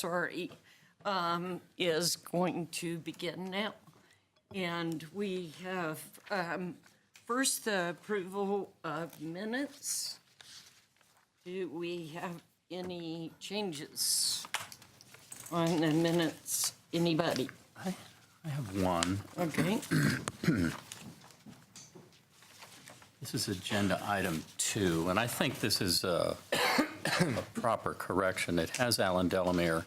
sorry, is going to begin now. And we have first the approval of minutes. Do we have any changes on the minutes? Anybody? I have one. Okay. This is agenda item 2, and I think this is a proper correction. It has Alan Delamere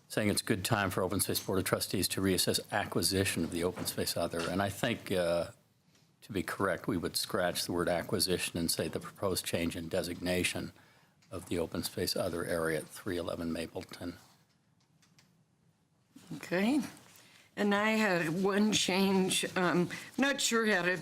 saying it's good time for Open Space Board of Trustees to reassess acquisition of the open space other. And I think, to be correct, we would scratch the word acquisition and say the proposed change in designation of the open space other area at 311 Mapleton. Okay. And I had one change. Not sure how to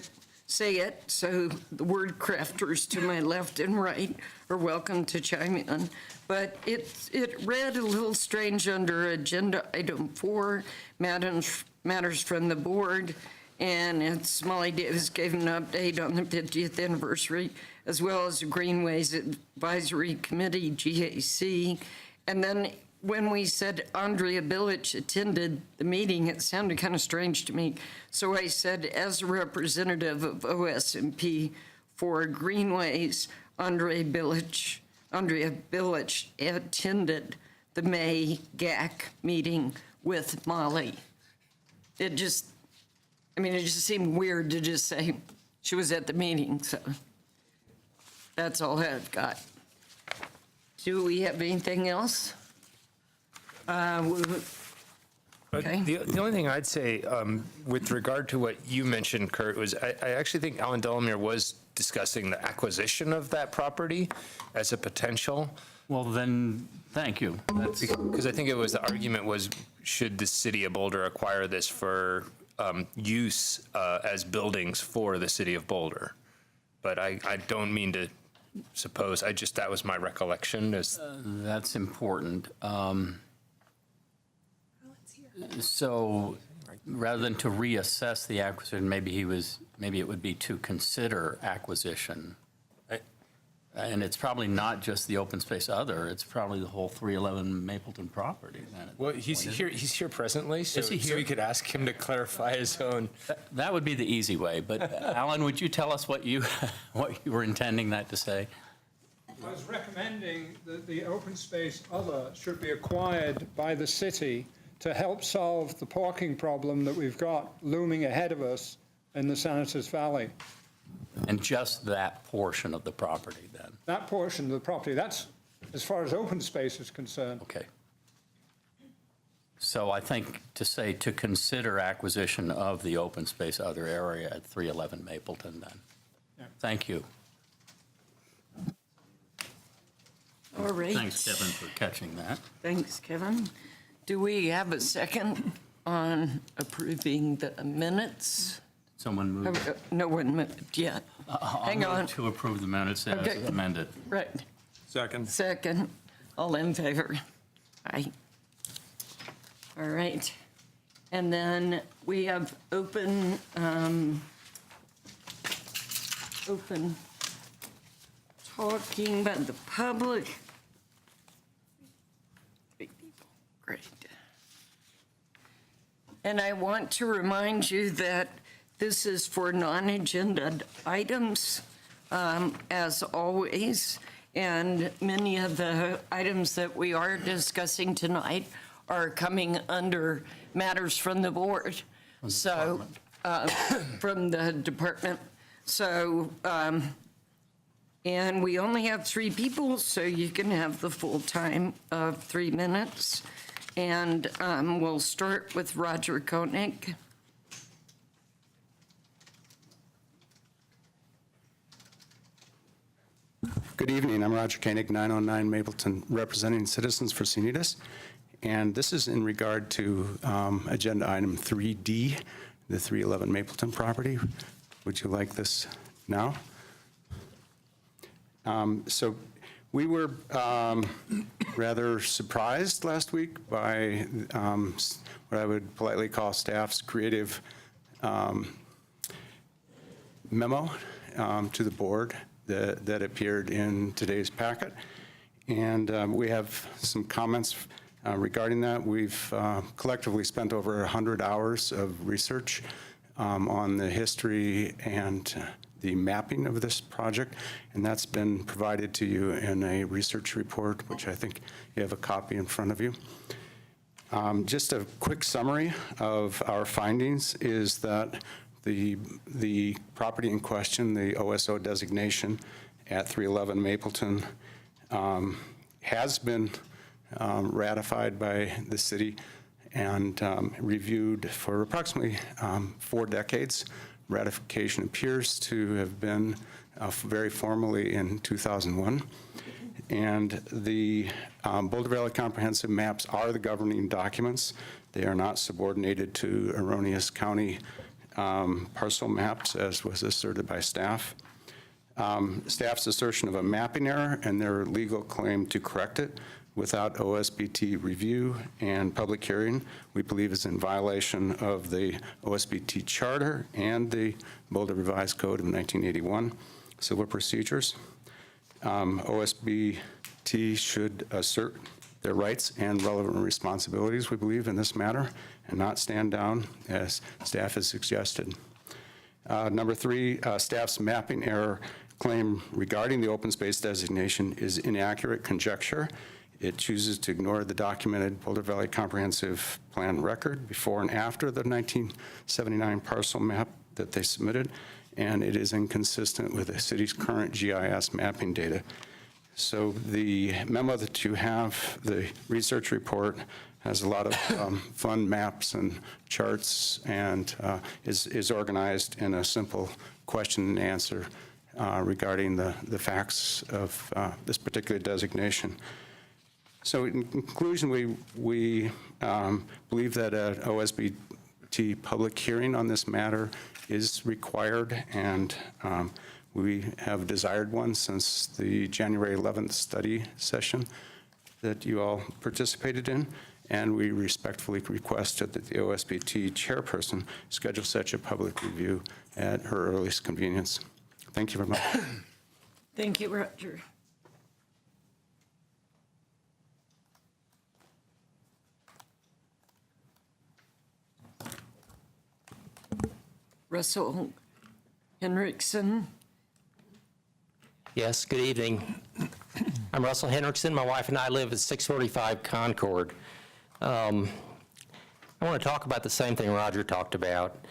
say it, so the word crafters to my left and right are welcome to chime in. But it read a little strange under agenda item 4, matters from the board, and it's Molly Davis gave an update on the 50th anniversary, as well as the Greenways Advisory Committee, GAC. And then when we said Andrea Bilic attended the meeting, it sounded kind of strange to me. So I said, as a representative of OSMP for Greenways, Andrea Bilic attended the May GAC meeting with Molly. It just seemed weird to just say she was at the meeting, so that's all I've got. Do we have anything else? Okay. The only thing I'd say with regard to what you mentioned, Kurt, was I actually think Alan Delamere was discussing the acquisition of that property as a potential. Well, then, thank you. Because I think it was the argument was, should the city of Boulder acquire this for use as buildings for the city of Boulder? But I don't mean to suppose, that was my recollection. That's important. So rather than to reassess the acquisition, maybe it would be to consider acquisition. And it's probably not just the open space other, it's probably the whole 311 Mapleton property. Well, he's here presently, so we could ask him to clarify his own. That would be the easy way, but Alan, would you tell us what you were intending that to say? I was recommending that the open space other should be acquired by the city to help solve the parking problem that we've got looming ahead of us in the Senators Valley. And just that portion of the property then? That portion of the property, that's as far as open space is concerned. Okay. So I think to say to consider acquisition of the open space other area at 311 Mapleton then. Yeah. Thank you. All right. Thanks, Kevin, for catching that. Thanks, Kevin. Do we have a second on approving the minutes? Someone move. No one moved yet. Hang on. To approve the minutes as amended. Right. Second. Second. All in favor? Aye. All right. And then we have open talking about the public. Great. And I want to remind you that this is for non-agenda items, as always, and many of the items that we are discussing tonight are coming under matters from the board. From the department. So, and we only have 3 people, so you can have the full time of 3 minutes. And we'll start with Roger Koenig. Good evening. I'm Roger Koenig, 909 Mapleton, representing Citizens for Senitas. And this is in regard to agenda item 3D, the 311 Mapleton property. Would you like this now? So we were rather surprised last week by what I would politely call staff's creative memo to the board that appeared in today's packet. And we have some comments regarding that. We've collectively spent over 100 hours of research on the history and the mapping of this project, and that's been provided to you in a research report, which I think you have a copy in front of you. Just a quick summary of our findings is that the property in question, the OSO designation at 311 Mapleton, has been ratified by the city and reviewed for approximately 4 decades. Ratification appears to have been very formally in 2001. And the Boulder Valley Comprehensive Maps are the governing documents. They are not subordinated to erroneous county parcel maps, as was asserted by staff. Staff's assertion of a mapping error and their legal claim to correct it without OSBT review and public hearing, we believe is in violation of the OSBT Charter and the Boulder Revised Code of 1981 Civil Procedures. OSBT should assert their rights and relevant responsibilities, we believe, in this matter, and not stand down, as staff has suggested. Number 3, staff's mapping error claim regarding the open space designation is inaccurate conjecture. It chooses to ignore the documented Boulder Valley Comprehensive Plan record before and after the 1979 parcel map that they submitted, and it is inconsistent with the city's current GIS mapping data. So the memo that you have, the research report, has a lot of fun maps and charts, and is organized in a simple question and answer regarding the facts of this particular designation. So in conclusion, we believe that an OSBT public hearing on this matter is required, and we have desired one since the January 11th study session that you all participated in, and we respectfully requested that the OSBT chairperson schedule such a public review at her earliest convenience. Thank you very much. Thank you, Roger. Russell Henriksen. Yes, good evening. I'm Russell Henriksen. My wife and I live at 645 Concord. I want to talk about the same thing Roger talked about.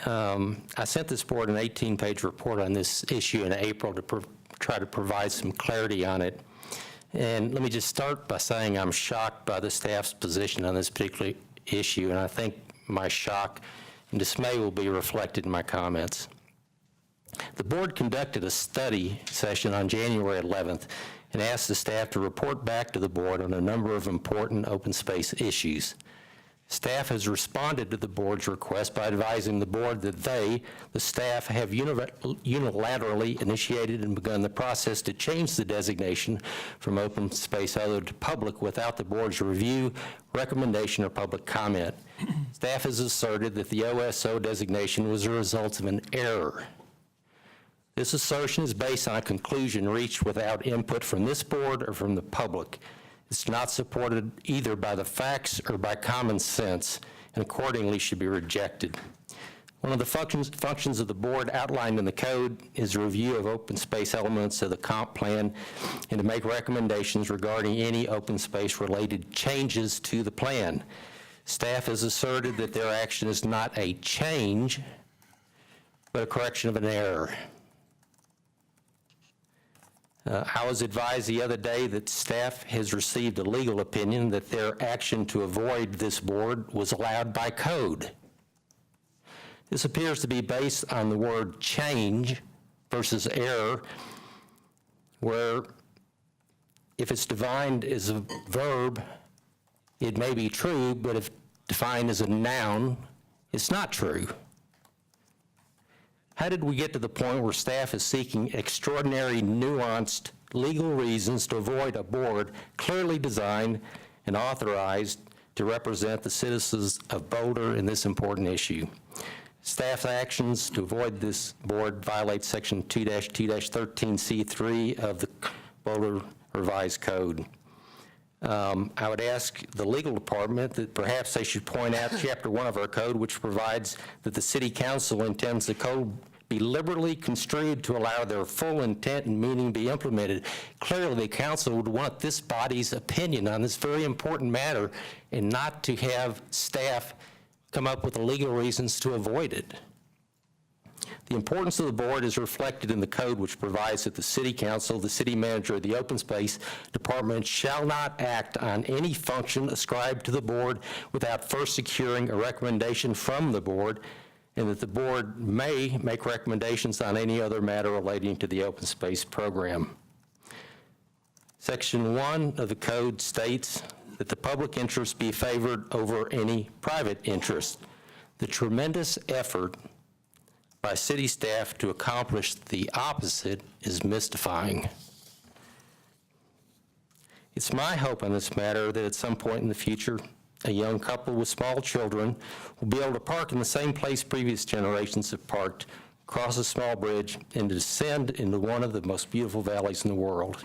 I sent this board an 18-page report on this issue in April to try to provide some clarity on it. And let me just start by saying I'm shocked by the staff's position on this particular issue, and I think my shock and dismay will be reflected in my comments. The board conducted a study session on January 11th and asked the staff to report back to the board on a number of important open space issues. Staff has responded to the board's request by advising the board that they, the staff, have unilaterally initiated and begun the process to change the designation from open space other to public without the board's review, recommendation, or public comment. Staff has asserted that the OSO designation was a result of an error. This assertion is based on a conclusion reached without input from this board or from the public. It's not supported either by the facts or by common sense, and accordingly should be rejected. One of the functions of the board outlined in the code is a review of open space elements of the comp plan and to make recommendations regarding any open space related changes to the plan. Staff has asserted that their action is not a change, but a correction of an error. I was advised the other day that staff has received a legal opinion that their action to avoid this board was allowed by code. This appears to be based on the word change versus error, where if it's defined as a verb, it may be true, but if defined as a noun, it's not true. How did we get to the point where staff is seeking extraordinary, nuanced legal reasons to avoid a board clearly designed and authorized to represent the citizens of Boulder in this important issue? Staff's actions to avoid this board violate Section 2-2-13C3 of the Boulder revised code. I would ask the legal department that perhaps they should point out Chapter 1 of our code, which provides that the city council intends the code be liberally construed to allow their full intent and meaning be implemented. Clearly, the council would want this body's opinion on this very important matter and not to have staff come up with the legal reasons to avoid it. The importance of the board is reflected in the code, which provides that the city council, the city manager, or the open space department shall not act on any function ascribed to the board without first securing a recommendation from the board, and that the board may make recommendations on any other matter relating to the open space program. Section 1 of the code states that the public interest be favored over any private interest. The tremendous effort by city staff to accomplish the opposite is mystifying. It's my hope on this matter that at some point in the future, a young couple with small children will be able to park in the same place previous generations have parked, cross a small bridge, and descend into one of the most beautiful valleys in the world.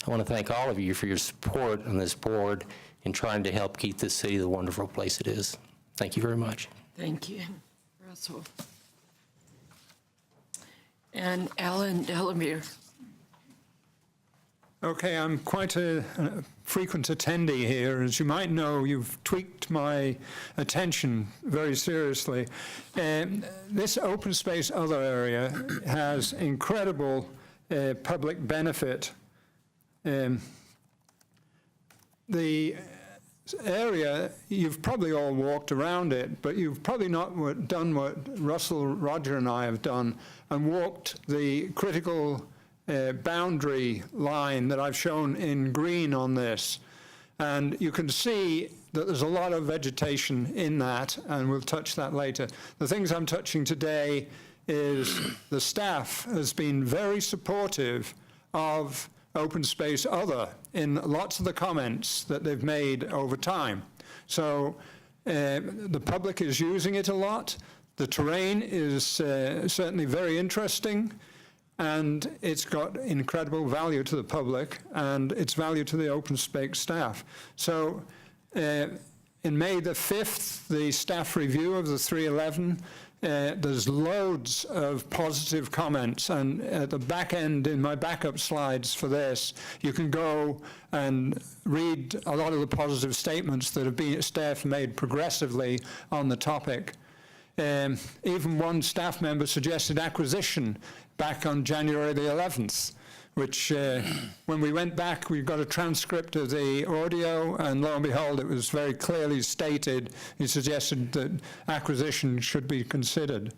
I want to thank all of you for your support on this board in trying to help keep this city the wonderful place it is. Thank you very much. Thank you, Russell. And Alan Delamere. Okay, I'm quite a frequent attendee here. As you might know, you've tweaked my attention very seriously. And this open space other area has incredible public benefit. The area, you've probably all walked around it, but you've probably not done what Russell, Roger, and I have done and walked the critical boundary line that I've shown in green on this. And you can see that there's a lot of vegetation in that, and we'll touch that later. The things I'm touching today is the staff has been very supportive of open space other in lots of the comments that they've made over time. So the public is using it a lot. The terrain is certainly very interesting, and it's got incredible value to the public, and it's value to the open space staff. So in May the 5th, the staff review of the 311, there's loads of positive comments, and at the back end in my backup slides for this, you can go and read a lot of the positive statements that have been staff made progressively on the topic. Even one staff member suggested acquisition back on January the 11th, which when we went back, we got a transcript of the audio, and lo and behold, it was very clearly stated. He suggested that acquisition should be considered.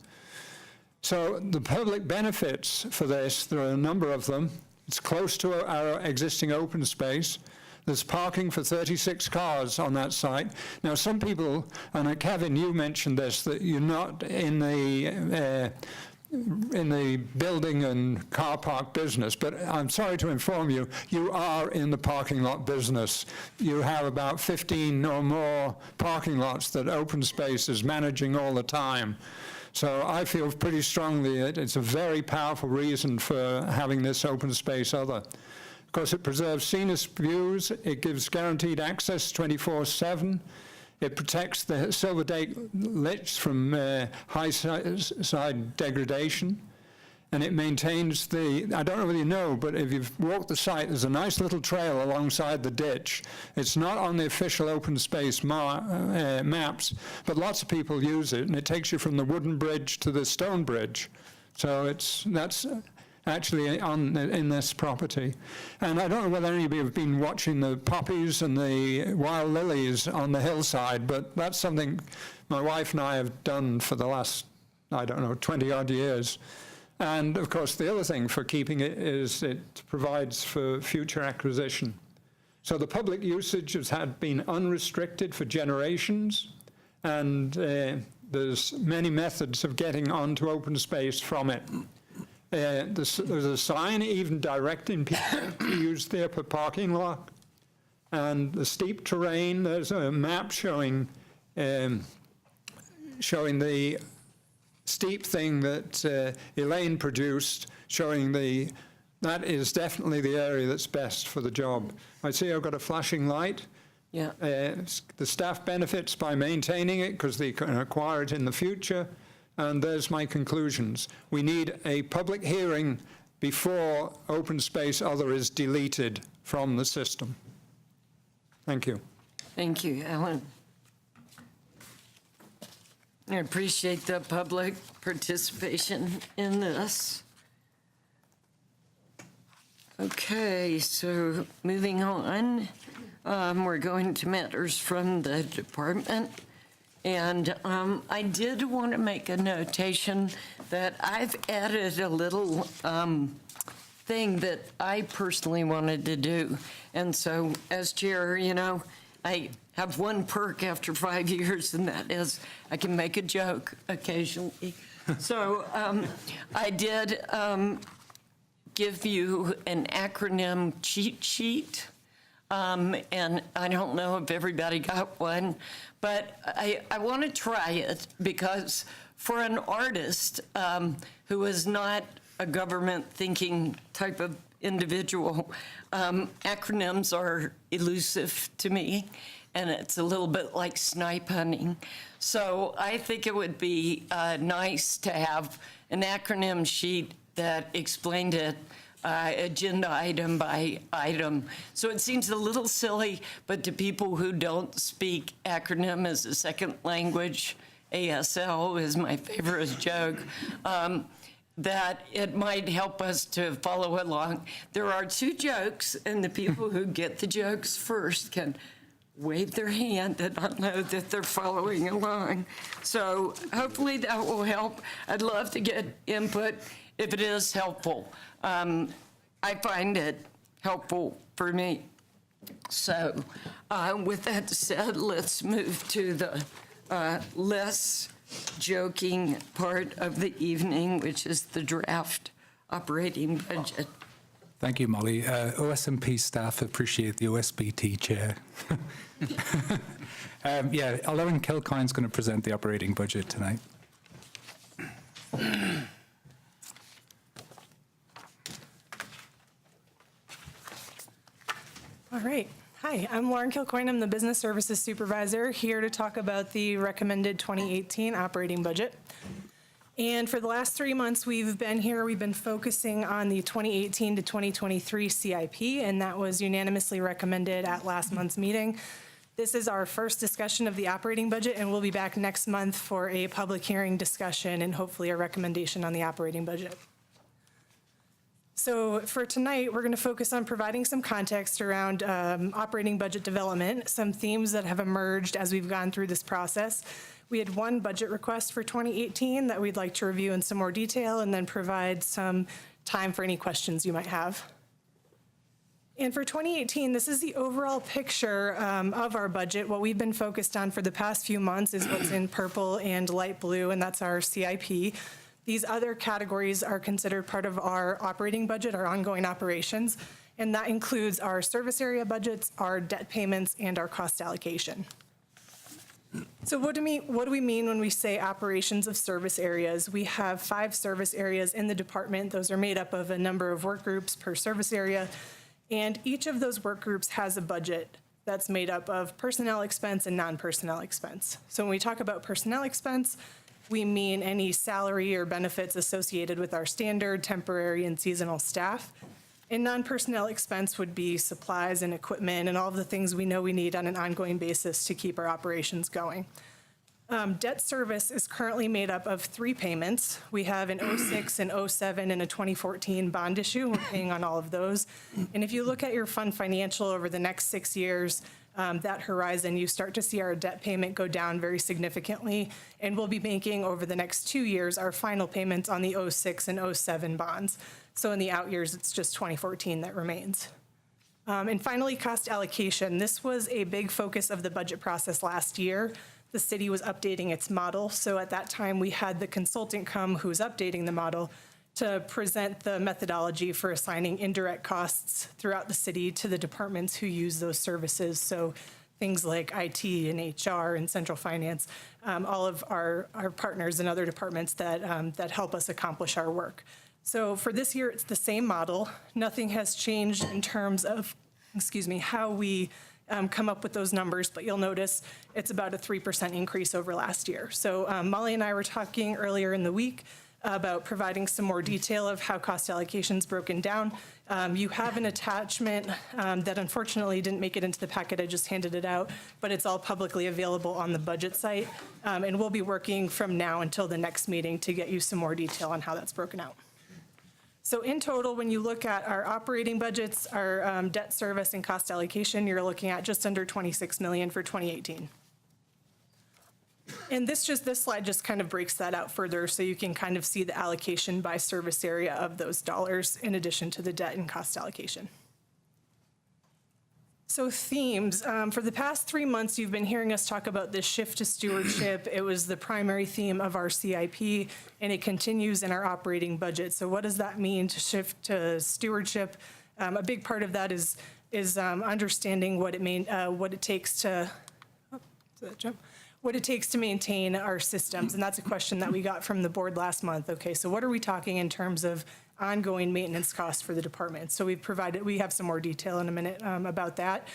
So the public benefits for this, there are a number of them. It's close to our existing open space. There's parking for 36 cars on that site. Now, some people, and Kevin, you mentioned this, that you're not in the building and car park business, but I'm sorry to inform you, you are in the parking lot business. You have about 15 or more parking lots that Open Space is managing all the time. So I feel pretty strongly that it's a very powerful reason for having this open space other. Of course, it preserves scenic views, it gives guaranteed access 24/7, it protects the Silver Lake lich from high side degradation, and it maintains the, I don't know whether you know, but if you've walked the site, there's a nice little trail alongside the ditch. It's not on the official open space maps, but lots of people use it, and it takes you from the wooden bridge to the stone bridge. So that's actually in this property. And I don't know whether any of you have been watching the poppies and the wild lilies on the hillside, but that's something my wife and I have done for the last, 20-odd years. And of course, the other thing for keeping it is it provides for future acquisition. So the public usage has been unrestricted for generations, and there's many methods of getting onto open space from it. There's a sign even directing people to use the upper parking lot. And the steep terrain, there's a map showing the steep thing that Elaine produced, showing the that is definitely the area that's best for the job. I see I've got a flashing light. Yeah. The staff benefits by maintaining it because they can acquire it in the future. And there's my conclusions. We need a public hearing before open space other is deleted from the system. Thank you. Thank you, Alan. I appreciate the public participation in this. Okay, so moving on, we're going to matters from the department. And I did want to make a notation that I've added a little thing that I personally wanted to do. And so as chair, you know, I have one perk after 5 years, and that is I can make a joke occasionally. So I did give you an acronym cheat sheet. And I don't know if everybody got one, but I want to try it because for an artist who is not a government-thinking type of individual, acronyms are elusive to me, and it's a little bit like snipe hunting. So I think it would be nice to have an acronym sheet that explained it agenda item by item. So it seems a little silly, but to people who don't speak acronym as a second language, ASL is my favorite joke, that it might help us to follow along. There are 2 jokes, and the people who get the jokes first can wave their hand and I'll know that they're following along. So hopefully that will help. I'd love to get input if it is helpful. I find it helpful for me. So with that said, let's move to the less joking part of the evening, which is the draft operating budget. Thank you, Molly. OSMP staff appreciate the OSBT chair. Lauren Kilcoyne's going to present the operating budget tonight. All right. Hi, I'm Lauren Kilcoyne. I'm the Business Services Supervisor here to talk about the recommended 2018 operating budget. And for the last 3 months we've been here, we've been focusing on the 2018 to 2023 CIP, and that was unanimously recommended at last month's meeting. This is our first discussion of the operating budget, and we'll be back next month for a public hearing discussion and hopefully a recommendation on the operating budget. So for tonight, we're going to focus on providing some context around operating budget development, some themes that have emerged as we've gone through this process. We had one budget request for 2018 that we'd like to review in some more detail and then provide some time for any questions you might have. And for 2018, this is the overall picture of our budget. What we've been focused on for the past few months is what's in purple and light blue, and that's our CIP. These other categories are considered part of our operating budget, our ongoing operations, and that includes our service area budgets, our debt payments, and our cost allocation. So what do we mean when we say operations of service areas? We have 5 service areas in the department. Those are made up of a number of work groups per service area, and each of those work groups has a budget that's made up of personnel expense and non-personnel expense. So when we talk about personnel expense, we mean any salary or benefits associated with our standard, temporary, and seasonal staff. And non-personnel expense would be supplies and equipment and all of the things we know we need on an ongoing basis to keep our operations going. Debt service is currently made up of 3 payments. We have an 06, an 07, and a 2014 bond issue. We're paying on all of those. And if you look at your fund financial over the next 6 years, that horizon, you start to see our debt payment go down very significantly, and we'll be making over the next 2 years our final payments on the 06 and 07 bonds. So in the out years, it's just 2014 that remains. And finally, cost allocation. This was a big focus of the budget process last year. The city was updating its model, so at that time we had the consultant come who's updating the model to present the methodology for assigning indirect costs throughout the city to the departments who use those services. So things like IT and HR and central finance, all of our partners and other departments that help us accomplish our work. So for this year, it's the same model. Nothing has changed in terms of, how we come up with those numbers, but you'll notice it's about a 3% increase over last year. So Molly and I were talking earlier in the week about providing some more detail of how cost allocation's broken down. You have an attachment that unfortunately didn't make it into the packet, I just handed it out, but it's all publicly available on the budget site. And we'll be working from now until the next meeting to get you some more detail on how that's broken out. So in total, when you look at our operating budgets, our debt service and cost allocation, you're looking at just under $26 million for 2018. And this slide just kind of breaks that out further so you can kind of see the allocation by service area of those dollars in addition to the debt and cost allocation. So themes, for the past 3 months, you've been hearing us talk about this shift to stewardship. It was the primary theme of our CIP, and it continues in our operating budget. So what does that mean to shift to stewardship? A big part of that is understanding what it takes to maintain our systems. And that's a question that we got from the board last month. Okay, so what are we talking in terms of ongoing maintenance costs for the department? So we have some more detail in a minute about that.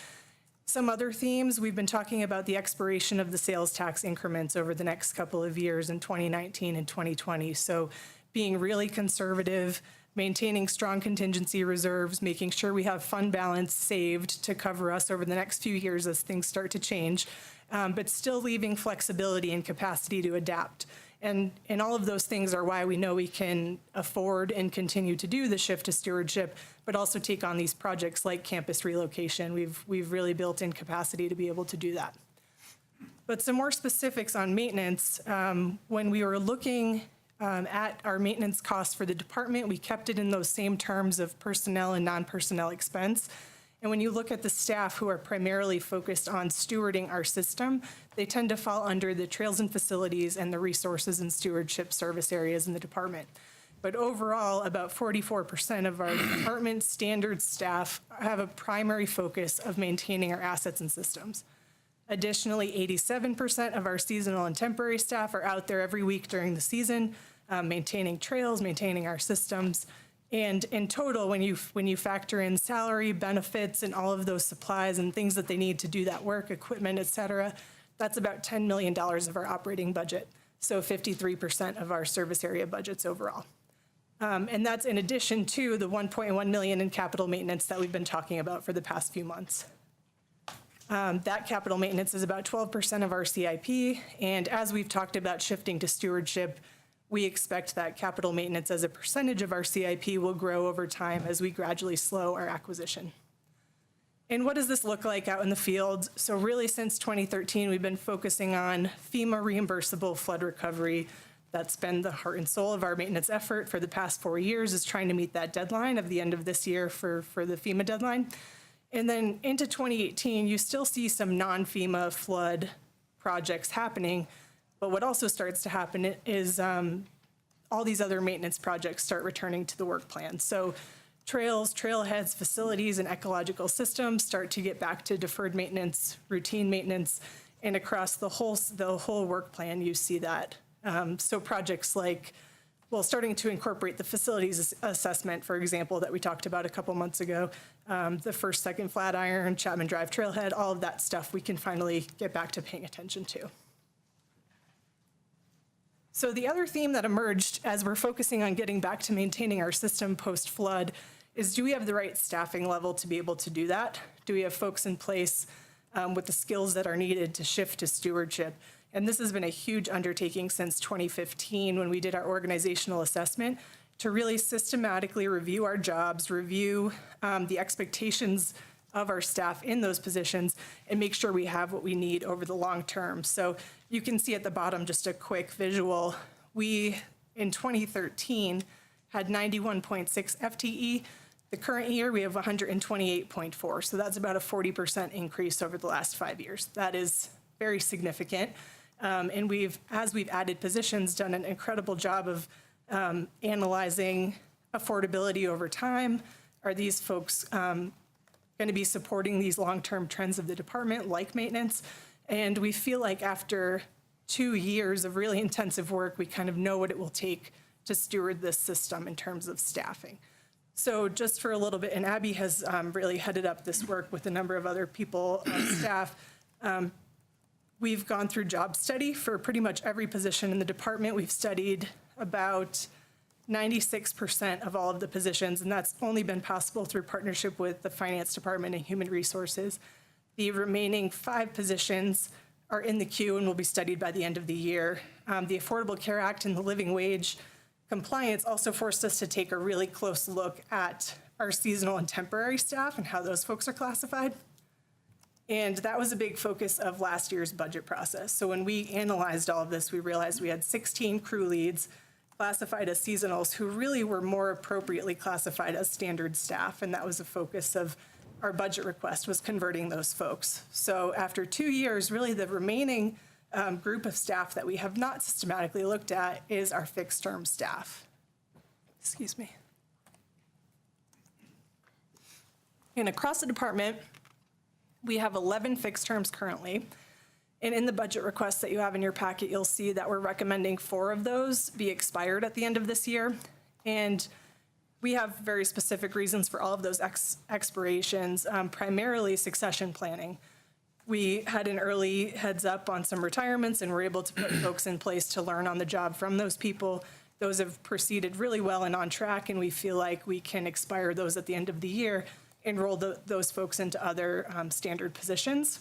Some other themes, we've been talking about the expiration of the sales tax increments over the next couple of years in 2019 and 2020. So being really conservative, maintaining strong contingency reserves, making sure we have fund balance saved to cover us over the next few years as things start to change, but still leaving flexibility and capacity to adapt. And all of those things are why we know we can afford and continue to do the shift to stewardship, but also take on these projects like campus relocation. We've really built in capacity to be able to do that. But some more specifics on maintenance. When we were looking at our maintenance costs for the department, we kept it in those same terms of personnel and non-personnel expense. And when you look at the staff who are primarily focused on stewarding our system, they tend to fall under the trails and facilities and the resources and stewardship service areas in the department. But overall, about 44% of our department standard staff have a primary focus of maintaining our assets and systems. Additionally, 87% of our seasonal and temporary staff are out there every week during the season, maintaining trails, maintaining our systems. And in total, when you factor in salary, benefits, and all of those supplies and things that they need to do that work, equipment, et cetera, that's about $10 million of our operating budget. So 53% of our service area budgets overall. And that's in addition to the $1.1 million in capital maintenance that we've been talking about for the past few months. That capital maintenance is about 12% of our CIP. And as we've talked about shifting to stewardship, we expect that capital maintenance as a percentage of our CIP will grow over time as we gradually slow our acquisition. And what does this look like out in the field? So really since 2013, we've been focusing on FEMA reimbursable flood recovery. That's been the heart and soul of our maintenance effort for the past 4 years, is trying to meet that deadline of the end of this year for the FEMA deadline. And then into 2018, you still see some non-FEMA flood projects happening. But what also starts to happen is all these other maintenance projects start returning to the work plan. So trails, trailheads, facilities, and ecological systems start to get back to deferred maintenance, routine maintenance, and across the whole work plan, you see that. So projects like, well, starting to incorporate the facilities assessment, for example, that we talked about a couple months ago, the first, second Flatiron, Chapman Drive Trailhead, all of that stuff we can finally get back to paying attention to. So the other theme that emerged as we're focusing on getting back to maintaining our system post-flood is, do we have the right staffing level to be able to do that? Do we have folks in place with the skills that are needed to shift to stewardship? And this has been a huge undertaking since 2015 when we did our organizational assessment to really systematically review our jobs, review the expectations of our staff in those positions, and make sure we have what we need over the long term. So you can see at the bottom just a quick visual. We, in 2013, had 91.6 FTE. The current year, we have 128.4. So that's about a 40% increase over the last 5 years. That is very significant. And as we've added positions, done an incredible job of analyzing affordability over time. Are these folks going to be supporting these long-term trends of the department, like maintenance? And we feel like after 2 years of really intensive work, we kind of know what it will take to steward this system in terms of staffing. So just for a little bit, and Abby has really headed up this work with a number of other people on staff. We've gone through job study for pretty much every position in the department. We've studied about 96% of all of the positions, and that's only been possible through partnership with the finance department and human resources. The remaining 5 positions are in the queue and will be studied by the end of the year. The Affordable Care Act and the living wage compliance also forced us to take a really close look at our seasonal and temporary staff and how those folks are classified. And that was a big focus of last year's budget process. So when we analyzed all of this, we realized we had 16 crew leads classified as seasonals who really were more appropriately classified as standard staff. And that was a focus of our budget request, was converting those folks. So after 2 years, really the remaining group of staff that we have not systematically looked at is our fixed term staff. Excuse me. And across the department, we have 11 fixed terms currently. And in the budget request that you have in your packet, you'll see that we're recommending 4 of those be expired at the end of this year. And we have very specific reasons for all of those expirations, primarily succession planning. We had an early heads up on some retirements and were able to put folks in place to learn on the job from those people. Those have proceeded really well and on track, and we feel like we can expire those at the end of the year and roll those folks into other standard positions.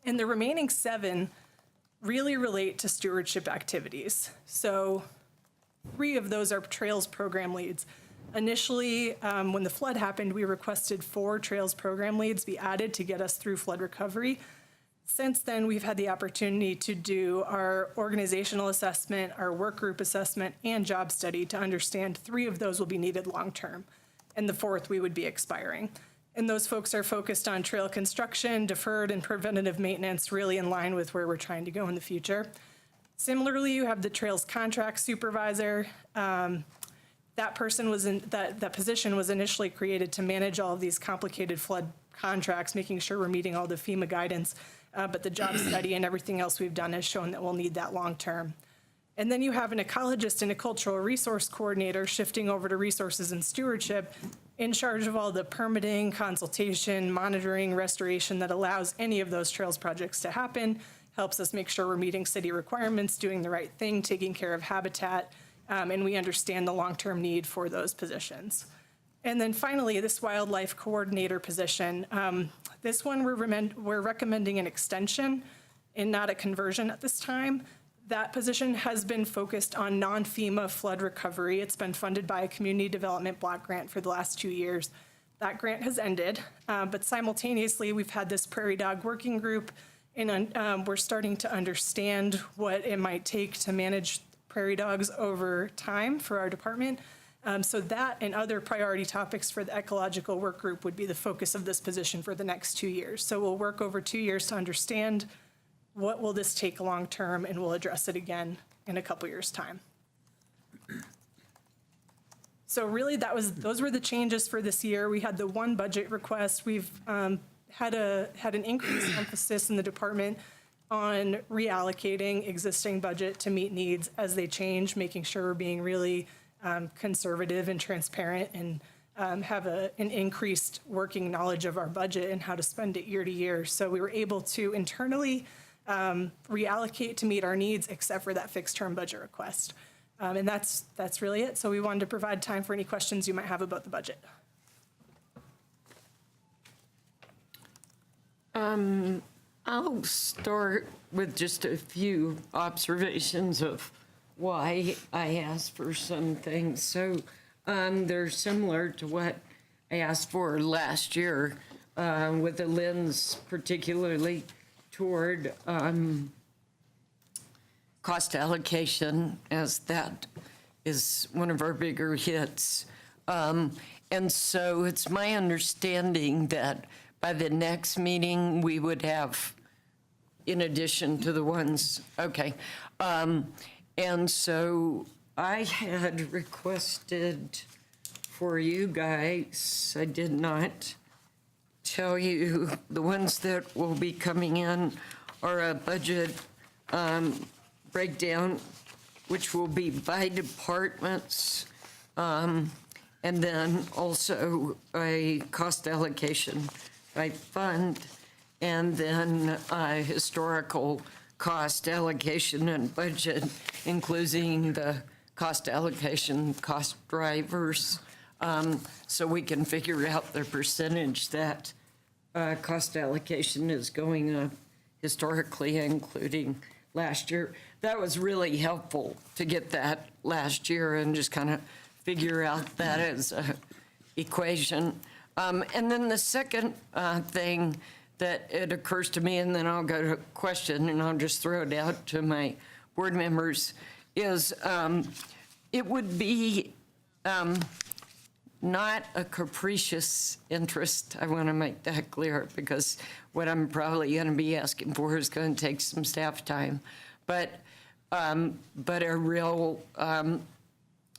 And the remaining 7 really relate to stewardship activities. So 3 of those are Trails program leads. Initially, when the flood happened, we requested 4 Trails program leads be added to get us through flood recovery. Since then, we've had the opportunity to do our organizational assessment, our work group assessment, and job study to understand 3 of those will be needed long-term, and the 4th we would be expiring. And those folks are focused on trail construction, deferred and preventative maintenance, really in line with where we're trying to go in the future. Similarly, you have the Trails contract supervisor. That person was that position was initially created to manage all of these complicated flood contracts, making sure we're meeting all the FEMA guidance. But the job study and everything else we've done has shown that we'll need that long term. And then you have an ecologist and a cultural resource coordinator shifting over to resources and stewardship, in charge of all the permitting, consultation, monitoring, restoration that allows any of those trails projects to happen, helps us make sure we're meeting city requirements, doing the right thing, taking care of habitat, and we understand the long-term need for those positions. And then finally, this wildlife coordinator position, this one we're recommending an extension and not a conversion at this time. That position has been focused on non-FEMA flood recovery. It's been funded by a community development block grant for the last 2 years. That grant has ended, but simultaneously we've had this prairie dog working group, and we're starting to understand what it might take to manage prairie dogs over time for our department. So that and other priority topics for the ecological work group would be the focus of this position for the next 2 years. So we'll work over 2 years to understand what will this take long term, and we'll address it again in a couple years' time. So really those were the changes for this year. We had the 1 budget request. We've had an increased emphasis in the department on reallocating existing budget to meet needs as they change, making sure we're being really conservative and transparent, and have an increased working knowledge of our budget and how to spend it year to year. So we were able to internally reallocate to meet our needs, except for that fixed term budget request. And that's really it. So we wanted to provide time for any questions you might have about the budget. I'll start with just a few observations of why I asked for some things. So they're similar to what I asked for last year, with a lens particularly toward cost allocation, as that is one of our bigger hits. And so it's my understanding that by the next meeting, we would have, in addition to the ones, okay. And so I had requested for you guys, I did not tell you, the ones that will be coming in are a budget breakdown which will be by departments, and then also a cost allocation by fund, and then a historical cost allocation and budget, including the cost allocation, cost drivers, so we can figure out the percentage that cost allocation is going up historically, including last year. That was really helpful to get that last year and just kind of figure out that as a equation. And then the second thing that it occurs to me, and then I'll go to a question and I'll just throw it out to my board members, is it would be not a capricious interest. I want to make that clear because what I'm probably going to be asking for is going to take some staff time, but a real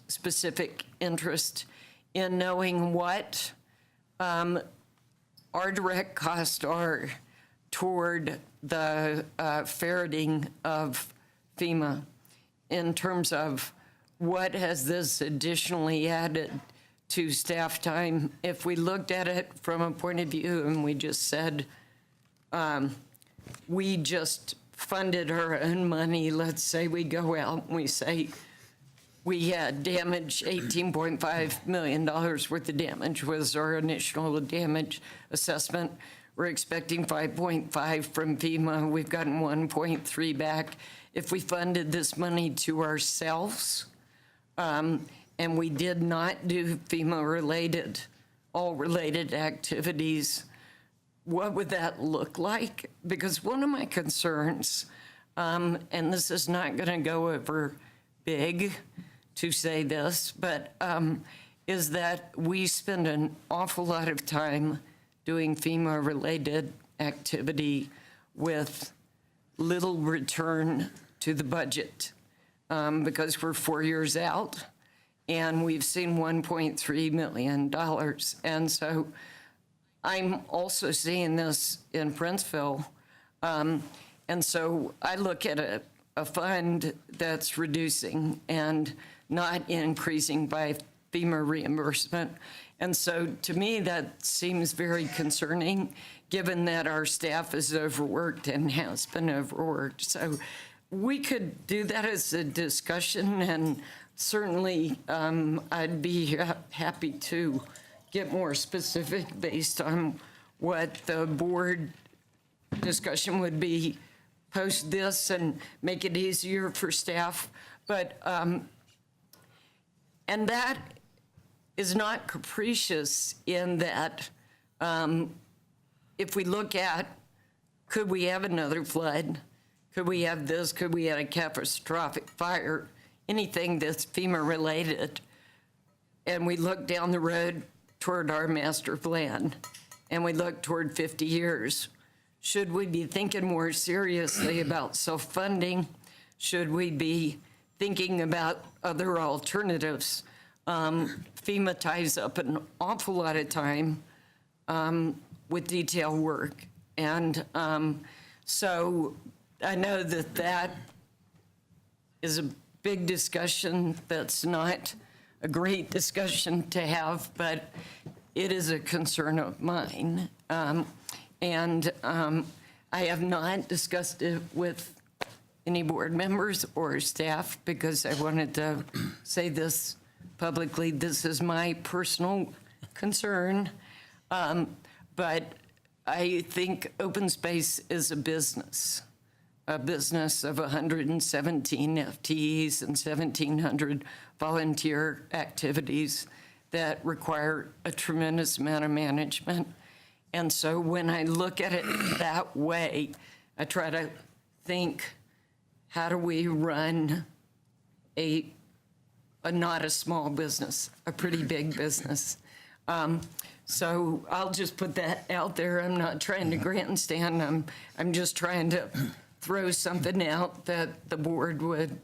specific interest in knowing what our direct costs are toward the ferreting of FEMA in terms of what has this additionally added to staff time. If we looked at it from a point of view and we just said, we just funded our own money, let's say we go out and we say we had damage, $18.5 million worth of damage was our initial damage assessment. We're expecting 5.5 from FEMA. We've gotten 1.3 back. If we funded this money to ourselves, and we did not do FEMA-related, all related activities, what would that look like? Because one of my concerns, and this is not going to go over big to say this, but is that we spend an awful lot of time doing FEMA-related activity with little return to the budget because we're 4 years out and we've seen $1.3 million. And so I'm also seeing this in Princeville. And so I look at a fund that's reducing and not increasing by FEMA reimbursement. And so to me, that seems very concerning, given that our staff is overworked and has been overworked. So we could do that as a discussion, and certainly I'd be happy to get more specific based on what the board discussion would be post this and make it easier for staff. But, and that is not capricious in that if we look at, could we have another flood? Could we have this? Could we have a catastrophic fire? Anything that's FEMA related. And we look down the road toward our master plan and we look toward 50 years. Should we be thinking more seriously about self-funding? Should we be thinking about other alternatives? FEMA ties up an awful lot of time with detail work. And so I know that that is a big discussion that's not a great discussion to have, but it is a concern of mine. And I have not discussed it with any board members or staff because I wanted to say this publicly. This is my personal concern. But I think open space is a business of 117 FTEs and 1,700 volunteer activities that require a tremendous amount of management. And so when I look at it that way, I try to think, how do we run a not a small business, a pretty big business? So I'll just put that out there. I'm not trying to grandstand. I'm just trying to throw something out that the board would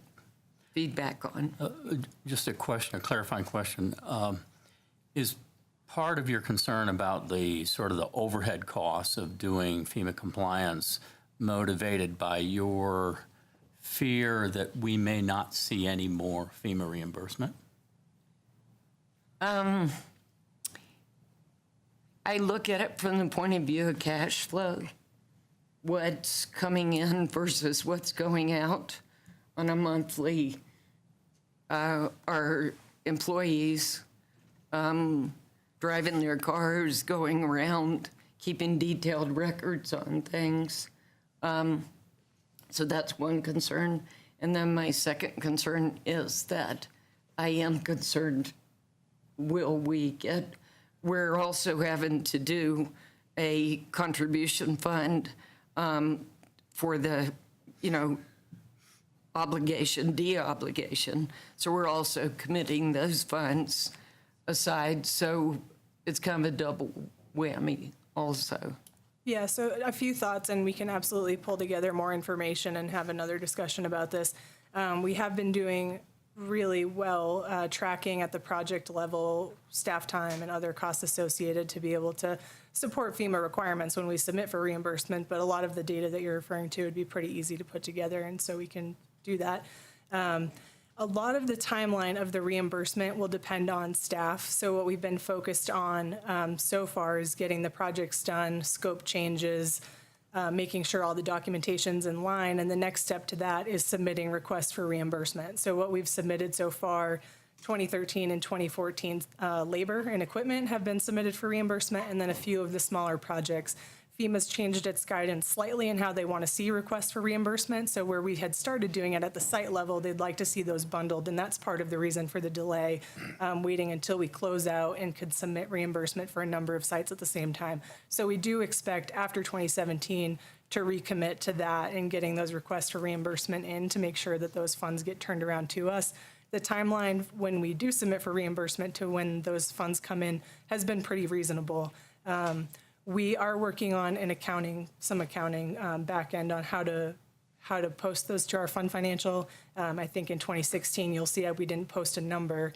feedback on. Just a question, a clarifying question. Is part of your concern about the sort of the overhead costs of doing FEMA compliance motivated by your fear that we may not see any more FEMA reimbursement? I look at it from the point of view of cash flow. What's coming in versus what's going out on a monthly. Our employees driving their cars, going around, keeping detailed records on things. So that's one concern. And then my second concern is that I am concerned, we're also having to do a contribution fund for the, obligation, de-obligation. So we're also committing those funds aside. So it's kind of a double whammy also. Yeah, so a few thoughts, and we can absolutely pull together more information and have another discussion about this. We have been doing really well tracking at the project level, staff time and other costs associated to be able to support FEMA requirements when we submit for reimbursement, but a lot of the data that you're referring to would be pretty easy to put together, and so we can do that. A lot of the timeline of the reimbursement will depend on staff. So what we've been focused on so far is getting the projects done, scope changes, making sure all the documentation's in line, and the next step to that is submitting requests for reimbursement. So what we've submitted so far, 2013 and 2014 labor and equipment have been submitted for reimbursement, and then a few of the smaller projects. FEMA's changed its guidance slightly in how they want to see requests for reimbursement. So where we had started doing it at the site level, they'd like to see those bundled, and that's part of the reason for the delay, waiting until we close out and could submit reimbursement for a number of sites at the same time. So we do expect after 2017 to recommit to that and getting those requests for reimbursement in to make sure that those funds get turned around to us. The timeline when we do submit for reimbursement to when those funds come in has been pretty reasonable. We are working on some accounting back end on how to post those to our fund financial. I think in 2016, you'll see we didn't post a number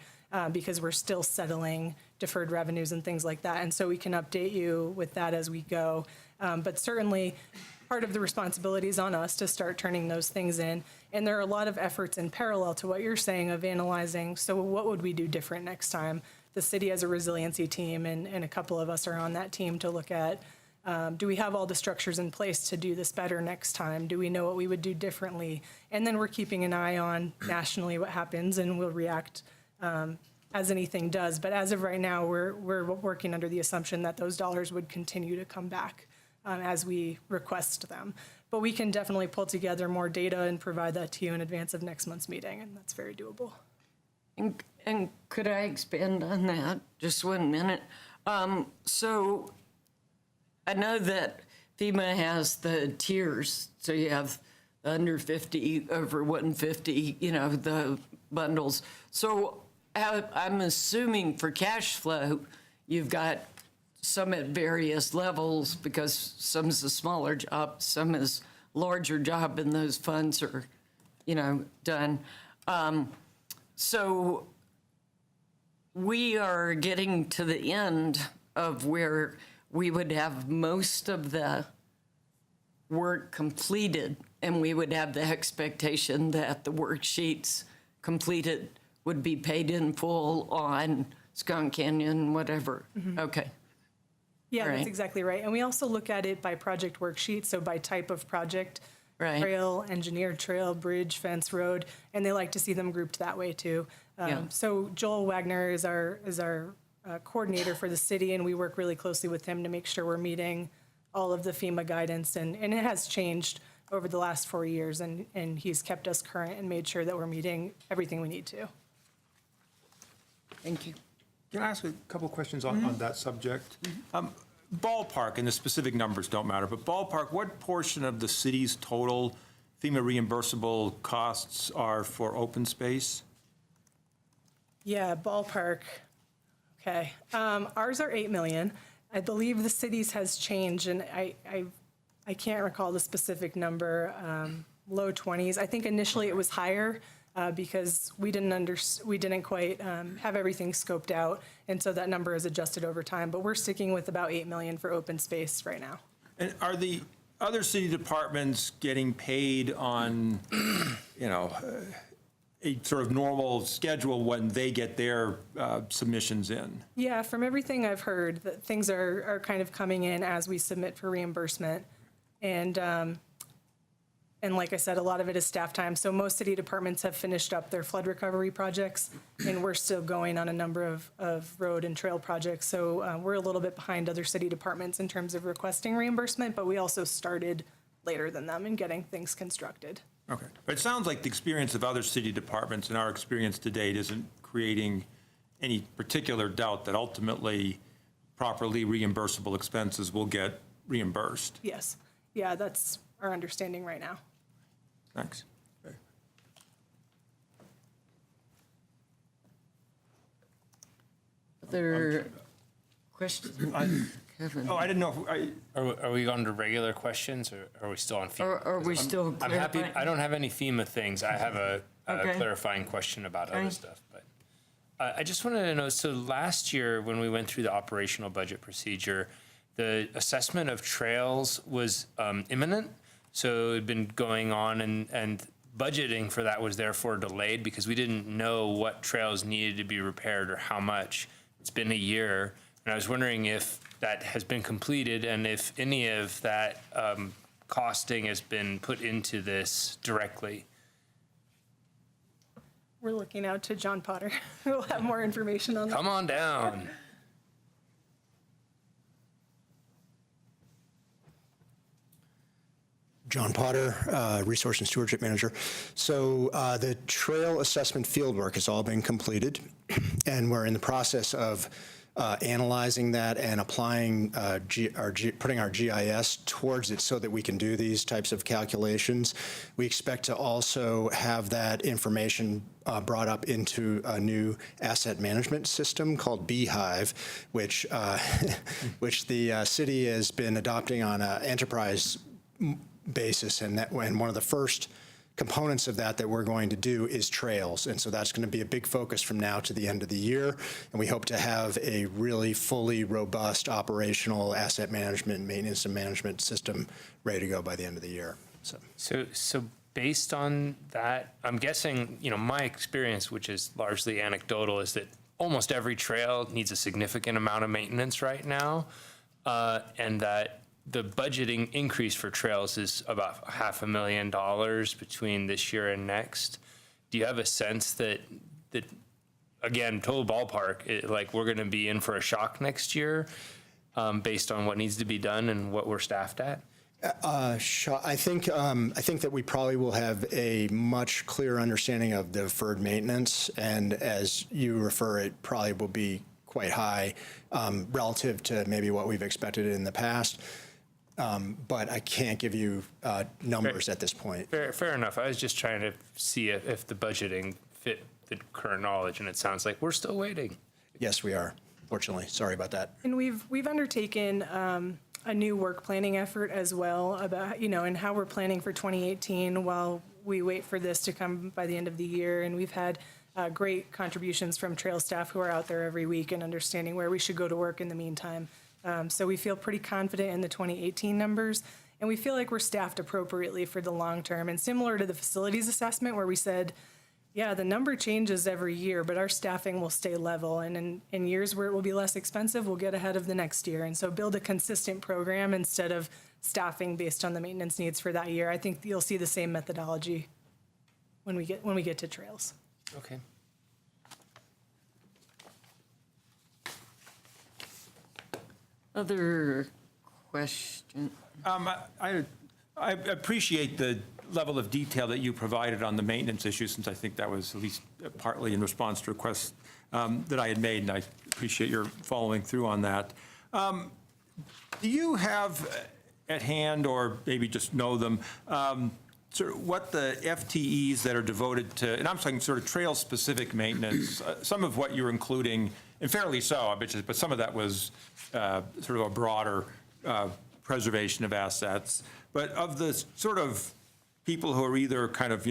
because we're still settling deferred revenues and things like that. And so we can update you with that as we go. But certainly, part of the responsibility is on us to start turning those things in. And there are a lot of efforts in parallel to what you're saying of analyzing, so what would we do different next time? The city has a resiliency team, and a couple of us are on that team to look at, do we have all the structures in place to do this better next time? Do we know what we would do differently? And then we're keeping an eye on nationally what happens, and we'll react as anything does. But as of right now, we're working under the assumption that those dollars would continue to come back as we request them. But we can definitely pull together more data and provide that to you in advance of next month's meeting, and that's very doable. And could I expand on that just 1 minute? So I know that FEMA has the tiers. So you have the under 50, over 150, the bundles. So I'm assuming for cash flow, you've got some at various levels because some is a smaller job, some is larger job, and those funds are, done. So we are getting to the end of where we would have most of the work completed, and we would have the expectation that the worksheets completed would be paid in full on Skunk Canyon, whatever. Mm-hmm. Okay. Yeah, that's exactly right. And we also look at it by project worksheet, so by type of project. Right. Trail, engineered trail, bridge, fence, road, and they like to see them grouped that way too. So Joel Wagner is our coordinator for the city, and we work really closely with him to make sure we're meeting all of the FEMA guidance, and it has changed over the last 4 years, and he's kept us current and made sure that we're meeting everything we need to. Thank you. Can I ask a couple questions on that subject? Ballpark, and the specific numbers don't matter, but ballpark, what portion of the city's total FEMA reimbursable costs are for open space? Yeah, ballpark. Okay. Ours are 8 million. I believe the city's has changed, and I can't recall the specific number, low 20s. I think initially it was higher because we didn't quite have everything scoped out, and so that number is adjusted over time. But we're sticking with about 8 million for open space right now. And are the other city departments getting paid on, a sort of normal schedule when they get their submissions in? Yeah, from everything I've heard, that things are kind of coming in as we submit for reimbursement. And like I said, a lot of it is staff time. So most city departments have finished up their flood recovery projects, and we're still going on a number of road and trail projects. So we're a little bit behind other city departments in terms of requesting reimbursement, but we also started later than them in getting things constructed. Okay. But it sounds like the experience of other city departments and our experience to date isn't creating any particular doubt that ultimately properly reimbursable expenses will get reimbursed. Yes. Yeah, that's our understanding right now. Thanks. Okay. Other questions? Kevin? Oh, I didn't know if Are we on to regular questions, or are we still on FEMA? Or are we still I'm happy, clarifying? I don't have any FEMA things. I have a Okay. clarifying question about other Okay. stuff, but I just wanted to know, so last year, when we went through the operational budget procedure, the assessment of trails was imminent, so it had been going on, and budgeting for that was therefore delayed because we didn't know what trails needed to be repaired or how much. It's been a year, and I was wondering if that has been completed and if any of that costing has been put into this directly. We're looking out to John Potter, who will have more information on that. Come on down. John Potter, Resource and Stewardship Manager. So the trail assessment fieldwork has all been completed, and we're in the process of analyzing that and applying putting our GIS towards it so that we can do these types of calculations. We expect to also have that information brought up into a new asset management system called Beehive, which which the city has been adopting on an enterprise basis, and one of the first components of that we're going to do is trails. And so that's going to be a big focus from now to the end of the year. And we hope to have a really fully robust operational asset management, maintenance and management system ready to go by the end of the year. So based on that, I'm guessing, my experience, which is largely anecdotal, is that almost every trail needs a significant amount of maintenance right now, and that the budgeting increase for trails is about $500,000 between this year and next. Do you have a sense that again, total ballpark, like we're going to be in for a shock next year based on what needs to be done and what we're staffed at? I think that we probably will have a much clearer understanding of the deferred maintenance, and as you refer, it probably will be quite high relative to maybe what we've expected in the past. But I can't give you numbers at this point. Fair enough. I was just trying to see if the budgeting fit the current knowledge, and it sounds like we're still waiting. Yes, we are, fortunately. Sorry about that. And we've undertaken a new work planning effort as well about, and how we're planning for 2018 while we wait for this to come by the end of the year. And we've had great contributions from trail staff who are out there every week and understanding where we should go to work in the meantime. So we feel pretty confident in the 2018 numbers, and we feel like we're staffed appropriately for the long term. And similar to the facilities assessment where we said, yeah, the number changes every year, but our staffing will stay level. And in years where it will be less expensive, we'll get ahead of the next year. And so build a consistent program instead of staffing based on the maintenance needs for that year. I think you'll see the same methodology when we get to trails. Okay. Other question? I appreciate the level of detail that you provided on the maintenance issue, since I think that was at least partly in response to requests that I had made, and I appreciate your following through on that. Do you have at hand, or maybe just know them, sort of what the FTEs that are devoted to, and I'm talking sort of trail-specific maintenance, some of what you're including, and fairly so, I bet you, but some of that was sort of a broader preservation of assets. But of the sort of people who are either kind of,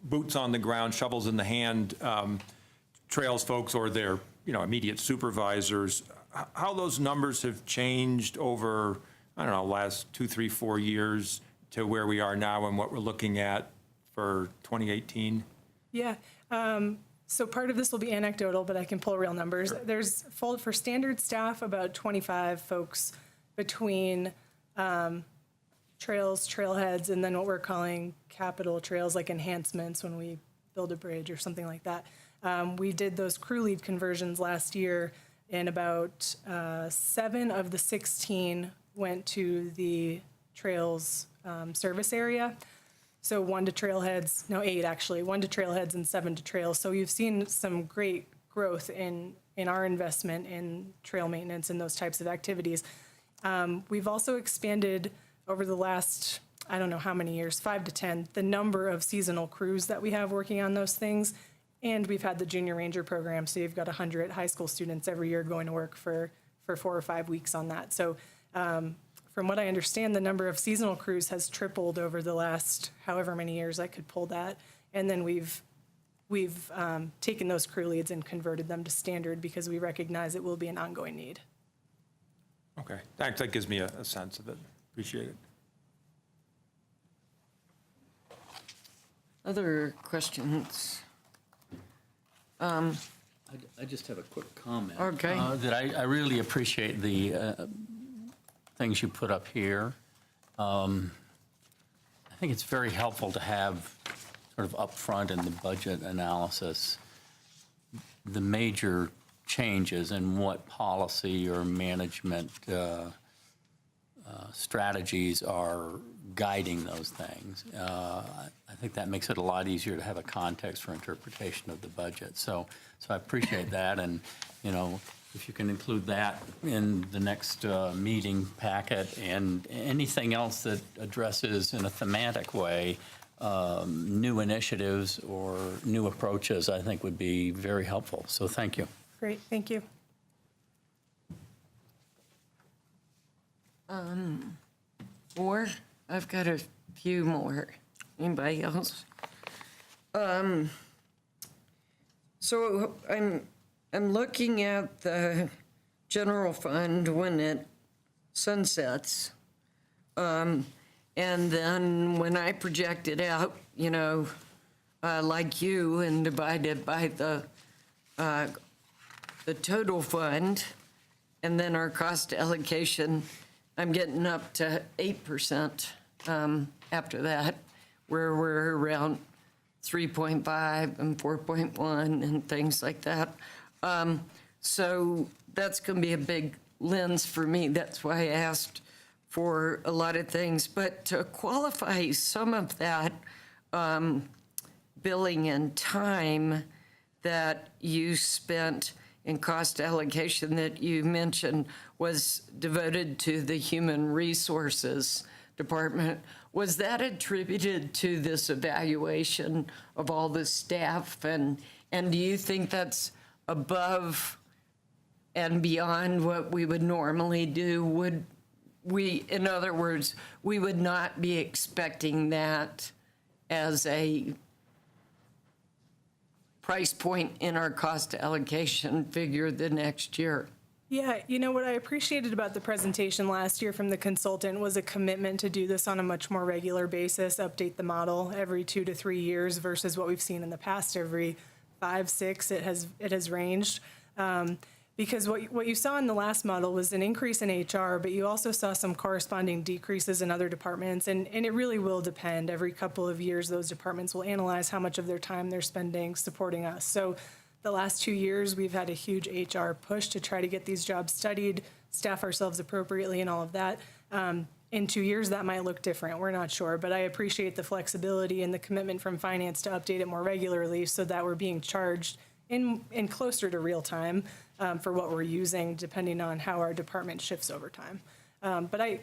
boots on the ground, shovels in the hand, trails folks, or their, immediate supervisors, how those numbers have changed over I don't know, last 2, 3, 4 years to where we are now and what we're looking at for 2018? Yeah. So part of this will be anecdotal, but I can pull real numbers. There's for standard staff, about 25 folks between trails, trailheads, and then what we're calling capital trails, like enhancements when we build a bridge or something like that. We did those crew lead conversions last year, and about 7 of the 16 went to the trails service area. So 1 to trailheads, no, 8 actually, 1 to trailheads and 7 to trails. So you've seen some great growth in our investment in trail maintenance and those types of activities. We've also expanded over the last, I don't know how many years, 5 to 10, the number of seasonal crews that we have working on those things. And we've had the junior ranger program, so you've got 100 high school students every year going to work for 4 or 5 weeks on that. So from what I understand, the number of seasonal crews has tripled over the last however many years. I could pull that. And then we've taken those crew leads and converted them to standard because we recognize it will be an ongoing need. Okay, thanks, that gives me a sense of it. Appreciate it. Other questions? I just have a quick comment. Okay. That I really appreciate the things you put up here. I think it's very helpful to have sort of upfront in the budget analysis the major changes in what policy or management strategies are guiding those things. I think that makes it a lot easier to have a context for interpretation of the budget. So I appreciate that, and if you can include that in the next meeting packet and anything else that addresses in a thematic way new initiatives or new approaches, I think would be very helpful. So thank you. Great, thank you. Or I've got a few more. Anybody else? So I'm looking at the general fund when it sunsets. And then when I project it out, like you, and divide it by the total fund, and then our cost allocation, I'm getting up to 8% after that, where we're around 3.5 and 4.1 and things like that. So that's going to be a big lens for me. That's why I asked for a lot of things. But to qualify some of that billing and time that you spent in cost allocation that you mentioned was devoted to the Human Resources Department. Was that attributed to this evaluation of all the staff? And do you think that's above and beyond what we would normally do? Would we, in other words, we would not be expecting that as a price point in our cost allocation figure the next year? Yeah, what I appreciated about the presentation last year from the consultant was a commitment to do this on a much more regular basis, update the model every 2 to 3 years versus what we've seen in the past every 5, 6. It has ranged. Because what you saw in the last model was an increase in HR, but you also saw some corresponding decreases in other departments, and it really will depend. Every couple of years, those departments will analyze how much of their time they're spending supporting us. So the last 2 years, we've had a huge HR push to try to get these jobs studied, staff ourselves appropriately, and all of that. In 2 years, that might look different. We're not sure, but I appreciate the flexibility and the commitment from finance to update it more regularly so that we're being charged in closer to real time for what we're using, depending on how our department shifts over time. But I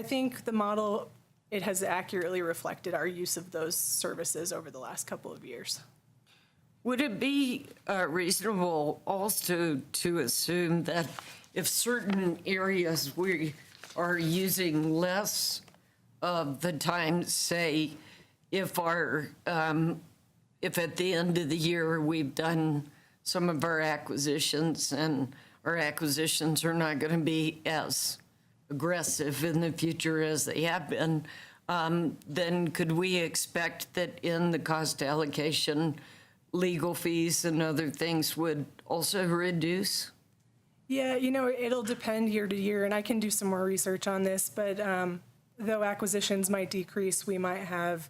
think the model, it has accurately reflected our use of those services over the last couple of years. Would it be reasonable also to assume that if certain areas we are using less of the time, say, if at the end of the year we've done some of our acquisitions and our acquisitions are not going to be as aggressive in the future as they have been, then could we expect that in the cost allocation, legal fees and other things would also reduce? Yeah, it'll depend year to year, and I can do some more research on this, but though acquisitions might decrease, we might have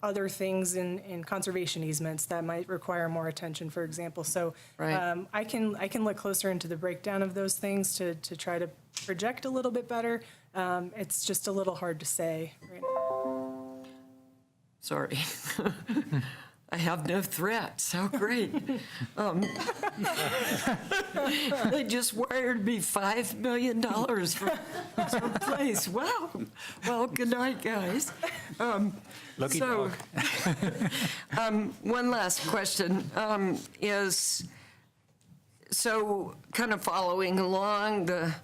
other things in conservation easements that might require more attention, for example. So Right. I can look closer into the breakdown of those things to try to project a little bit better. It's just a little hard to say right now. Sorry. I have no threats. How great. They just wired me $5 million from someplace. Wow. Well, good night, guys. Lucky so, dog. One last question is, so kind of following along the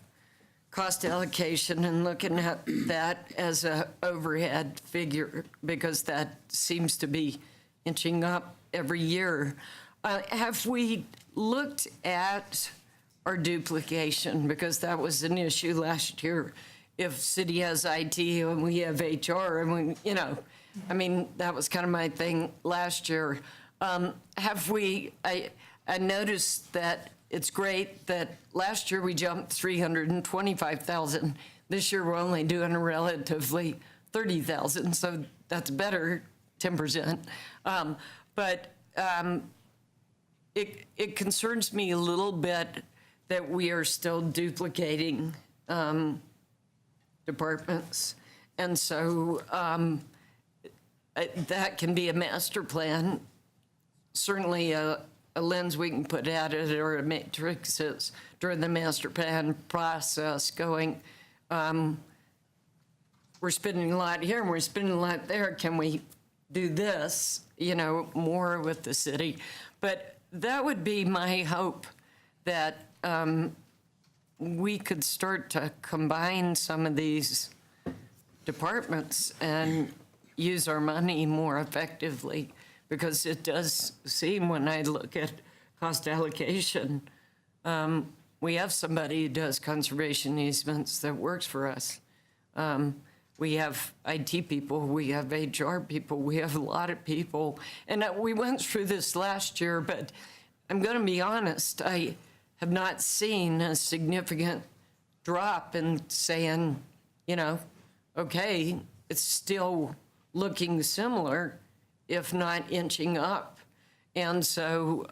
cost allocation and looking at that as a overhead figure, because that seems to be inching up every year. Have we looked at our duplication? Because that was an issue last year. If city has IT and we have HR and we, I mean, that was kind of my thing last year. Have we, I noticed that it's great that last year we jumped 325,000. This year we're only doing a relatively 30,000, so that's better, 10%. But it concerns me a little bit that we are still duplicating departments. And so that can be a master plan, certainly a lens we can put at it, or a matrix is during the master plan process going, we're spending a lot here and we're spending a lot there. Can we do this, more with the city? But that would be my hope, that we could start to combine some of these departments and use our money more effectively, because it does seem, when I look at cost allocation, we have somebody who does conservation easements that works for us. We have IT people, we have HR people, we have a lot of people. And we went through this last year, but I'm going to be honest, I have not seen a significant drop in saying, okay, it's still looking ssimilar, if not inching up. And so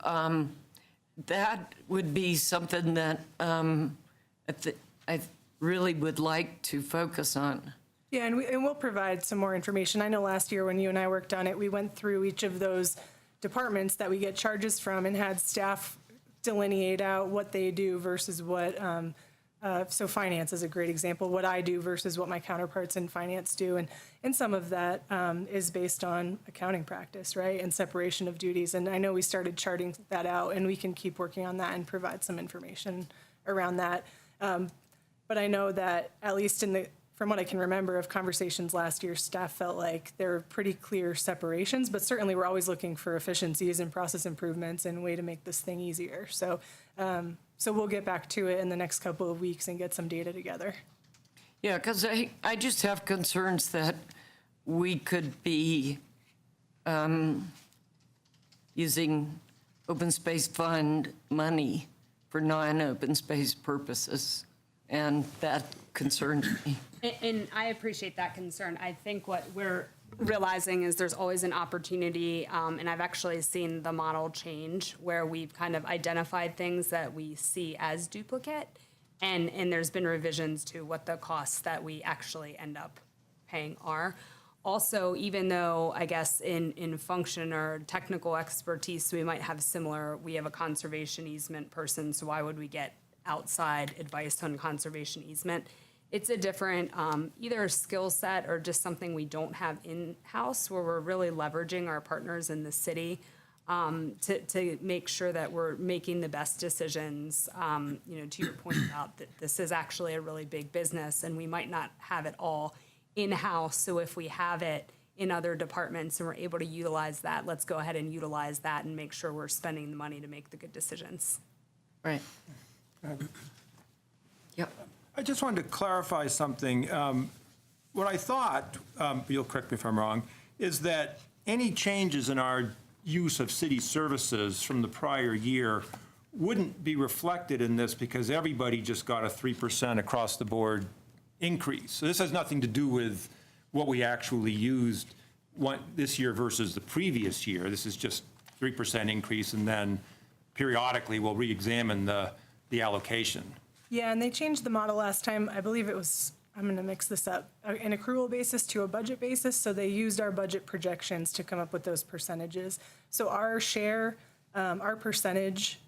that would be something that I really would like to focus on. Yeah, and we'll provide some more information. I know last year when you and I worked on it, we went through each of those departments that we get charges from and had staff delineate out what they do versus what, so finance is a great example, what I do versus what my counterparts in finance do. And some of that is based on accounting practice, right, and separation of duties. And I know we started charting that out, and we can keep working on that and provide some information around that. But I know that, at least from what I can remember of conversations last year, staff felt like there were pretty clear separations, but certainly we're always looking for efficiencies and process improvements and a way to make this thing easier. So we'll get back to it in the next couple of weeks and get some data together. Yeah, because I just have concerns that we could be using open space fund money for non-open space purposes, and that concerns me. And I appreciate that concern. I think what we're realizing is there's always an opportunity, and I've actually seen the model change where we've kind of identified things that we see as duplicate, and there's been revisions to what the costs that we actually end up paying are. Also, even though I guess in function or technical expertise, we might have similar, we have a conservation easement person, so why would we get outside advice on conservation easement? It's a different either skill set or just something we don't have in-house, where we're really leveraging our partners in the city to make sure that we're making the best decisions. To your point about that this is actually a really big business and we might not have it all in-house. So if we have it in other departments and we're able to utilize that, let's go ahead and utilize that and make sure we're spending the money to make the good decisions. Right. Yep. I just wanted to clarify something. What I thought, you'll correct me if I'm wrong, is that any changes in our use of city services from the prior year wouldn't be reflected in this because everybody just got a 3% across the board increase. So this has nothing to do with what we actually used this year versus the previous year. This is just 3% increase, and then periodically we'll re-examine the allocation. Yeah, and they changed the model last time. I believe it was, I'm going to mix this up, an accrual basis to a budget basis. So they used our budget projections to come up with those percentages. So our share, our percentage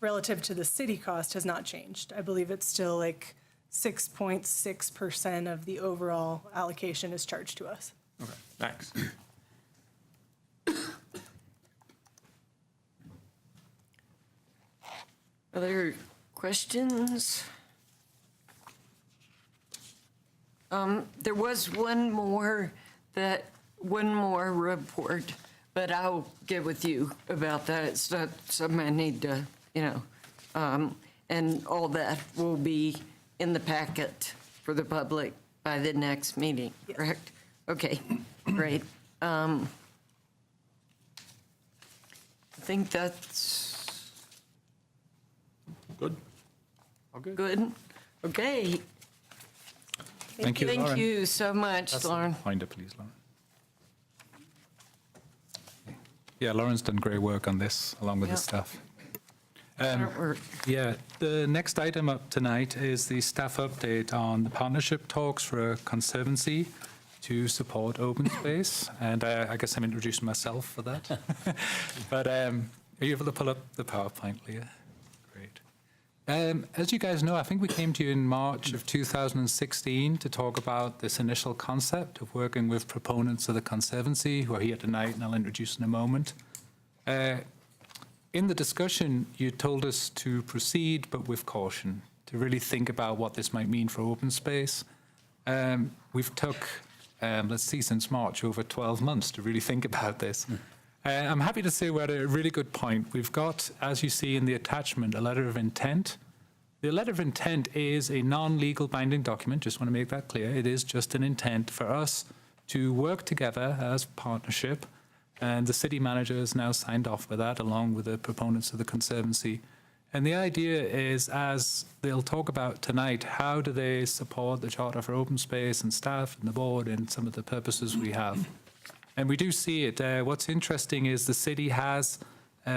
relative to the city cost has not changed. I believe it's still like 6.6% of the overall allocation is charged to us. Okay, thanks. Other questions? There was one more report, but I'll get with you about that. It's not something I need to, and all that will be in the packet for the public by the next meeting, correct? Okay, great. I think that's Good. good. Okay. Thank you, Thank Lauren. you so much, Lauren. Pointer, please, Lauren. Yeah, Lauren's done great work on this, along with the Yeah. staff. Artwork. Yeah, the next item up tonight is the staff update on the partnership talks for a conservancy to support open space. And I guess I'm introducing myself for that. But are you able to pull up the PowerPoint, Leah? Great. As you guys know, I think we came to you in March of 2016 to talk about this initial concept of working with proponents of the Conservancy, who are here tonight, and I'll introduce in a moment. In the discussion, you told us to proceed, but with caution, to really think about what this might mean for open space. We've took, since March, over 12 months to really think about this. I'm happy to say we're at a really good point. We've got, as you see in the attachment, a letter of intent. The letter of intent is a non-legal binding document, just want to make that clear. It is just an intent for us to work together as partnership, and the city manager has now signed off with that, along with the proponents of the Conservancy. And the idea is, as they'll talk about tonight, how do they support the Charter for Open Space and staff and the board and some of the purposes we have. And we do see it. What's interesting is the city has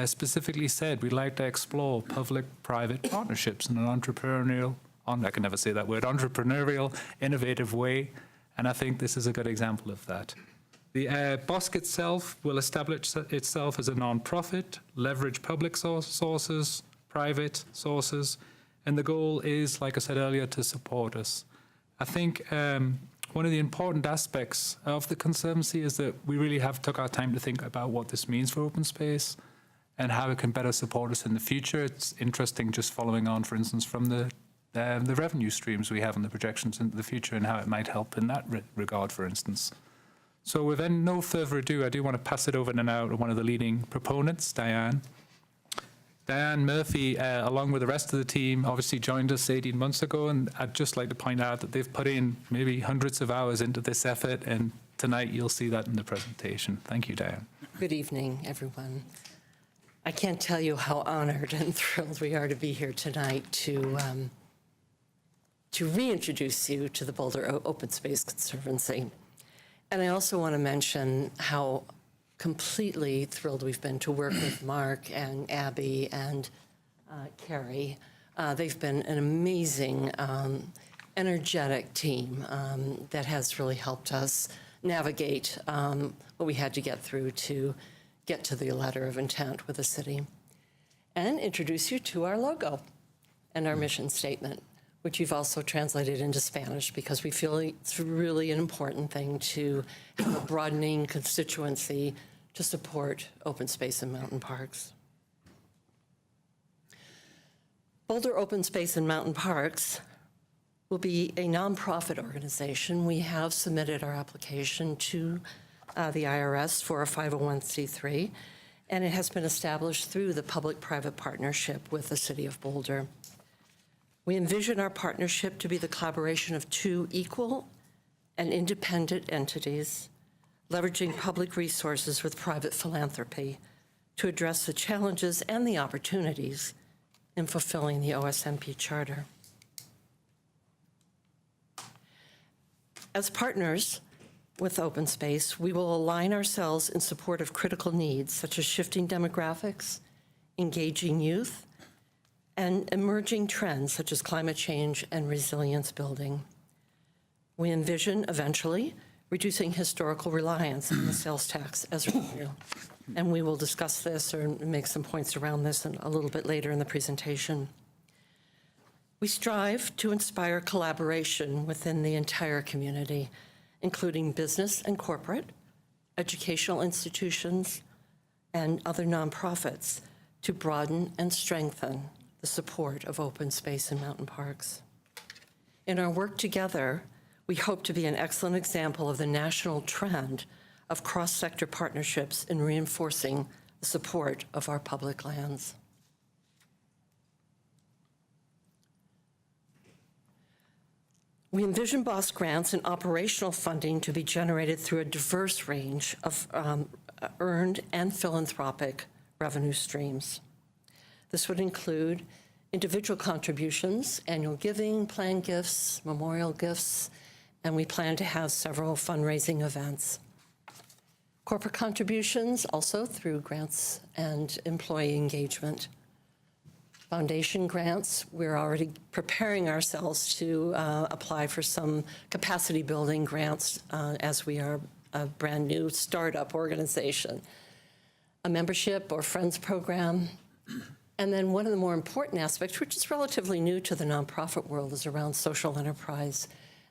specifically said we'd like to explore public-private partnerships in an entrepreneurial, I can never say that word, entrepreneurial, innovative way. And I think this is a good example of that. The BOSC itself will establish itself as a non-profit, leverage public sources, private sources, and the goal is, like I said earlier, to support us. I think one of the important aspects of the Conservancy is that we really have took our time to think about what this means for open space and how it can better support us in the future. It's interesting just following on, for instance, from the revenue streams we have and the projections into the future and how it might help in that regard, for instance. So with no further ado, I do want to pass it over now to one of the leading proponents, Diane. Diane Murphy, along with the rest of the team, obviously joined us 18 months ago, and I'd just like to point out that they've put in maybe hundreds of hours into this effort, and tonight you'll see that in the presentation. Thank you, Diane. Good evening, everyone. I can't tell you how honored and thrilled we are to be here tonight to reintroduce you to the Boulder Open Space Conservancy. And I also want to mention how completely thrilled we've been to work with Mark and Abby and Carrie. They've been an amazing, energetic team that has really helped us navigate what we had to get through to get to the letter of intent with the city. And introduce you to our logo and our mission statement, which you've also translated into Spanish because we feel it's really an important thing to have a broadening constituency to support open space and mountain parks. Boulder Open Space and Mountain Parks will be a nonprofit organization. We have submitted our application to the IRS for a 501c3, and it has been established through the public-private partnership with the City of Boulder. We envision our partnership to be the collaboration of two equal and independent entities, leveraging public resources with private philanthropy to address the challenges and the opportunities in fulfilling the OSMP Charter. As partners with Open Space, we will align ourselves in support of critical needs such as shifting demographics, engaging youth, and emerging trends such as climate change and resilience building. We envision eventually reducing historical reliance on the sales tax as revenue. And we will discuss this or make some points around this a little bit later in the presentation. We strive to inspire collaboration within the entire community, including business and corporate, educational institutions, and other nonprofits, to broaden and strengthen the support of open space and mountain parks. In our work together, we hope to be an excellent example of the national trend of cross-sector partnerships in reinforcing the support of our public lands. We envision BOSS grants and operational funding to be generated through a diverse range of earned and philanthropic revenue streams. This would include individual contributions, annual giving, planned gifts, memorial gifts, and we plan to have several fundraising events. Corporate contributions also through grants and employee engagement. Foundation grants, we're already preparing ourselves to apply for some capacity building grants as we are a brand new startup organization. A membership or friends program. And then one of the more important aspects, which is relatively new to the nonprofit world, is around social enterprise.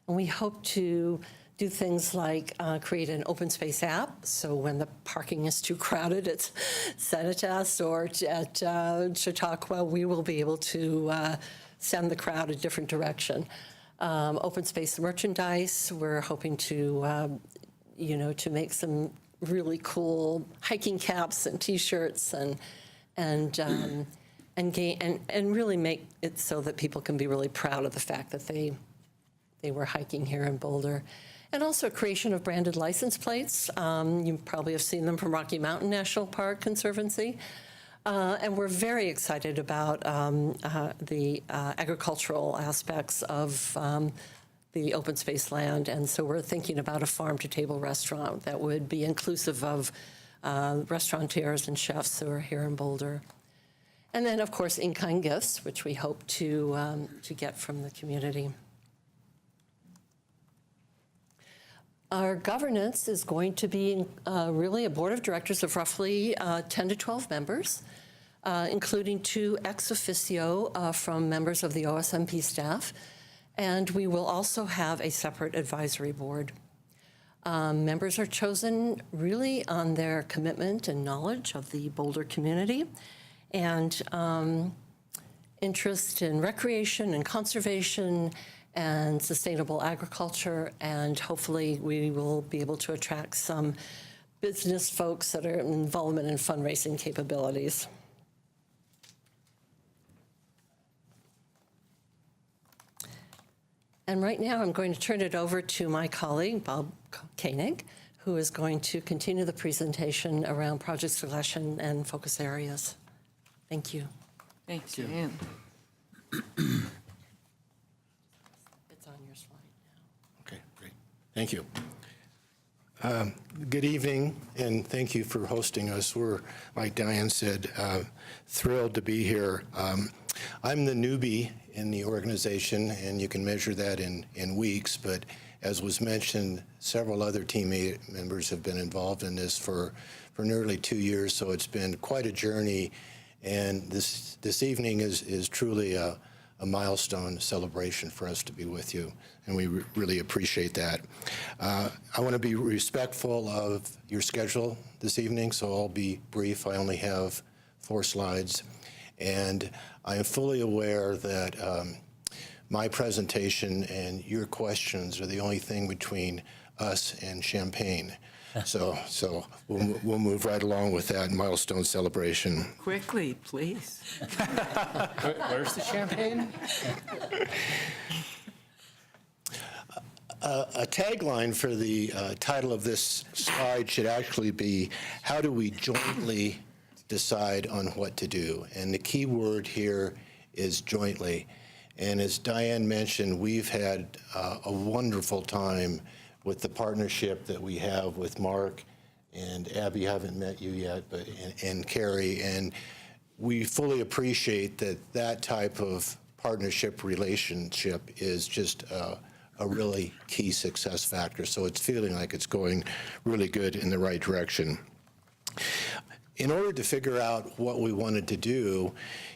And we hope to do things like create an open space app, so when the parking is too crowded at Sanitas or at Chautauqua, we will be able to send the crowd a different direction. Open space merchandise, we're hoping to, to make some really cool hiking caps and T-shirts and really make it so that people can be really proud of the fact that they were hiking here in Boulder. And also creation of branded license plates. You probably have seen them from Rocky Mountain National Park Conservancy. And we're very excited about the agricultural aspects of the open space land. And so we're thinking about a farm-to-table restaurant that would be inclusive of restaurateurs and chefs who are here in Boulder. And then, of course, in-kind gifts, which we hope to get from the community. Our governance is going to be really a board of directors of roughly 10 to 12 members, including 2 ex officio from members of the OSMP staff. And we will also have a separate advisory board. Members are chosen really on their commitment and knowledge of the Boulder community and interest in recreation and conservation and sustainable agriculture, and hopefully we will be able to attract some business folks that are involvement in fundraising capabilities. And right now I'm going to turn it over to my colleague, Bob Koenig, who is going to continue the presentation around project selection and focus areas. Thank you. Thanks, Ann. It's on your slide now. Okay, great. Thank you. Good evening, and thank you for hosting us. We're, like Diane said, thrilled to be here. I'm the newbie in the organization, and you can measure that in weeks, but as was mentioned, several other team members have been involved in this for nearly 2 years, so it's been quite a journey, and this evening is truly a milestone celebration for us to be with you, and we really appreciate that. I want to be respectful of your schedule this evening, so I'll be brief. I only have 4 slides, and I am fully aware that my presentation and your questions are the only thing between us and Champaign. So we'll move right along with that milestone celebration. Quickly, please. Where's the champagne? A tagline for the title of this slide should actually be, how do we jointly decide on what to do? And the key word here is jointly. And as Diane mentioned, we've had a wonderful time with the partnership that we have with Mark and Abby. I haven't met you yet, but and Carrie, and we fully appreciate that type of partnership relationship is just a really key success factor. So it's feeling like it's going really good in the right direction. In order to figure out what we wanted to do,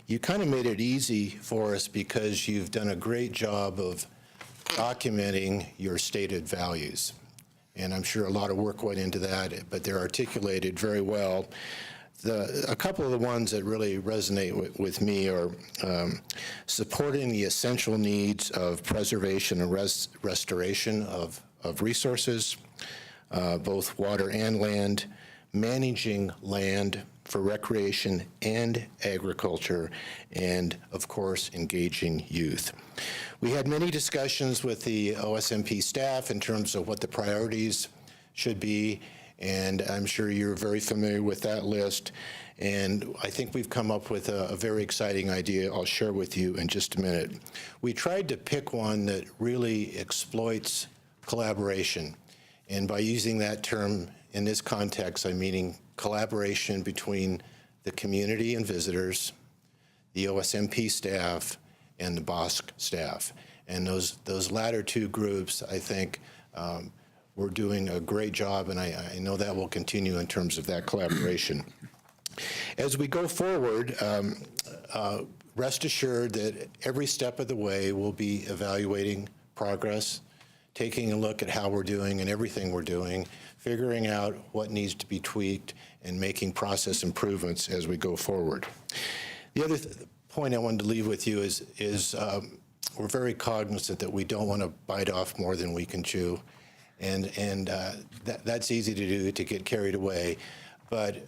you kind of made it easy for us because you've done a great job of documenting your stated values. And I'm sure a lot of work went into that, but they're articulated very well. A couple of the ones that really resonate with me are supporting the essential needs of preservation and restoration of resources, both water and land, managing land for recreation and agriculture, and of course, engaging youth. We had many discussions with the OSMP staff in terms of what the priorities should be, and I'm sure you're very familiar with that list. And I think we've come up with a very exciting idea I'll share with you in just a minute. We tried to pick one that really exploits collaboration. And by using that term in this context, I'm meaning collaboration between the community and visitors, the OSMP staff, and the BOSC staff. And those latter two groups, I think, we're doing a great job, and I know that will continue in terms of that collaboration. As we go forward, rest assured that every step of the way we'll be evaluating progress, taking a look at how we're doing and everything we're doing, figuring out what needs to be tweaked, and making process improvements as we go forward. The other point I wanted to leave with you is we're very cognizant that we don't want to bite off more than we can chew. And that's easy to do, to get carried away. But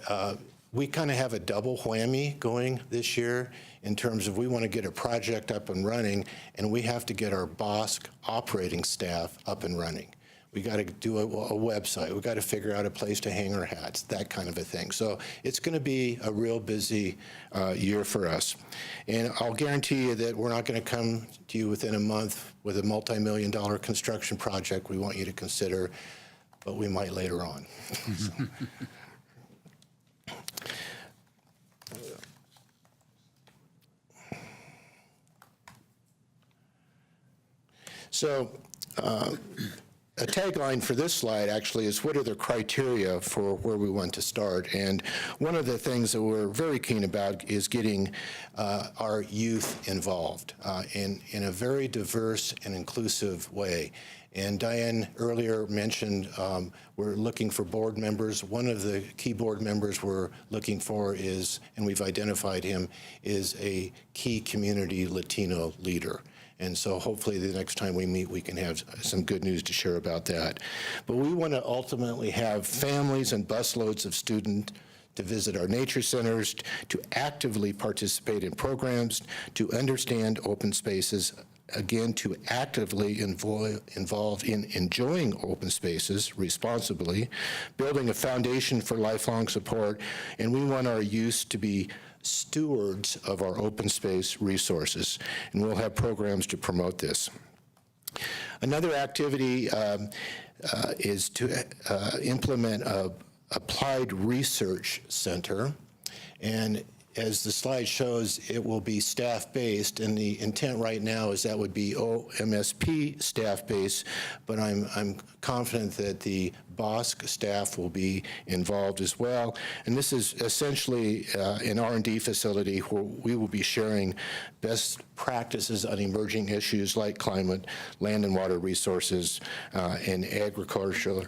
we kind of have a double whammy going this year in terms of we want to get a project up and running, and we have to get our BOSC operating staff up and running. We got to do a website. We got to figure out a place to hang our hats, that kind of a thing. So it's going to be a real busy year for us. And I'll guarantee you that we're not going to come to you within a month with a multi-million-dollar construction project we want you to consider, but we might later on. So a tagline for this slide actually is, what are the criteria for where we want to start? And one of the things that we're very keen about is getting our youth involved in a very diverse and inclusive way. And Diane earlier mentioned we're looking for board members. One of the key board members we're looking for is, and we've identified him, is a key community Latino leader. And so hopefully the next time we meet, we can have some good news to share about that. But we want to ultimately have families and busloads of students to visit our nature centers, to actively participate in programs, to understand open spaces, again, to actively involved in enjoying open spaces responsibly, building a foundation for lifelong support, and we want our youth to be stewards of our open space resources, and we'll have programs to promote this. Another activity is to implement a applied research center, and as the slide shows, it will be staff-based, and the intent right now is that would be OMSP staff-based, but I'm confident that the BOSC staff will be involved as well. And this is essentially an R&D facility where we will be sharing best practices on emerging issues like climate, land and water resources, and agriculture,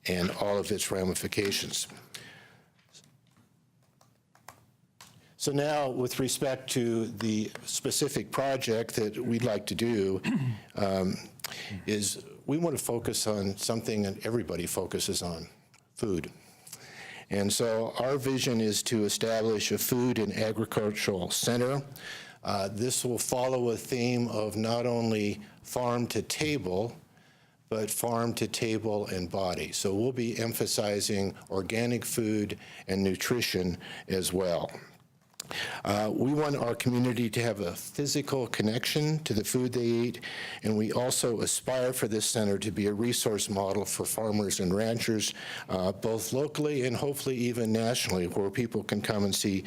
and all of its ramifications. So now, with respect to the specific project that we'd like to do, is we want to focus on something that everybody focuses on, food. And so our vision is to establish a food and agricultural center. This will follow a theme of not only farm to table, but farm to table and body. So we'll be emphasizing organic food and nutrition as well. We want our community to have a physical connection to the food they eat, and we also aspire for this center to be a resource model for farmers and ranchers, both locally and hopefully even nationally, where people can come and see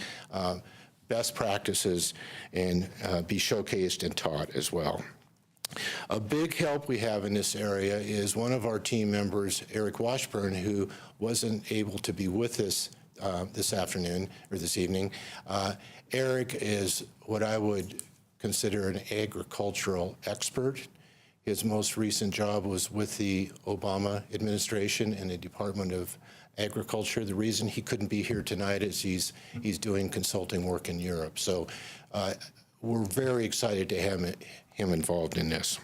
best practices and be showcased and taught as well. A big help we have in this area is one of our team members, Eric Washburn, who wasn't able to be with us this afternoon or this evening. Eric is what I would consider an agricultural expert. His most recent job was with the Obama administration in the Department of Agriculture. The reason he couldn't be here tonight is he's doing consulting work in Europe. So we're very excited to have him involved in this.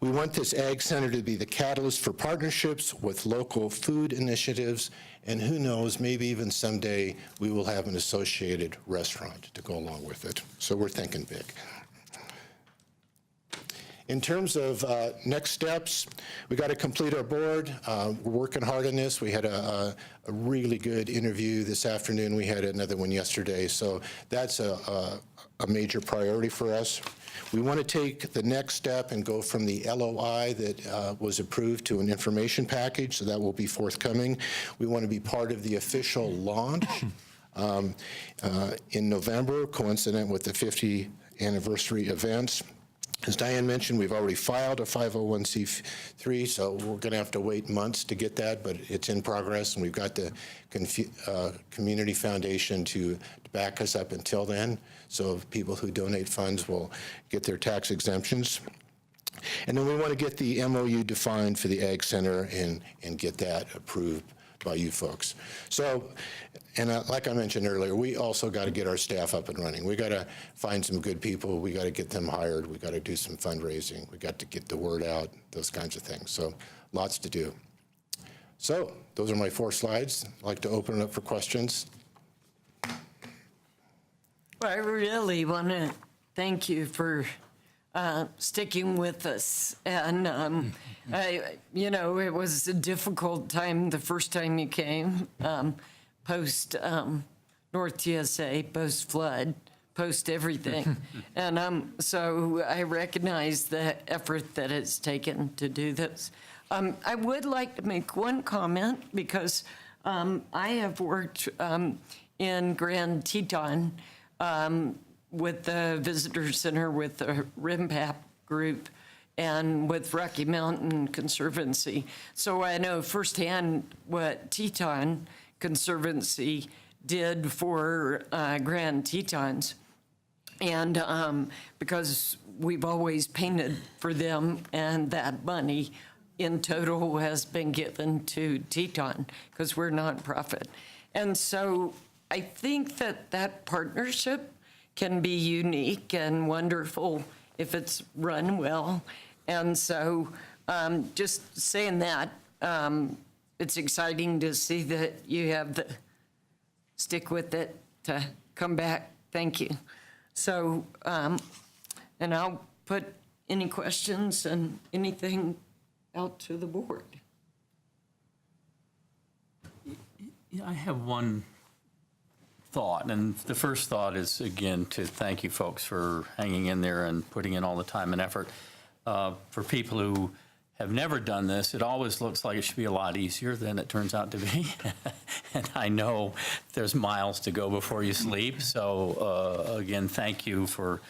We want this Ag Center to be the catalyst for partnerships with local food initiatives, and who knows, maybe even someday we will have an associated restaurant to go along with it. So we're thinking big. In terms of next steps, we got to complete our board. We're working hard on this. We had a really good interview this afternoon. We had another one yesterday. So that's a major priority for us. We want to take the next step and go from the LOI that was approved to an information package, so that will be forthcoming. We want to be part of the official launch in November, coincident with the 50th anniversary events. As Diane mentioned, we've already filed a 501c3, so we're going to have to wait months to get that, but it's in progress, and we've got the Community Foundation to back us up until then, so people who donate funds will get their tax exemptions. And then we want to get the MOU defined for the Ag Center and get that approved by you folks. So, and like I mentioned earlier, we also got to get our staff up and running. We got to find some good people. We got to get them hired. We got to do some fundraising. We got to get the word out, those kinds of things. So lots to do. So those are my 4 slides. I'd like to open it up for questions. Well, I really want to thank you for sticking with us. And, it was a difficult time the first time you came, post North TSA, post flood, post everything. And so I recognize the effort that it's taken to do this. I would like to make one comment because I have worked in Grand Teton with the Visitor Center, with the RIMPAP group, and with Rocky Mountain Conservancy. So I know firsthand what Teton Conservancy did for Grand Tetons. And because we've always painted for them, and that money in total has been given to Teton because we're nonprofit. And so I think that partnership can be unique and wonderful if it's run well. And so just saying that, it's exciting to see that you have the stick with it to come back. Thank you. So, and I'll put any questions and anything out to the board. Yeah, I have one thought, and the first thought is, again, to thank you folks for hanging in there and putting in all the time and effort. For people who have never done this, it always looks like it should be a lot easier than it turns out to be. And I know there's miles to go before you sleep. So again, thank you for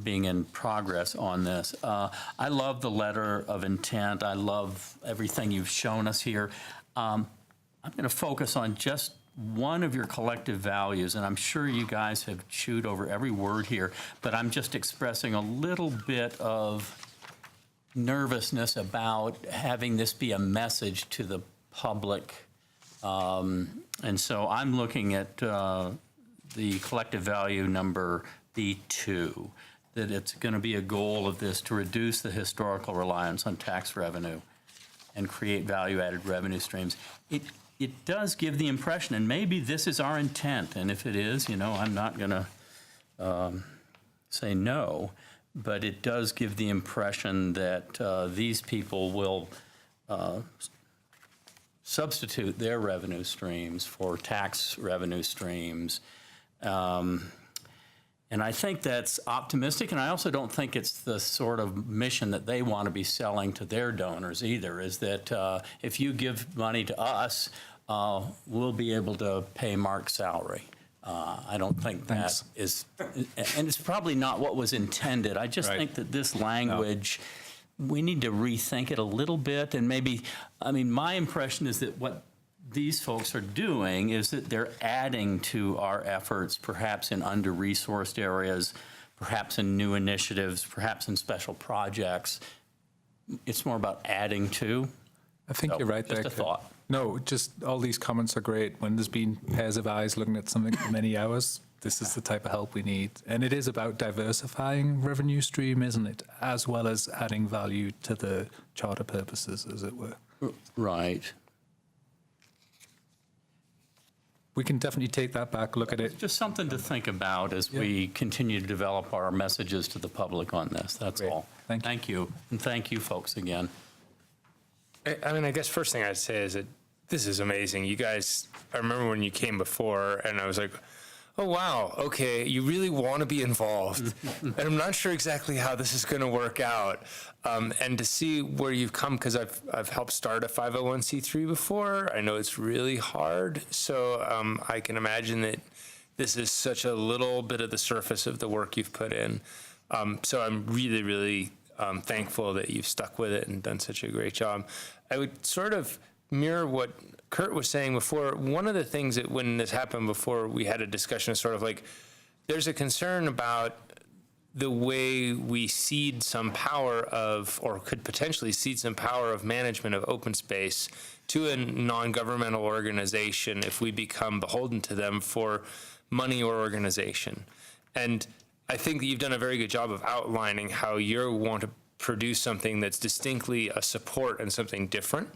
being in progress on this. I love the letter of intent. I love everything you've shown us here. I'm going to focus on just one of your collective values, and I'm sure you guys have chewed over every word here, but I'm just expressing a little bit of nervousness about having this be a message to the public. And so I'm looking at the collective value number B2, that it's going to be a goal of this to reduce the historical reliance on tax revenue. and create value-added revenue streams. It does give the impression, and maybe this is our intent, and if it is, I'm not going to say no, but it does give the impression that these people will substitute their revenue streams for tax revenue streams. And I think that's optimistic, and I also don't think it's the sort of mission that they want to be selling to their donors either, is that if you give money to us, we'll be able to pay Mark's salary. I don't think that is, and it's probably not what was intended. I just think that this language, we need to rethink it a little bit, and maybe, my impression is that what these folks are doing is that they're adding to our efforts, perhaps in under-resourced areas, perhaps in new initiatives, perhaps in special projects. It's more about adding to. I think you're right there. Just a thought. No, just all these comments are great. When there's been pairs of eyes looking at something for many hours, this is the type of help we need. And it is about diversifying revenue stream, isn't it? As well as adding value to the charter purposes, as it were. Right. We can definitely take that back, look at it. Just something to think about as we continue to develop our messages to the public on this. That's all. Thank you. And thank you, folks, again. I guess first thing I'd say is that this is amazing. You guys, I remember when you came before, and I was like, oh, wow, okay, you really want to be involved. And I'm not sure exactly how this is going to work out. And to see where you've come, because I've helped start a 501c3 before. I know it's really hard. So I can imagine that this is such a little bit of the surface of the work you've put in. So I'm really, really thankful that you've stuck with it and done such a great job. I would sort of mirror what Kurt was saying before. One of the things that when this happened before, we had a discussion of sort of like, there's a concern about the way we cede some power of, or could potentially cede some power of management of open space to a non-governmental organization if we become beholden to them for money or organization. And I think that you've done a very good job of outlining how you want to produce something that's distinctly a support and something different.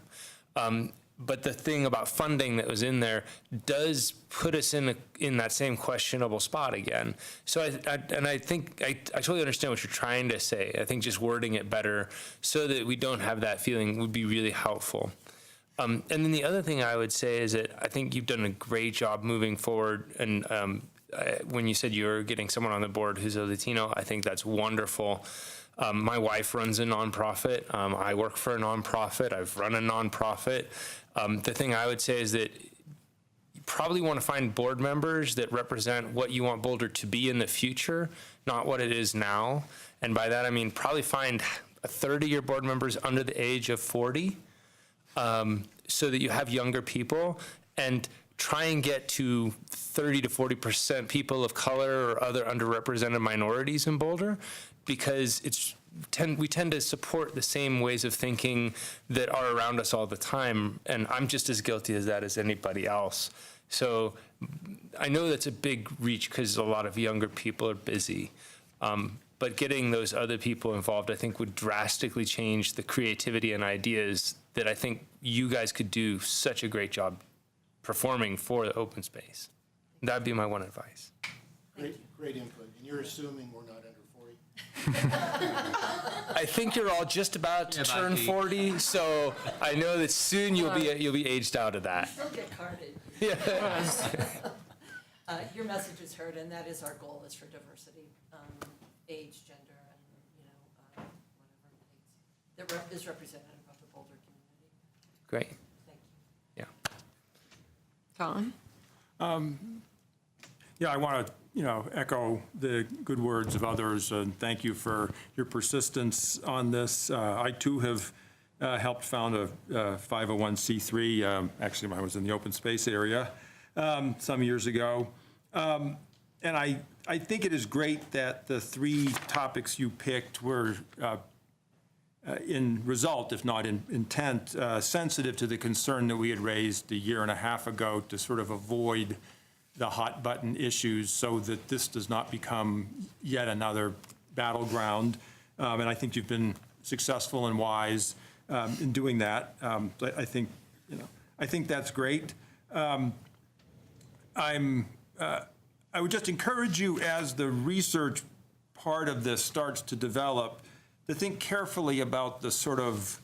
But the thing about funding that was in there does put us in that same questionable spot again. So I think I totally understand what you're trying to say. I think just wording it better so that we don't have that feeling would be really helpful. And then the other thing I would say is that I think you've done a great job moving forward. And when you said you're getting someone on the board who's a Latino, I think that's wonderful. My wife runs a nonprofit. I work for a nonprofit. I've run a nonprofit. The thing I would say is that you probably want to find board members that represent what you want Boulder to be in the future, not what it is now. And by that, I mean probably find a third of your board members under the age of 40 so that you have younger people, and try and get to 30 to 40% people of color or other underrepresented minorities in Boulder, because we tend to support the same ways of thinking that are around us all the time, and I'm just as guilty as that as anybody else. So I know that's a big reach because a lot of younger people are busy, but getting those other people involved, I think, would drastically change the creativity and ideas that I think you guys could do such a great job performing for the open space. That'd be my one advice. Great input. And you're assuming we're not under 40? I think you're all just about to turn 40, so I know that soon you'll be aged out of that. Still get carded. Yeah. Your message is heard, and that is our goal, is for diversity, age, gender, and whatever it takes, that is representative of the Boulder community. Great. Thank you. Yeah. Tom? Yeah, I want to, echo the good words of others, and thank you for your persistence on this. I, too, have helped found a 501c3. Actually, mine was in the open space area some years ago. And I think it is great that the three topics you picked were, in result, if not in intent, sensitive to the concern that we had raised a year and a half ago to sort of avoid the hot button issues so that this does not become yet another battleground. And I think you've been successful and wise. in doing that. I think, I think that's great. I would just encourage you, as the research part of this starts to develop, to think carefully about the sort of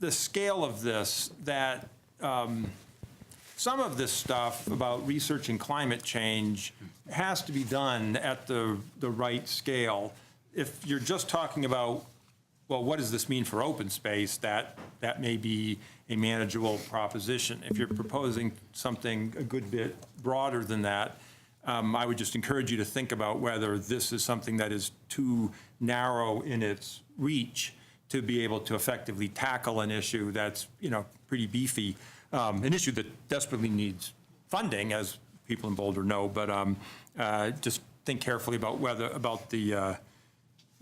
the scale of this, that some of this stuff about researching climate change has to be done at the right scale. If you're just talking about, well, what does this mean for open space, that may be a manageable proposition. If you're proposing something a good bit broader than that, I would just encourage you to think about whether this is something that is too narrow in its reach to be able to effectively tackle an issue that's, pretty beefy, an issue that desperately needs funding, as people in Boulder know, but just think carefully about the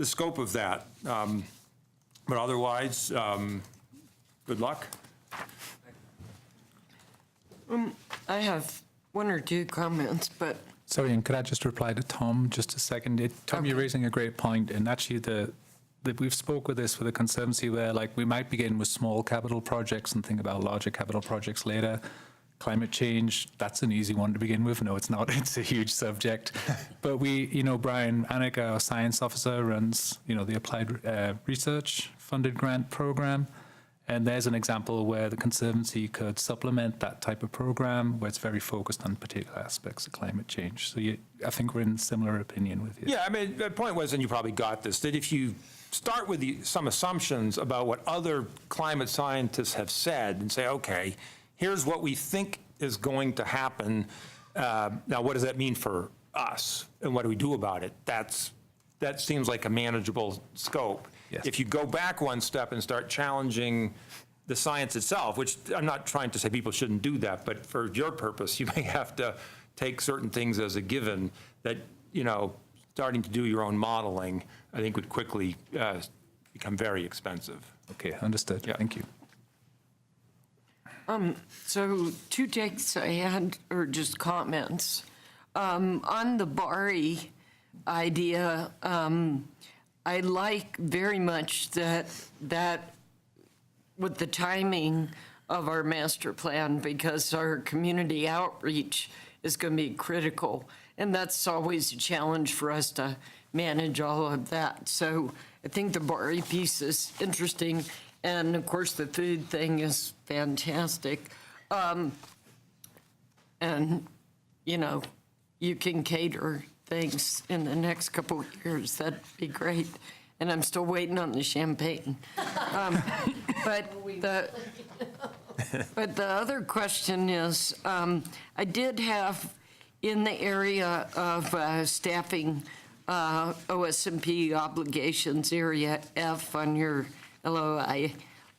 scope of that. But otherwise, good luck. I have one or two comments, but Sorry, and could I just reply to Tom just a second? Tom, you're raising a great point, and actually we've spoke with this for the Conservancy, where like we might begin with small capital projects and think about larger capital projects later. Climate change, that's an easy one to begin with. No, it's not. It's a huge subject. But Brian Anik, our science officer, runs, the Applied Research Funded Grant Program. And there's an example where the Conservancy could supplement that type of program where it's very focused on particular aspects of climate change. So I think we're in similar opinion with you. Yeah, the point was, and you probably got this, that if you start with some assumptions about what other climate scientists have said and say, okay, here's what we think is going to happen. Now, what does that mean for us? And what do we do about it? That seems like a manageable scope. Yes. If you go back one step and start challenging the science itself, which I'm not trying to say people shouldn't do that, but for your purpose, you may have to take certain things as a given that, starting to do your own modeling, I think would quickly become very expensive. Okay, understood. Yeah. Thank you. so two takes I had, or just comments. On the Bari idea, I like very much that with the timing of our master plan, because our community outreach is going to be critical. And that's always a challenge for us to manage all of that. So I think the Bari piece is interesting. And of course, the food thing is fantastic. And, you can cater things in the next couple of years. That'd be great. And I'm still waiting on the champagne. But the other question is, I did have in the area of staffing, OSMP obligations, area F on your LOI.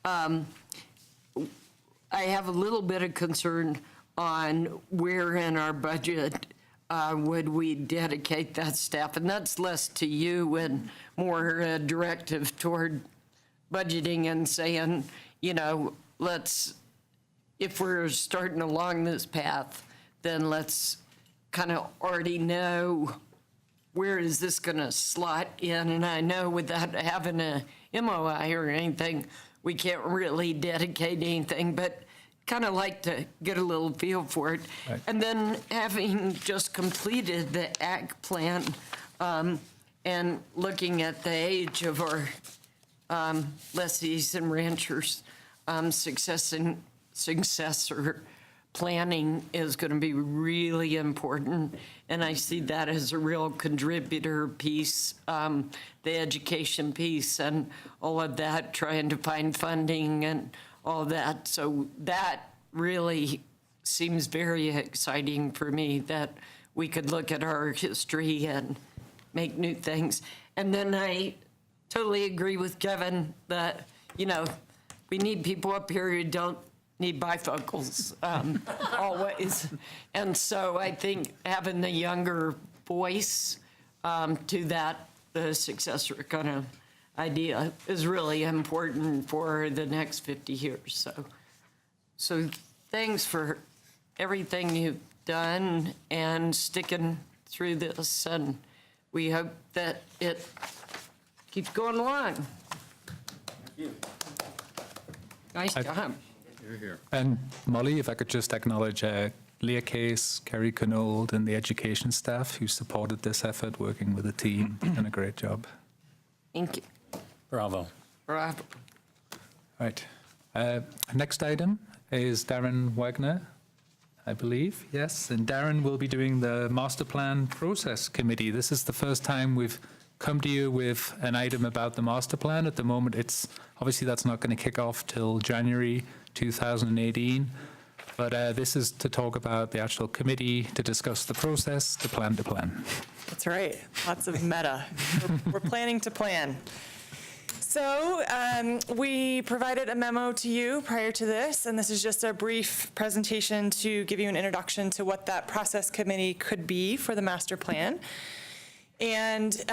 I have a little bit of concern on where in our budget would we dedicate that staff? And that's less to you and more a directive toward budgeting and saying, if we're starting along this path, then let's kind of already know where is this going to slot in. And I know without having a MOI or anything, we can't really dedicate anything, but kind of like to get a little feel for it. Right. And then having just completed the ag plan and looking at the age of our lessees and ranchers, successor planning is going to be really important. And I see that as a real contributor piece, the education piece and all of that, trying to find funding and all that. So that really seems very exciting for me, that we could look at our history and make new things. And then I totally agree with Kevin that, we need people up here who don't need bifocals always. And so I think having the younger voice to that, the successor kind of idea is really important for the next 50 years. So thanks for everything you've done and sticking through this, and we hope that it keeps going along. Thank you. Nice job. And Molly, if I could just acknowledge Leah Case, Kerry Canold, and the education staff who supported this effort, working with the team, and a great job. Thank you. Bravo. Bravo. Right. Next item is Darren Wagner, I believe. Yes, and Darren will be doing the master plan process committee. This is the first time we've come to you with an item about the master plan. At the moment, it's obviously that's not going to kick off till January 2018. But this is to talk about the actual committee, to discuss the process, to plan. That's right. Lots of meta. We're planning to plan. So we provided a memo to you prior to this, and this is just a brief presentation to give you an introduction to what that process committee could be for the master plan. And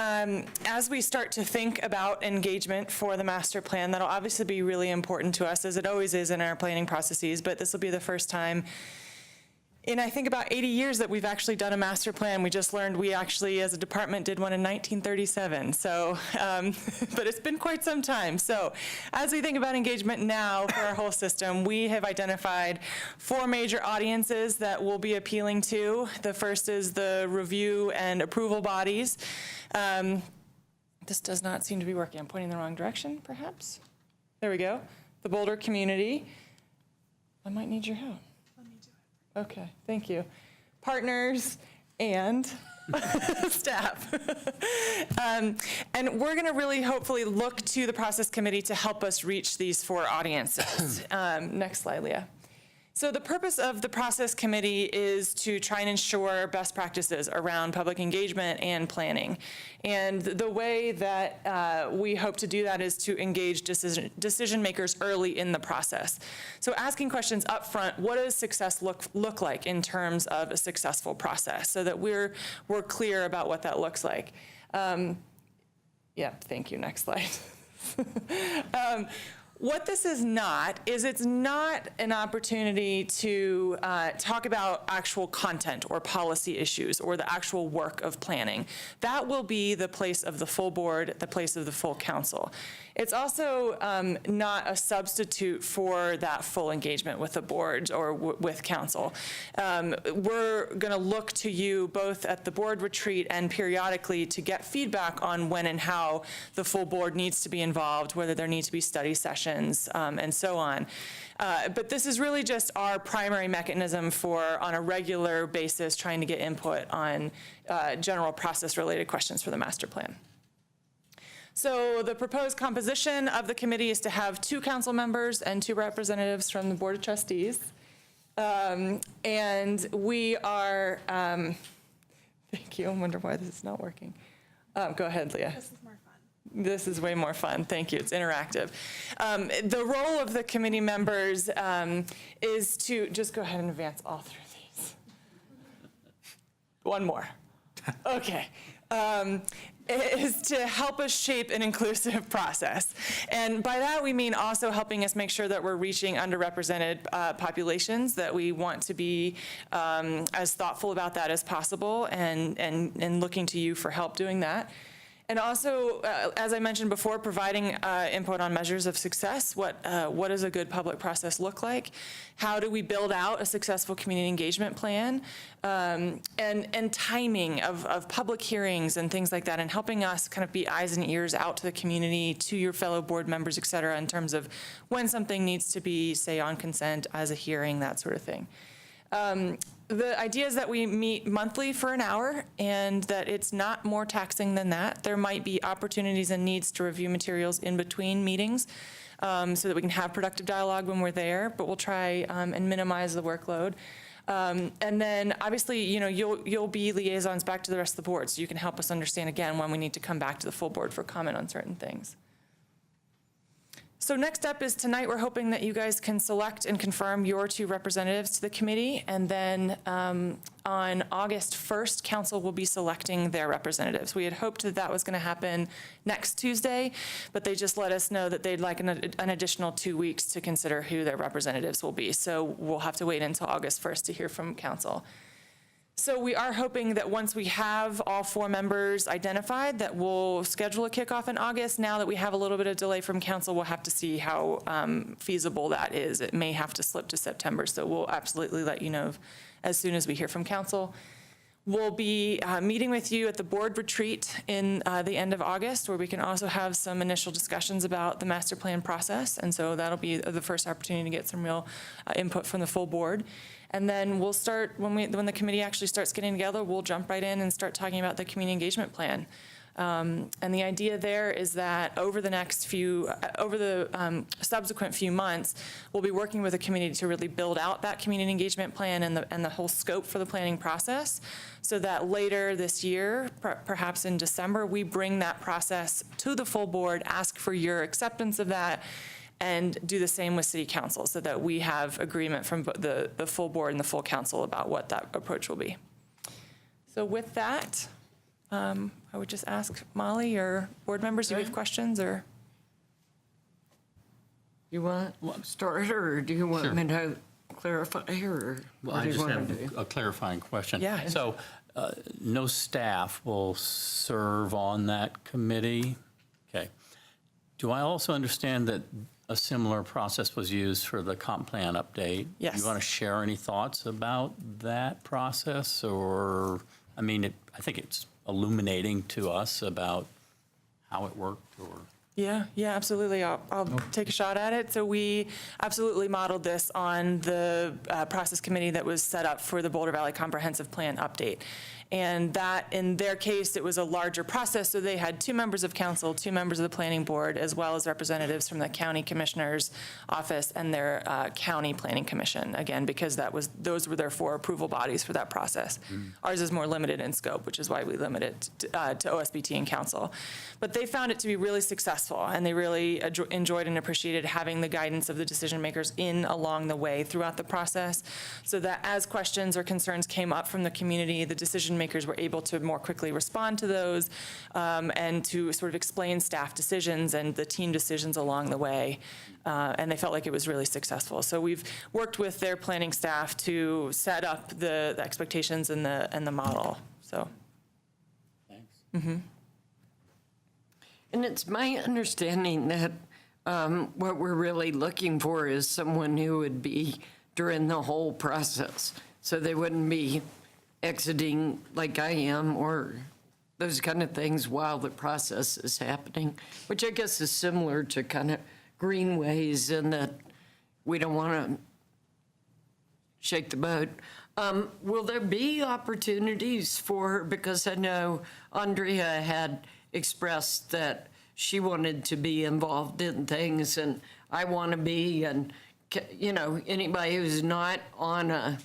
as we start to think about engagement for the master plan, that'll obviously be really important to us, as it always is in our planning processes, but this will be the first time in, I think, about 80 years that we've actually done a master plan. We just learned we actually, as a department, did one in 1937. So, but it's been quite some time. So as we think about engagement now for our whole system, we have identified 4 major audiences that we'll be appealing to. The first is the review and approval bodies. This does not seem to be working. I'm pointing in the wrong direction, perhaps. There we go. The Boulder community. I might need your help. Okay, thank you. Partners and staff. And we're going to really hopefully look to the process committee to help us reach these 4 audiences. Next slide, Leah. So the purpose of the process committee is to try and ensure best practices around public engagement and planning. And the way that we hope to do that is to engage decision makers early in the process. So asking questions up front, what does success look like in terms of a successful process, so that we're clear about what that looks like. Yeah, thank you. Next slide. What this is not is it's not an opportunity to talk about actual content or policy issues or the actual work of planning. That will be the place of the full board, the place of the full council. It's also not a substitute for that full engagement with the board or with council. We're going to look to you both at the board retreat and periodically to get feedback on when and how the full board needs to be involved, whether there need to be study sessions, and so on. But this is really just our primary mechanism for, on a regular basis, trying to get input on general process-related questions for the master plan. So the proposed composition of the committee is to have 2 council members and 2 representatives from the Board of Trustees. And we are, thank you, I wonder why this is not working. Go ahead, Leah. This is more fun. This is way more fun. Thank you. It's interactive. The role of the committee members is to just go ahead and advance all through these. One more. Okay. Is to help us shape an inclusive process. And by that we mean also helping us make sure that we're reaching underrepresented populations, that we want to be as thoughtful about that as possible, and looking to you for help doing that. And also, as I mentioned before, providing input on measures of success. What does a good public process look like? How do we build out a successful community engagement plan? And timing of public hearings and things like that, and helping us kind of be eyes and ears out to the community, to your fellow board members, et cetera, in terms of when something needs to be, say, on consent, as a hearing, that sort of thing. The idea is that we meet monthly for an hour, and that it's not more taxing than that. There might be opportunities and needs to review materials in between meetings, so that we can have productive dialogue when we're there, but we'll try and minimize the workload. And then obviously, you know, you'll be liaisons back to the rest of the board, so you can help us understand again when we need to come back to the full board for comment on certain things. So next up is tonight, we're hoping that you guys can select and confirm your 2 representatives to the committee. And then on August 1st, council will be selecting their representatives. We had hoped that that was going to happen next Tuesday, but they just let us know that they'd like an additional 2 weeks to consider who their representatives will be. So we'll have to wait until August 1st to hear from council. So we are hoping that once we have all 4 members identified, that we'll schedule a kickoff in August. Now that we have a little bit of delay from council, we'll have to see how feasible that is. It may have to slip to September, so we'll absolutely let you know as soon as we hear from council. We'll be meeting with you at the board retreat in the end of August, where we can also have some initial discussions about the master plan process. And so that'll be the first opportunity to get some real input from the full board. And then we'll start, when the committee actually starts getting together, we'll jump right in and start talking about the community engagement plan. And the idea there is that over the subsequent few months, we'll be working with the community to really build out that community engagement plan and the whole scope for the planning process, so that later this year, perhaps in December, we bring that process to the full board, ask for your acceptance of that, and do the same with city council, so that we have agreement from the full board and the full council about what that approach will be. So with that, I would just ask Molly or board members, do you have questions or? You want to start, or do you want me to clarify, or Well, what I do you just want to have do? a clarifying question. Yeah. So no staff will serve on that committee? Okay. Do I also understand that a similar process was used for the comp plan update? Yes. Do you want to share any thoughts about that process? Or, I mean, I think it's illuminating to us about how it worked, or? Yeah, absolutely. I'll take a shot at it. So we absolutely modeled this on the process committee that was set up for the Boulder Valley Comprehensive Plan update. And that, in their case, it was a larger process, so they had 2 members of council, 2 members of the planning board, as well as representatives from the county commissioner's office and their county planning commission, again, because those were their 4 approval bodies for that process. Ours is more limited in scope, which is why we limit it to OSBT and council. But they found it to be really successful, and they really enjoyed and appreciated having the guidance of the decision makers in along the way throughout the process, so that as questions or concerns came up from the community, the decision makers were able to more quickly respond to those and to sort of explain staff decisions and the team decisions along the way. And they felt like it was really successful. So we've worked with their planning staff to set up the expectations and the model. So. Thanks. Mm-hmm. And it's my understanding that what we're really looking for is someone who would be during the whole process, so they wouldn't be exiting like I am, or those kind of things while the process is happening, which I guess is similar to kind of greenways in that we don't want to shake the boat. Will there be opportunities because I know Andrea had expressed that she wanted to be involved in things, and I want to be, and anybody who's not on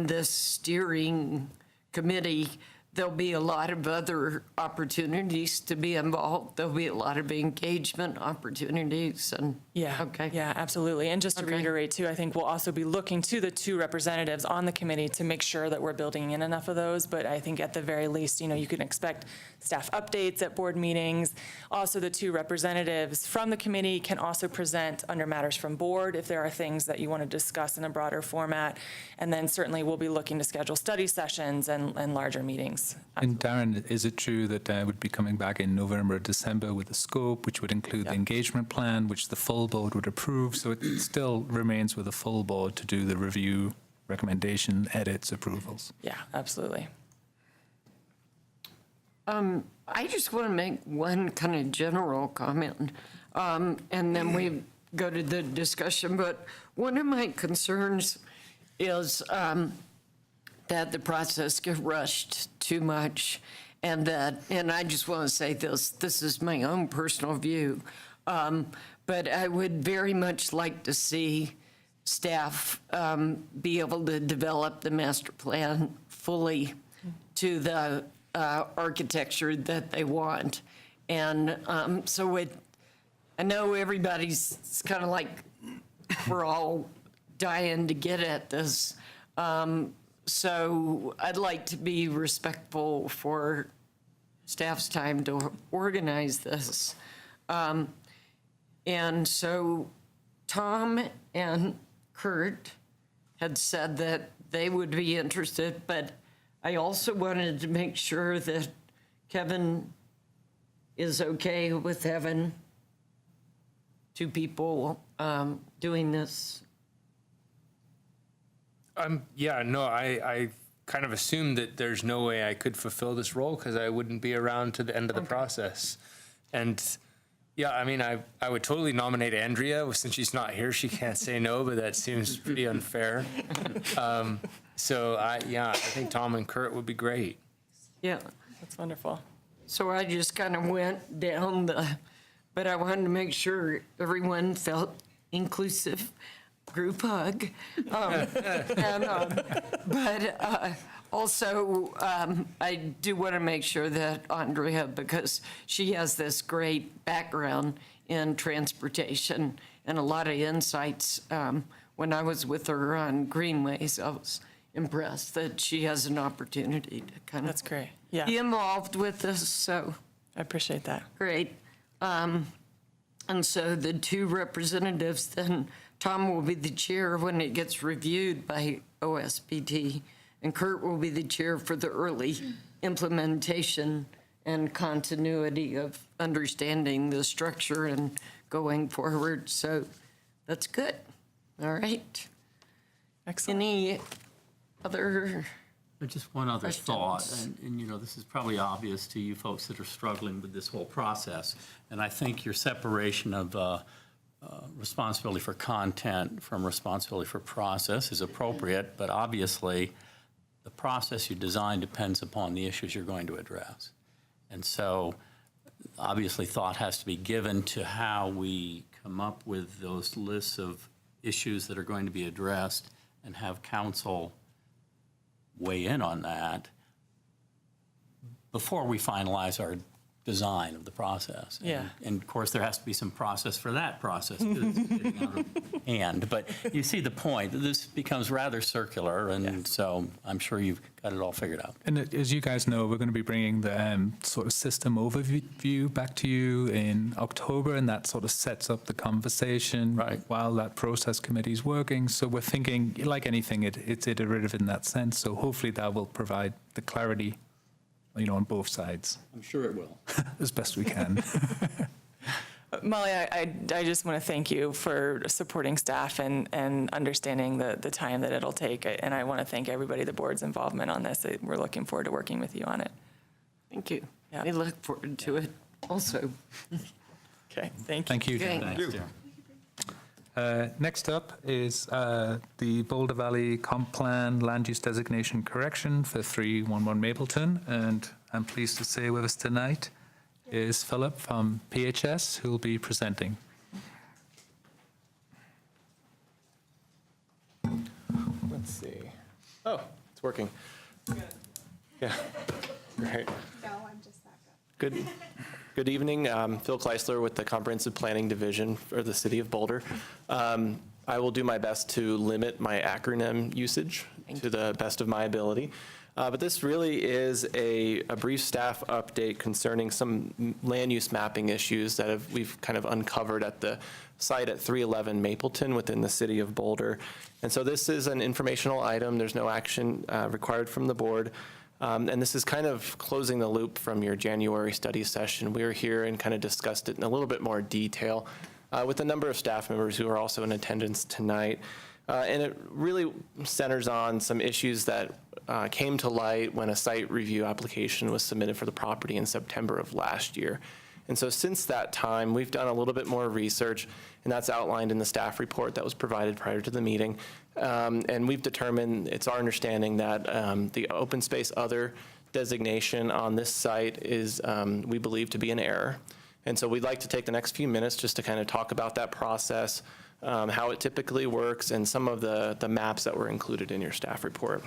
this steering committee, there'll be a lot of other opportunities to be involved. There'll be a lot of engagement opportunities, and okay. Yeah, absolutely. And just to reiterate too, I think we'll also be looking to the 2 representatives on the committee to make sure that we're building in enough of those. But I think at the very least, you can expect staff updates at board meetings. Also, the 2 representatives from the committee can also present under matters from board if there are things that you want to discuss in a broader format. And then certainly we'll be looking to schedule study sessions and larger meetings. And Darren, is it true that would be coming back in November or December with a scope, which would include the engagement plan, which the full board would approve? So it still remains with the full board to do the review, recommendation, edits, approvals. Yeah, absolutely. I just want to make one kind of general comment, and then we go to the discussion. But one of my concerns is that the process gets rushed too much, and I just want to say this is my own personal view, but I would very much like to see staff be able to develop the master plan fully to the architecture that they want. And so I know everybody's kind of like, we're all dying to get at this. So I'd like to be respectful for staff's time to organize this. And so Tom and Kurt had said that they would be interested, but I also wanted to make sure that Kevin is okay with having two people doing this. Yeah, no, I kind of assumed that there's no way I could fulfill this role because I wouldn't be around to the end of the process. And yeah, I mean, I would totally nominate Andrea. Since she's not here, she can't say no, but that seems pretty unfair. So I think Tom and Kurt would be great. Yeah. That's wonderful. So I just kind of went down but I wanted to make sure everyone felt inclusive. Group hug. Also, I do want to make sure that Andrea, because she has this great background in transportation and a lot of insights. When I was with her on Greenways, I was impressed that she has an opportunity to kind of That's great. Yeah, be involved with this, so I appreciate that. great. And so the two representatives, then Tom will be the chair when it gets reviewed by OSBT, and Kurt will be the chair for the early implementation and continuity of understanding the structure and going forward. So that's good. All right. Excellent. Any other? Just one other Questions? thought, and you know, this is probably obvious to you folks that are struggling with this whole process, and I think your separation of responsibility for content from responsibility for process is appropriate, but obviously the process you design depends upon the issues you're going to address. And so obviously thought has to be given to how we come up with those lists of issues that are going to be addressed and have council weigh in on that before we finalize our design of the process. Yeah. And of course, there has to be some process for that process, because it's getting out of hand. But you see the point. This becomes rather circular, and so I'm sure you've got it all figured out. And as you guys know, we're going to be bringing the sort of system overview back to you in October, and that sort of sets up the conversation while that process committee is working. So we're thinking, like anything, it's iterative in that sense. So hopefully that will provide the clarity, you know, on both sides. I'm sure it will. As best we can. Molly, I just want to thank you for supporting staff and understanding the time that it'll take. And I want to thank everybody, the board's involvement on this. We're looking forward to working with you on it. Thank you. Yeah. I look forward to it also. Okay, thank you. Thank you. Okay. Thanks, dear. Next up is the Boulder Valley Comp Plan Land Use Designation Correction for 311 Mapleton. And I'm pleased to say with us tonight is Philip from PHS, who will be presenting. Let's see. Oh, it's working. Yeah, great. No, I'm just that good. Good evening. Phil Kleisler with the Comprehensive Planning Division for the City of Boulder. I will do my best to limit my acronym usage to the best of my ability. But this really is a brief staff update concerning some land use mapping issues that we've kind of uncovered at the site at 311 Mapleton within the City of Boulder. And so this is an informational item. There's no action required from the board. And this is kind of closing the loop from your January study session. We were here and kind of discussed it in a little bit more detail with a number of staff members who are also in attendance tonight. And it really centers on some issues that came to light when a site review application was submitted for the property in September of last year. And so since that time, we've done a little bit more research, and that's outlined in the staff report that was provided prior to the meeting. And we've determined, it's our understanding that the open space other designation on this site is, we believe, to be an error. And so we'd like to take the next few minutes just to kind of talk about that process, how it typically works, and some of the maps that were included in your staff report.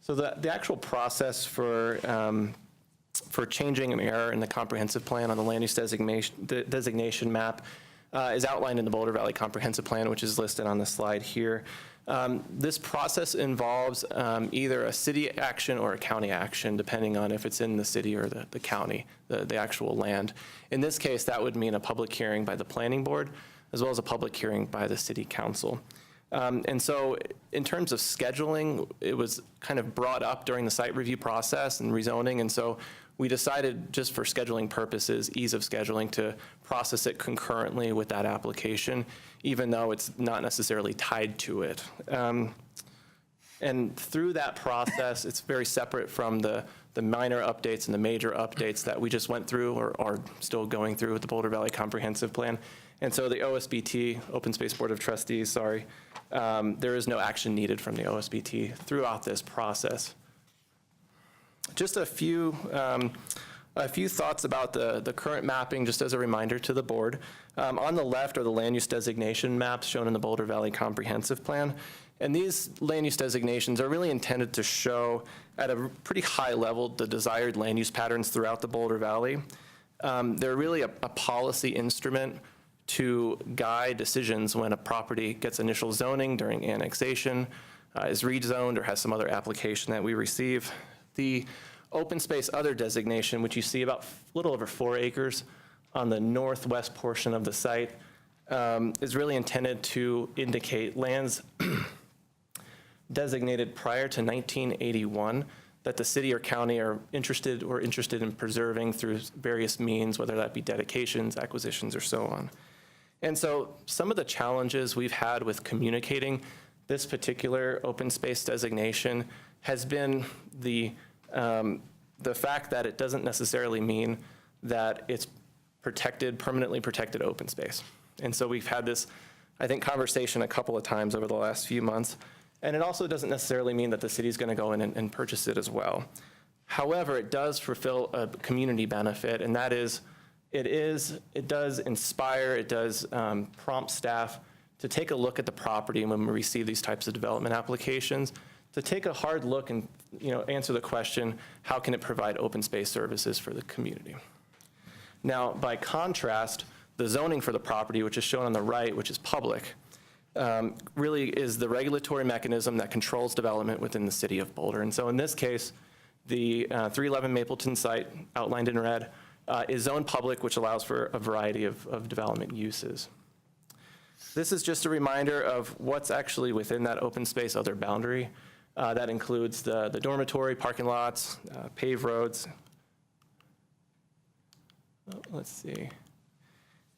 So the actual process for changing an error in the comprehensive plan on the land use designation map is outlined in the Boulder Valley Comprehensive Plan, which is listed on the slide here. This process involves either a city action or a county action, depending on if it's in the city or the county, the actual land. In this case, that would mean a public hearing by the planning board. as well as a public hearing by the city council. And so in terms of scheduling, it was kind of brought up during the site review process and rezoning, and so we decided, just for scheduling purposes, ease of scheduling, to process it concurrently with that application, even though it's not necessarily tied to it. And through that process, it's very separate from the minor updates and the major updates that we just went through or are still going through with the Boulder Valley Comprehensive Plan. And so the OSBT, Open Space Board of Trustees, there is no action needed from the OSBT throughout this process. Just a few thoughts about the current mapping, just as a reminder to the board. On the left are the land use designation maps shown in the Boulder Valley Comprehensive Plan. And these land use designations are really intended to show at a pretty high level the desired land use patterns throughout the Boulder Valley. They're really a policy instrument to guide decisions when a property gets initial zoning during annexation, is rezoned, or has some other application that we receive. The open space other designation, which you see about a little over 4 acres on the northwest portion of the site, is really intended to indicate lands designated prior to 1981 that the city or county are interested in preserving through various means, whether that be dedications, acquisitions, or so on. And so some of the challenges we've had with communicating this particular open space designation has been the fact that it doesn't necessarily mean that it's permanently protected open space. And so we've had this, I think, conversation a couple of times over the last few months. And it also doesn't necessarily mean that the city's going to go in and purchase it as well. However, it does fulfill a community benefit, and that is, it does inspire, it does prompt staff to take a look at the property when we receive these types of development applications, to take a hard look and answer the question, how can it provide open space services for the community? Now, by contrast, the zoning for the property, which is shown on the right, which is public, really is the regulatory mechanism that controls development within the city of Boulder. And so in this case, the 311 Mapleton site, outlined in red, is zoned public, which allows for a variety of development uses. This is just a reminder of what's actually within that open space other boundary. That includes the dormitory, parking lots, paved roads. Let's see.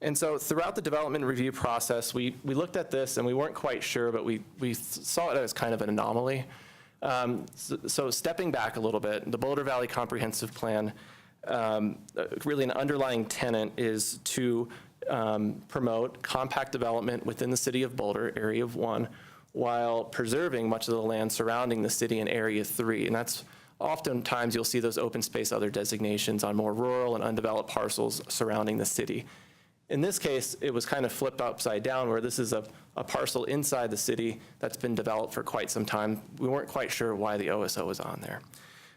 And so throughout the development review process, we looked at this and we weren't quite sure, but we saw it as kind of an anomaly. So stepping back a little bit, the Boulder Valley Comprehensive Plan, really an underlying tenet is to promote compact development within the city of Boulder, Area 1, while preserving much of the land surrounding the city in Area 3. And that's oftentimes you'll see those open space other designations on more rural and undeveloped parcels surrounding the city. In this case, it was kind of flipped upside down, where this is a parcel inside the city that's been developed for quite some time. We weren't quite sure why the OSO was on there.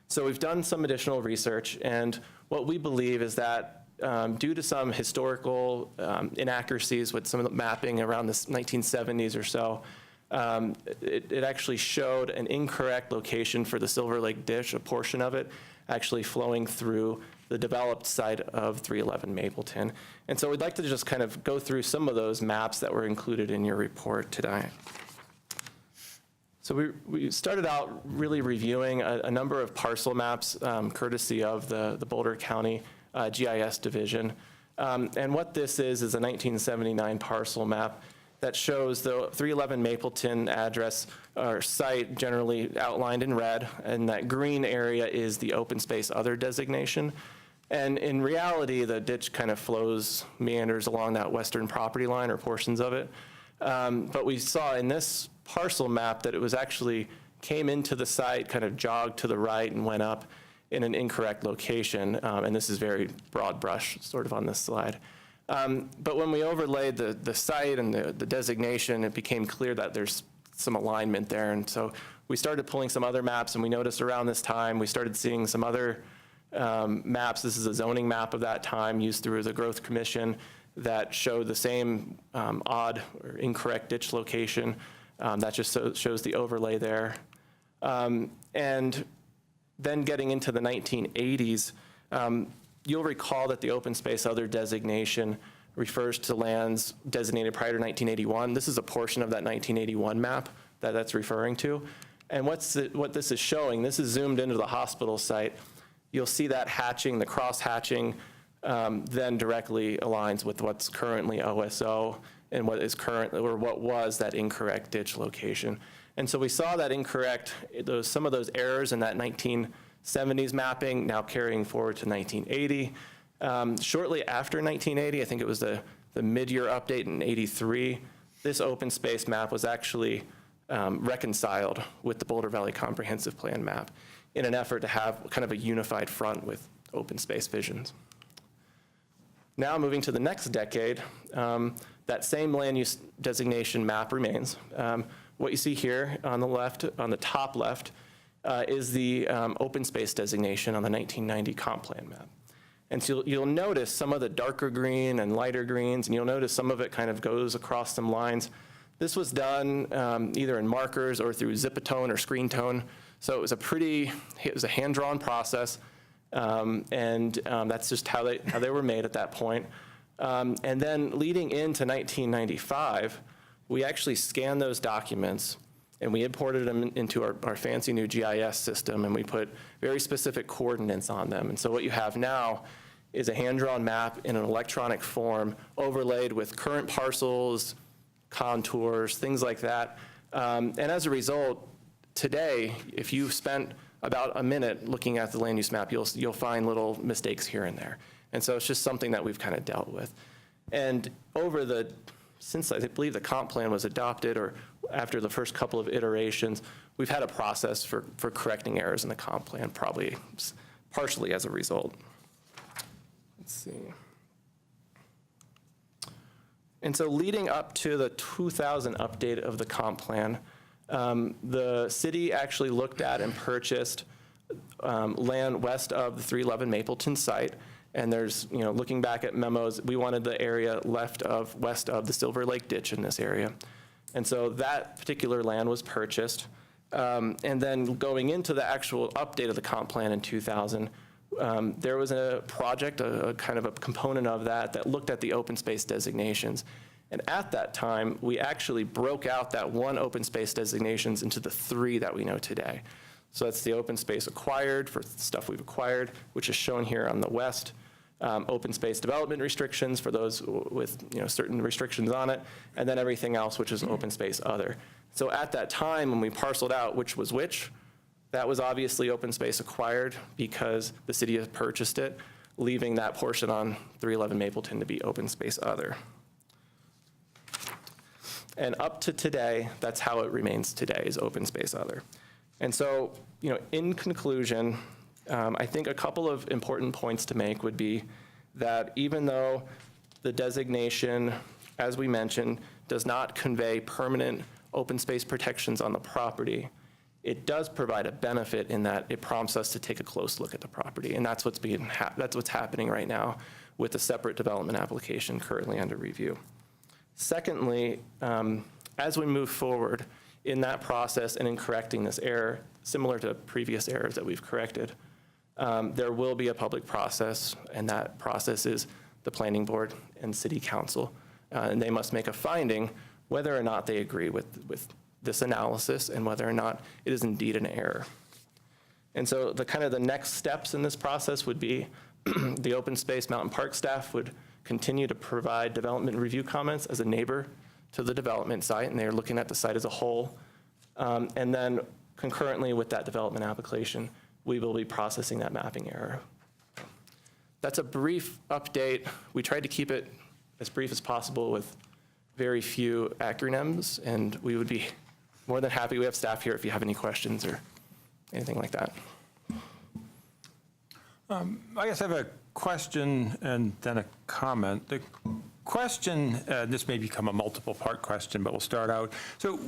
So we've done some additional research, and what we believe is that due to some historical inaccuracies with some of the mapping around the 1970s or so, it actually showed an incorrect location for the Silver Lake Ditch, a portion of it actually flowing through the developed side of 311 Mapleton. And so we'd like to just kind of go through some of those maps that were included in your report today. So we started out really reviewing a number of parcel maps courtesy of the Boulder County GIS division. And what this is a 1979 parcel map that shows the 311 Mapleton address or site generally outlined in red, and that green area is the open space other designation. And in reality, the ditch kind of meanders along that western property line or portions of it. But we saw in this parcel map that it was actually came into the site, kind of jogged to the right and went up in an incorrect location. And this is very broad brush sort of on this slide. But when we overlaid the site and the designation, it became clear that there's some alignment there. And so we started pulling some other maps, and we noticed around this time, we started seeing some other maps. This is a zoning map of that time used through the Growth Commission that showed the same odd or incorrect ditch location. That just shows the overlay there. And then getting into the 1980s, you'll recall that the open space other designation refers to lands designated prior to 1981. This is a portion of that 1981 map that that's referring to. And what this is showing, this is zoomed into the hospital site. You'll see that hatching, the cross hatching, then directly aligns with what's currently OSO and what is currently, or what was that incorrect ditch location. And so we saw that incorrect, some of those errors in that 1970s mapping now carrying forward to 1980. Shortly after 1980, I think it was the mid-year update in 83, this open space map was actually reconciled with the Boulder Valley Comprehensive Plan map in an effort to have kind of a unified front with open space visions. Now moving to the next decade, that same land use designation map remains. What you see here on the left, on the top left, is the open space designation on the 1990 comp plan map. And so you'll notice some of the darker green and lighter greens, and you'll notice some of it kind of goes across some lines. This was done either in markers or through Zipatone or screen tone. So it was a hand-drawn process, and that's just how they were made at that point. And then leading into 1995, we actually scanned those documents and we imported them into our fancy new GIS system, and we put very specific coordinates on them. And so what you have now is a hand-drawn map in an electronic form overlaid with current parcels, contours, things like that. And as a result, today, if you spent about a minute looking at the land use map, you'll find little mistakes here and there. And so it's just something that we've kind of dealt with. And since I believe the comp plan was adopted, or after the first couple of iterations, we've had a process for correcting errors in the comp plan, probably partially as a result. Let's see. And so leading up to the 2000 update of the comp plan, the city actually looked at and purchased land west of the 311 Mapleton site. And there's, looking back at memos, we wanted the area west of the Silver Lake Ditch in this area. And so that particular land was purchased. And then going into the actual update of the comp plan in 2000, there was a project, a kind of a component of that looked at the open space designations. And at that time, we actually broke out that one open space designations into the 3 that we know today. So that's the open space acquired for stuff we've acquired, which is shown here on the west. Open space development restrictions for those with certain restrictions on it, and then everything else, which is open space other. So at that time, when we parceled out which was which, that was obviously open space acquired because the city had purchased it, leaving that portion on 311 Mapleton to be open space other. And up to today, that's how it remains today, is open space other. And so, in conclusion, I think a couple of important points to make would be that even though the designation, as we mentioned, does not convey permanent open space protections on the property, it does provide a benefit in that it prompts us to take a close look at the property. And that's what's happening right now with the separate development application currently under review. Secondly, as we move forward in that process and in correcting this error, similar to previous errors that we've corrected, there will be a public process, and that process is the planning board and city council. And they must make a finding whether or not they agree with this analysis and whether or not it is indeed an error. And so the next steps in this process would be the open space mountain park staff would continue to provide development review comments as a neighbor to the development site, and they're looking at the site as a whole. And then concurrently with that development application, we will be processing that mapping error. That's a brief update. We tried to keep it as brief as possible with very few acronyms, and we would be more than happy. We have staff here if you have any questions or anything like that. I guess I have a question and then a comment. The question, this may become a multiple part question, but we'll start out. So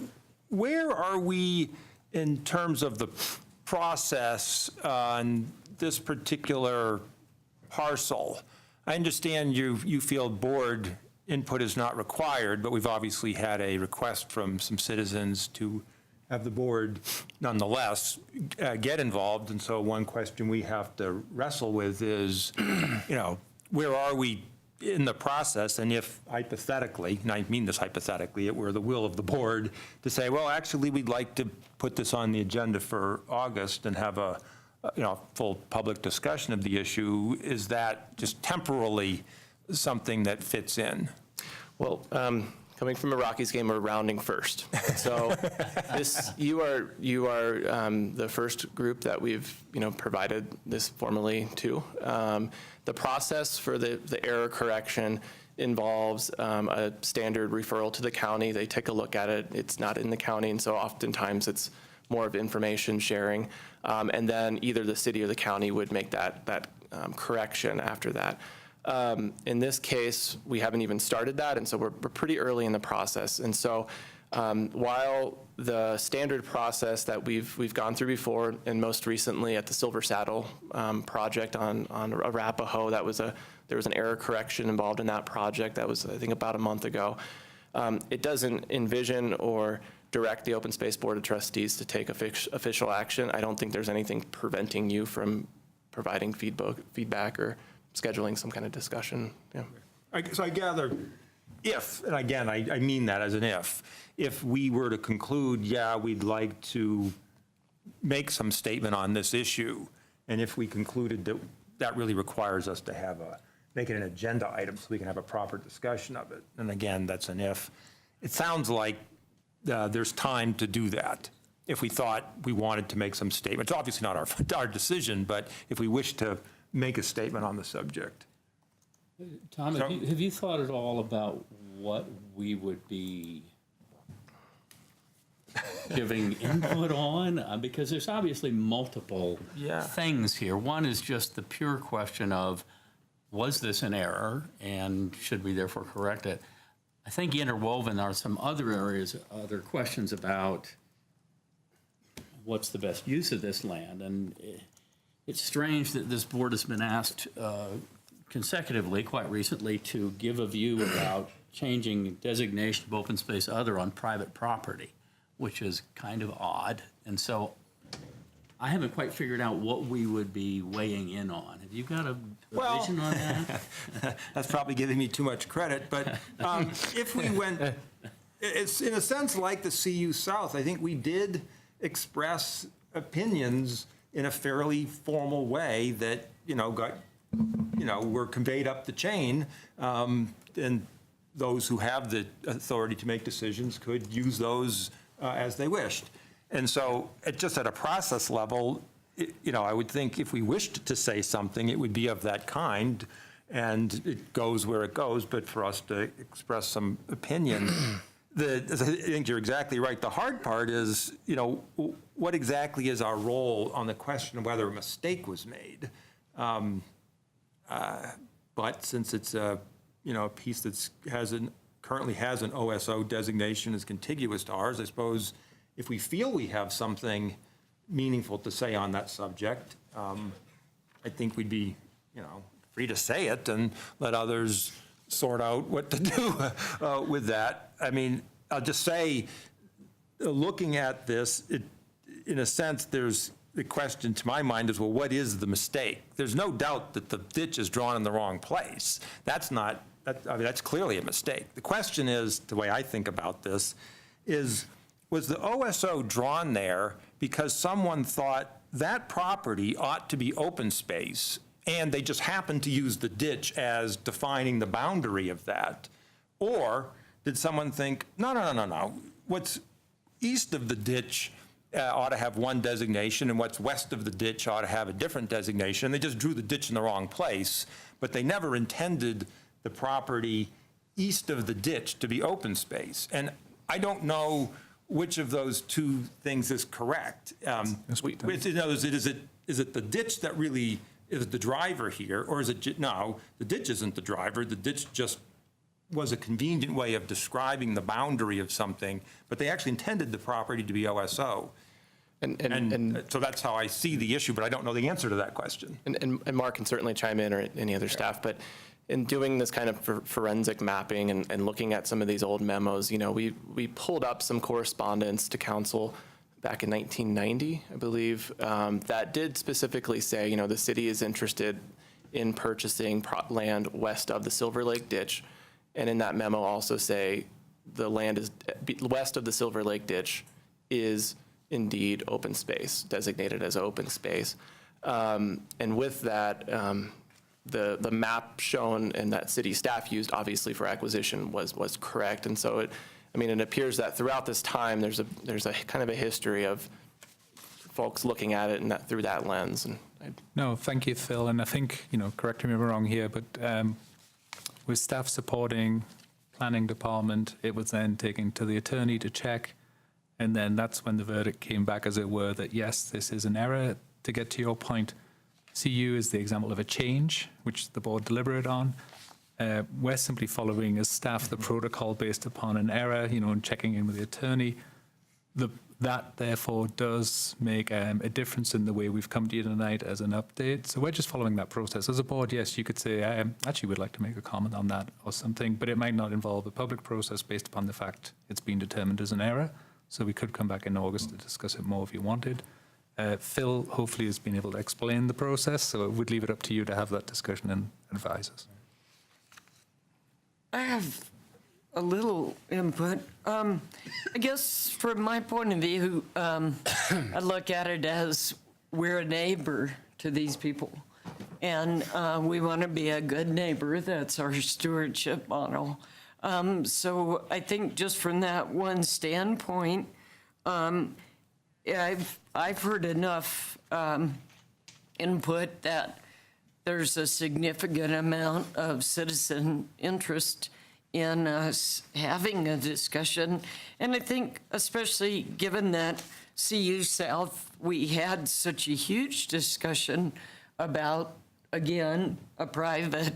where are we in terms of the process on this particular parcel? I understand you feel board input is not required, but we've obviously had a request from some citizens to have the board nonetheless get involved. And so one question we have to wrestle with is, where are we in the process, and if hypothetically, and I mean this hypothetically, it were the will of the board to say, well, actually, we'd like to put this on the agenda for August and have a full public discussion of the issue, is that just temporarily something that fits in? Well, coming from a Rockies game, we're rounding first. So you are the first group that we've provided this formally to. The process for the error correction involves a standard referral to the county. They take a look at it. It's not in the county, and so oftentimes it's more of information sharing. And then either the city or the county would make that correction after that. In this case, we haven't even started that, and so we're pretty early in the process. And so while the standard process that we've gone through before, and most recently at the Silver Saddle project on Arapahoe, there was an error correction involved in that project. That was, I think, about a month ago. It doesn't envision or direct the Open Space Board of Trustees to take official action. I don't think there's anything preventing you from providing feedback or scheduling some kind of discussion. Yeah. So I gather if, and again, I mean that as an if we were to conclude, yeah, we'd like to make some statement on this issue, and if we concluded that that really requires us to make it an agenda item so we can have a proper discussion of it, and again, that's an if, it sounds like there's time to do that. If we thought we wanted to make some statement, it's obviously not our decision, but if we wish to make a statement on the subject. Tom, have you thought at all about what we would be giving input on? Because there's obviously multiple things here. One is just the pure question of, was this an error, and should we therefore correct it? I think interwoven are some other areas, other questions about what's the best use of this land. And it's strange that this board has been asked consecutively, quite recently, to give a view about changing designation of open space other on private property, which is kind of odd. And so I haven't quite figured out what we would be weighing in on. Have you got a vision on that? That's probably giving me too much credit, but if we went, it's in a sense like the CU South. I think we did express opinions in a fairly formal way that, were conveyed up the chain, and those who have the authority to make decisions could use those as they wished. And so just at a process level, I would think if we wished to say something, it would be of that kind, and it goes where it goes, but for us to express some opinion, I think you're exactly right. The hard part is, what exactly is our role on the question of whether a mistake was made? But since it's a piece that currently has an OSO designation as contiguous to ours, I suppose if we feel we have something meaningful to say on that subject, I think we'd be, free to say it and let others sort out what to do with that. I mean, I'll just say, looking at this, in a sense, there's the question to my mind is, well, what is the mistake? There's no doubt that the ditch is drawn in the wrong place. That's clearly a mistake. The question is, the way I think about this, was the OSO drawn there because someone thought that property ought to be open space, and they just happened to use the ditch as defining the boundary of that? Or did someone think, no, what's east of the ditch ought to have one designation, and what's west of the ditch ought to have a different designation? They just drew the ditch in the wrong place, but they never intended the property east of the ditch to be open space. And I don't know which of those two things is correct. Is it the ditch that really is the driver here, or is it, no, the ditch isn't the driver. The ditch just was a convenient way of describing the boundary of something, but they actually intended the property to be OSO. And so that's how I see the issue, but I don't know the answer to that question. And Mark can certainly chime in, or any other staff, but in doing this kind of forensic mapping and looking at some of these old memos, we pulled up some correspondence to council back in 1990, I believe, that did specifically say, the city is interested in purchasing land west of the Silver Lake ditch. And in that memo also say the land is west of the Silver Lake ditch is indeed open space, designated as open space. And with that, the map shown and that city staff used obviously for acquisition was correct. And so it appears that throughout this time, there's a kind of a history of folks looking at it and that through that lens. And No, thank you, Phil. And I think, correct me if I'm wrong here, but with staff supporting planning department, it was then taken to the attorney to check. And then that's when the verdict came back, as it were, that yes, this is an error. To get to your point, CU is the example of a change, which the board deliberated on. We're simply following as staff the protocol based upon an error, and checking in with the attorney. That, therefore, does make a difference in the way we've come to you tonight as an update. So we're just following that process. As a board, yes, you could say, I actually would like to make a comment on that or something, but it might not involve a public process based upon the fact it's been determined as an error. So we could come back in August to discuss it more if you wanted. Phil, hopefully, has been able to explain the process, so it would leave it up to you to have that discussion and advise us. I have a little input. I guess from my point of view, I look at it as we're a neighbor to these people. And we want to be a good neighbor. That's our stewardship model. So I think just from that one standpoint, I've heard enough input that there's a significant amount of citizen interest in us having a discussion. And I think especially given that CU South, we had such a huge discussion about, again, a private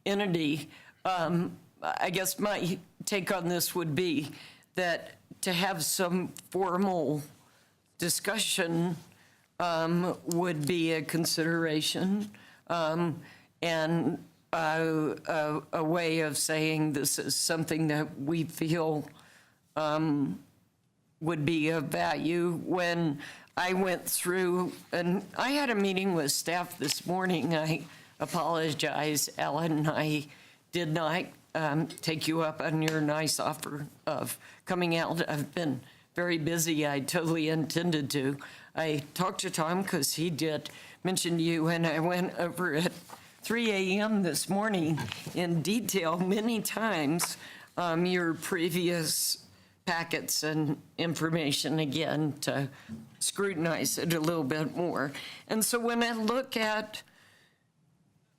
entity. I guess my take on this would be that to have some formal discussion would be a consideration and a way of saying this is something that we feel would be of value. When I went through, and I had a meeting with staff this morning. I apologize, Alan, I did not take you up on your nice offer of coming out. I've been very busy. I totally intended to. I talked to Tom because he did mention you, and I went over at 3 a.m. this morning in detail many times your previous packets and information again to scrutinize it a little bit more. And so when I look at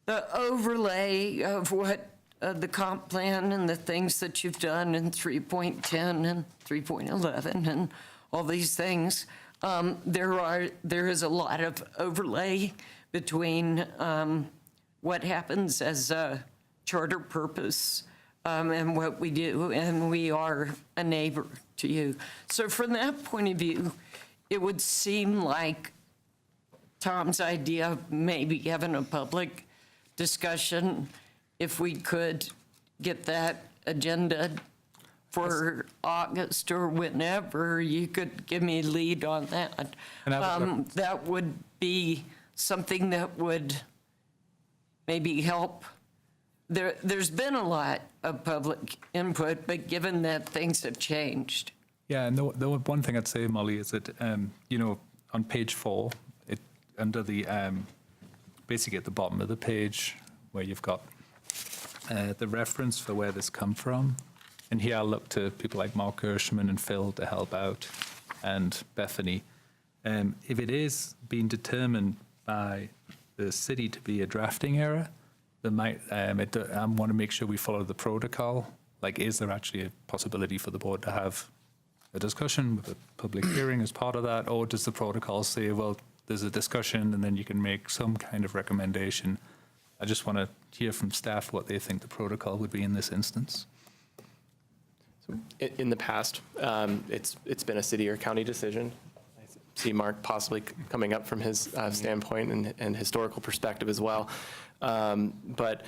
the overlay of what the comp plan and the things that you've done in 3.10 and 3.11 and all these things, there is a lot of overlay between what happens as a charter purpose and what we do, and we are a neighbor to you. So from that point of view, it would seem like Tom's idea of maybe having a public discussion, if we could get that agenda for August or whenever, you could give me a lead on that. That would be something that would maybe help. There's been a lot of public input, but given that things have changed. Yeah, and the one thing I'd say, Molly, is that, on page 4, under the, basically at the bottom of the page, where you've got the reference for where this come from. And here I'll look to people like Mark Gershman and Phil to help out, and Bethany. If it is being determined by the city to be a drafting error, there might, I want to make sure we follow the protocol. Like, is there actually a possibility for the board to have a discussion with a public hearing as part of that? Or does the protocol say, well, there's a discussion and then you can make some kind of recommendation? I just want to hear from staff what they think the protocol would be in this instance. In the past, it's been a city or county decision. I see Mark possibly coming up from his standpoint and historical perspective as well. But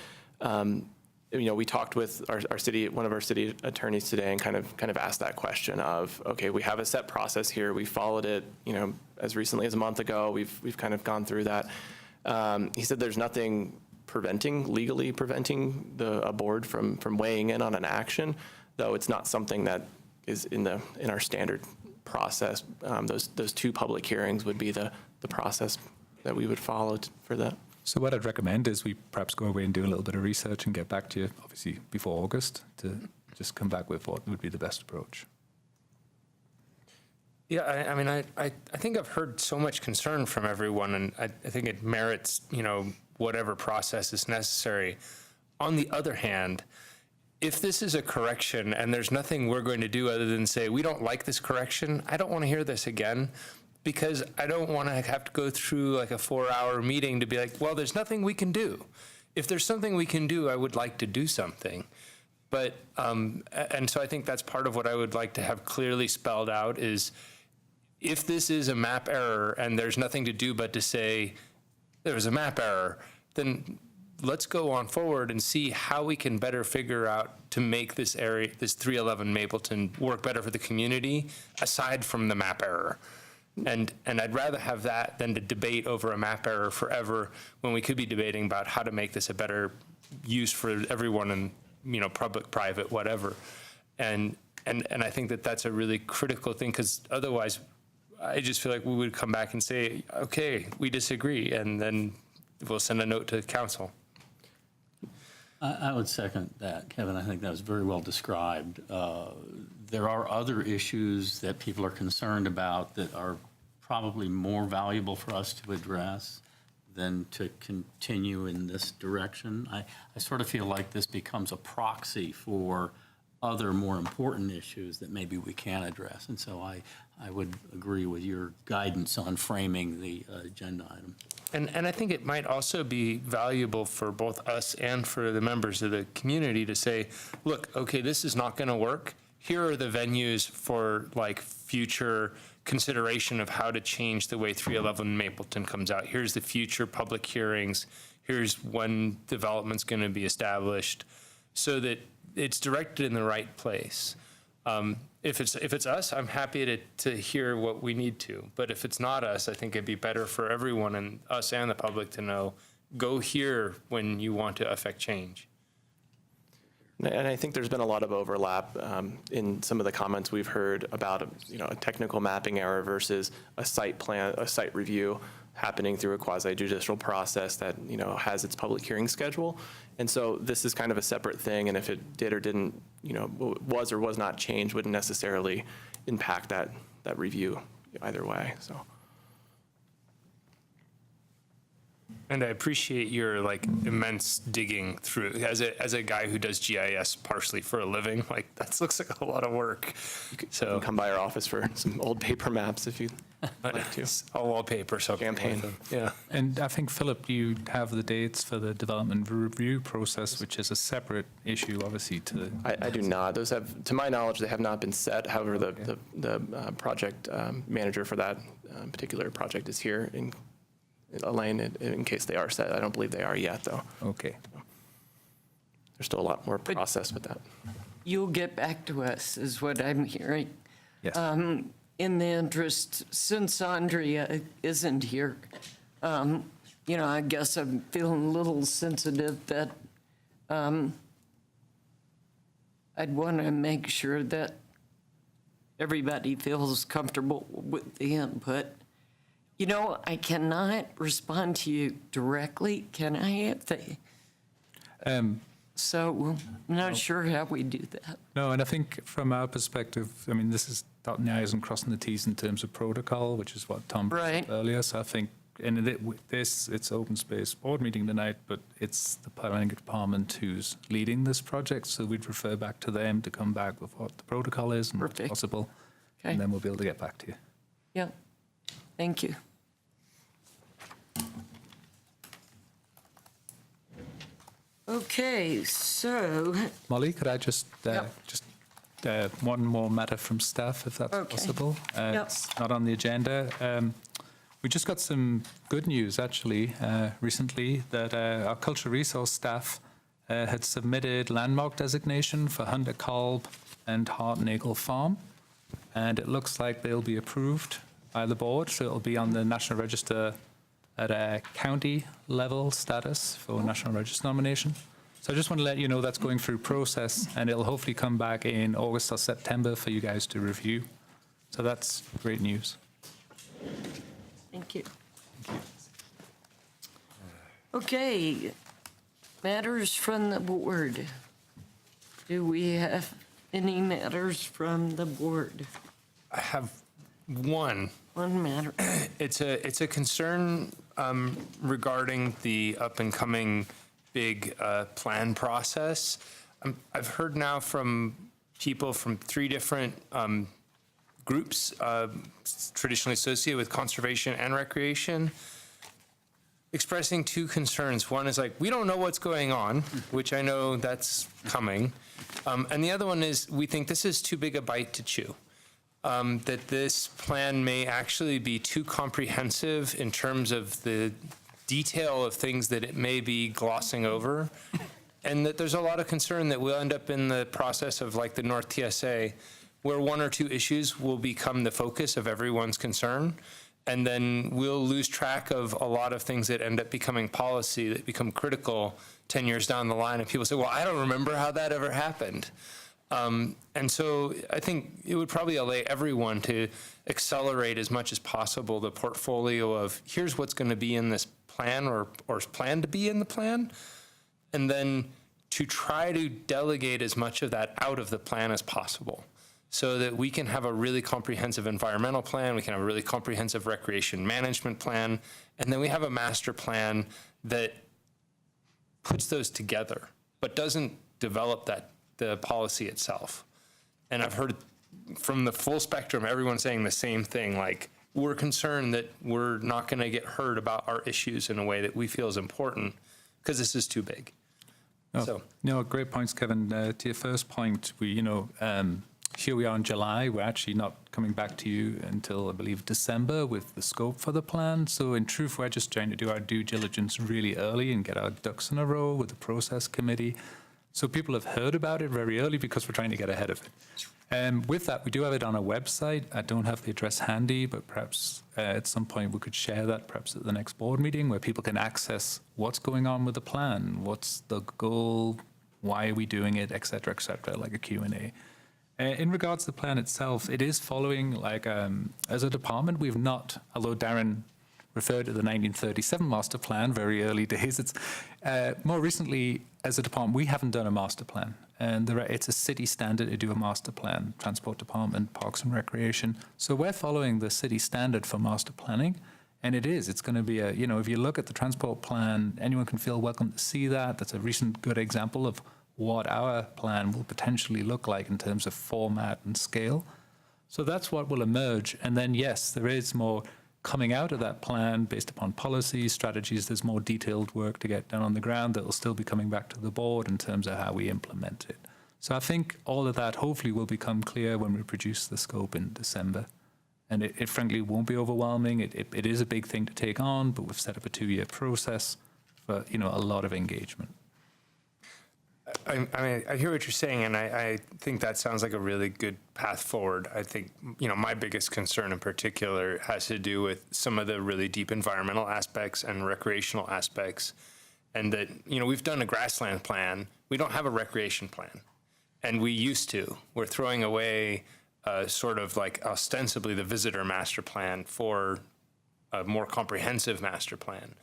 we talked with our city, one of our city attorneys today, and kind of asked that question of, okay, we have a set process here. We followed it, as recently as a month ago. We've kind of gone through that. He said there's nothing legally preventing a board from weighing in on an action, though it's not something that is in our standard process. Those 2 public hearings would be the process that we would follow for that. So what I'd recommend is we perhaps go away and do a little bit of research and get back to you, obviously, before August, to just come back with what would be the best approach. Yeah, I mean, I think I've heard so much concern from everyone, and I think it merits, whatever process is necessary. On the other hand, if this is a correction and there's nothing we're going to do other than say, we don't like this correction, I don't want to hear this again, because I don't want to have to go through like a 4-hour meeting to be like, well, there's nothing we can do. If there's something we can do, I would like to do something. But, and so I think that's part of what I would like to have clearly spelled out is, if this is a map error and there's nothing to do but to say there was a map error, then let's go on forward and see how we can better figure out to make this area, this 311 Mapleton, work better for the community, aside from the map error. And I'd rather have that than to debate over a map error forever when we could be debating about how to make this a better use for everyone in, public, private, whatever. And I think that that's a really critical thing, because otherwise, I just feel like we would come back and say, okay, we disagree, and then we'll send a note to council. I would second that, Kevin. I think that was very well described. There are other issues that people are concerned about that are probably more valuable for us to address than to continue in this direction. I sort of feel like this becomes a proxy for other more important issues that maybe we can address. And so I would agree with your guidance on framing the agenda item. And I think it might also be valuable for both us and for the members of the community to say, look, okay, this is not going to work. Here are the venues for like future consideration of how to change the way 311 Mapleton comes out. Here's the future public hearings. Here's when development's going to be established, so that it's directed in the right place. If it's us, I'm happy to hear what we need to. But if it's not us, I think it'd be better for everyone, and us and the public, to know, go here when you want to affect change. And I think there's been a lot of overlap in some of the comments we've heard about, a technical mapping error versus a site review happening through a quasi-judicial process that, has its public hearing schedule. And so this is kind of a separate thing, and if it did or didn't, was or was not changed, wouldn't necessarily impact that review either way, so. And I appreciate your immense digging through, as a guy who does GIS partially for a living, that looks like a lot of work. You can come by our office for some old paper maps if you'd like to. A wallpaper, so campaign. Yeah. And I think, Philip, you have the dates for the development review process, which is a separate issue, obviously, to... I do not. Those have, to my knowledge, they have not been set. However, the project manager for that particular project is here in Elaine, in case they are set. I don't believe they are yet, though. Okay. There's still a lot more process with that. You'll get back to us, is what I'm hearing. Yes. In the interest, since Andrea isn't here, I guess I'm feeling a little sensitive that I'd want to make sure that everybody feels comfortable with the input. I cannot respond to you directly, can I? So I'm not sure how we do that. No, and I think from our perspective, this is dotting the i's and crossing the t's in terms of protocol, which is what Tom said earlier. So I think, it's open space board meeting tonight, but it's the planning department who's leading this project. So we'd refer back to them to come back with what the protocol is and what's possible. Okay. And then we'll be able to get back to you. Yeah, thank you. Okay, so... Molly, could I just one more matter from staff, if that's possible? It's not on the agenda. We just got some good news, actually, recently, that our cultural resource staff had submitted landmark designation for Hunter Kolb and Hartnagel Farm, and it looks like they'll be approved by the board, so it'll be on the National Register at a county level status for National Register nomination. So I just want to let you know that's going through process, and it'll hopefully come back in August or September for you guys to review. So that's great news. Thank you. Okay, matters from the board. Do we have any matters from the board? I have one. One matter. It's a concern regarding the up and coming big plan process. I've heard now from people from 3 different groups traditionally associated with conservation and recreation, expressing 2 concerns. One is like, we don't know what's going on, which I know that's coming. And the other one is, we think this is too big a bite to chew. That this plan may actually be too comprehensive in terms of the detail of things that it may be glossing over. And that there's a lot of concern that we'll end up in the process of like the North TSA, where 1 or 2 issues will become the focus of everyone's concern. And then we'll lose track of a lot of things that end up becoming policy that become critical 10 years down the line. And people say, well, I don't remember how that ever happened. And so I think it would probably allay everyone to accelerate as much as possible the portfolio of here's what's going to be in this plan or is planned to be in the plan. And then to try to delegate as much of that out of the plan as possible, so that we can have a really comprehensive environmental plan, we can have a really comprehensive recreation management plan, and then we have a master plan that puts those together, but doesn't develop the policy itself. And I've heard from the full spectrum, everyone saying the same thing, like, we're concerned that we're not going to get heard about our issues in a way that we feel is important, because this is too big. No, great points, Kevin. To your first point, here we are in July. We're actually not coming back to you until, I believe, December with the scope for the plan. So in truth, we're just trying to do our due diligence really early and get our ducks in a row with the process committee. So people have heard about it very early because we're trying to get ahead of it. And with that, we do have it on our website. I don't have the address handy, but perhaps at some point we could share that, perhaps at the next board meeting, where people can access what's going on with the plan, what's the goal, why are we doing it, et cetera, like a Q&A. In regards to the plan itself, it is following, as a department, we've not, although Darren referred to the 1937 master plan, very early days, it's more recently, as a department, we haven't done a master plan. And it's a city standard to do a master plan, Transport Department, Parks and Recreation. So we're following the city standard for master planning. And it's going to be if you look at the transport plan, anyone can feel welcome to see that. That's a recent good example of what our plan will potentially look like in terms of format and scale. So that's what will emerge. And then, yes, there is more coming out of that plan based upon policies, strategies. There's more detailed work to get done on the ground that will still be coming back to the board in terms of how we implement it. So I think all of that hopefully will become clear when we produce the scope in December. And it frankly won't be overwhelming. It is a big thing to take on, but we've set up a 2-year process for a lot of engagement. I hear what you're saying, and I think that sounds like a really good path forward. I think, my biggest concern in particular has to do with some of the really deep environmental aspects and recreational aspects. And that, we've done a grassland plan. We don't have a recreation plan. And we used to. We're throwing away sort of like ostensibly the visitor master plan for a more comprehensive master plan.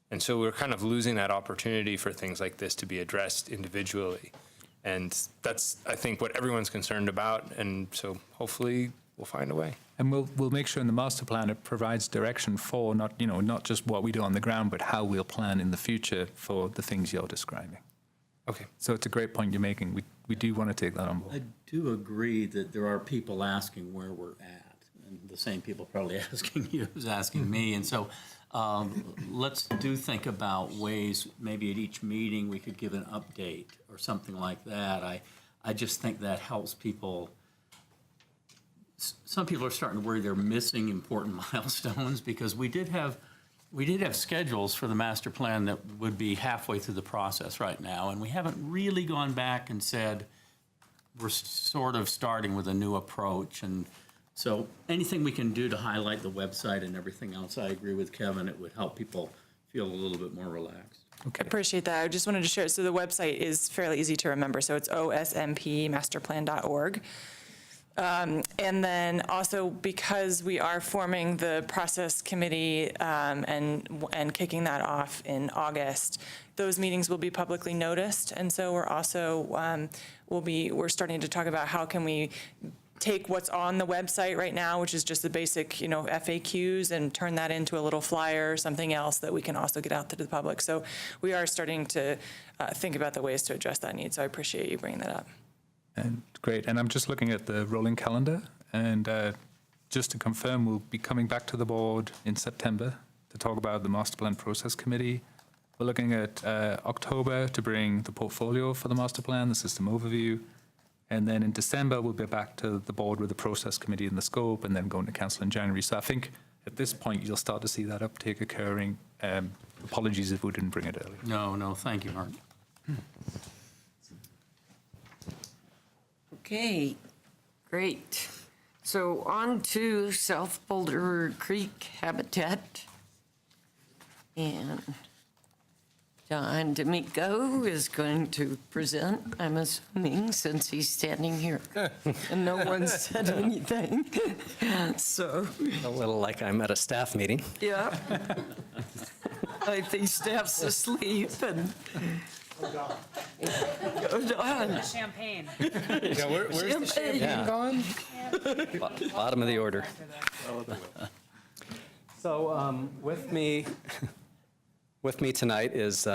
And so we're kind of losing that opportunity for things like this to be addressed individually. And that's, I think, what everyone's concerned about. And so hopefully we'll find a way. And we'll make sure in the master plan it provides direction for not just what we do on the ground, but how we'll plan in the future for the things you're describing. Okay. So it's a great point you're making. We do want to take that on board. I do agree that there are people asking where we're at, and the same people probably asking you as asking me. And so let's think about ways, maybe at each meeting we could give an update or something like that. I just think that helps people. Some people are starting to worry they're missing important milestones, because we did have schedules for the master plan that would be halfway through the process right now, and we haven't really gone back and said we're sort of starting with a new approach, and So anything we can do to highlight the website and everything else, I agree with Kevin, it would help people feel a little bit more relaxed. Appreciate that. I just wanted to share, so the website is fairly easy to remember, so it's osmpmasterplan.org. And then also, because we are forming the process committee and kicking that off in August, those meetings will be publicly noticed. And so we're also, we're starting to talk about how can we take what's on the website right now, which is just the basic, FAQs, and turn that into a little flyer or something else that we can also get out to the public. So we are starting to think about the ways to address that need. So I appreciate you bringing that up. And great. And I'm just looking at the rolling calendar, and just to confirm, we'll be coming back to the board in September to talk about the Master Plan Process Committee. We're looking at October to bring the portfolio for the master plan, the system overview. And then in December, we'll be back to the board with the process committee and the scope, and then going to council in January. So I think at this point, you'll start to see that uptake occurring. Apologies if we didn't bring it earlier. No, thank you, Mark. Okay, great. So on to South Boulder Creek Habitat. And John D'Amico is going to present, I'm assuming, since he's standing here and no one said anything. So, A little like I'm at a staff meeting. yeah. I think staff's asleep and. Go Don. Champagne. Yeah, where's the champagne Yeah. gone? Bottom of the order. So with me tonight is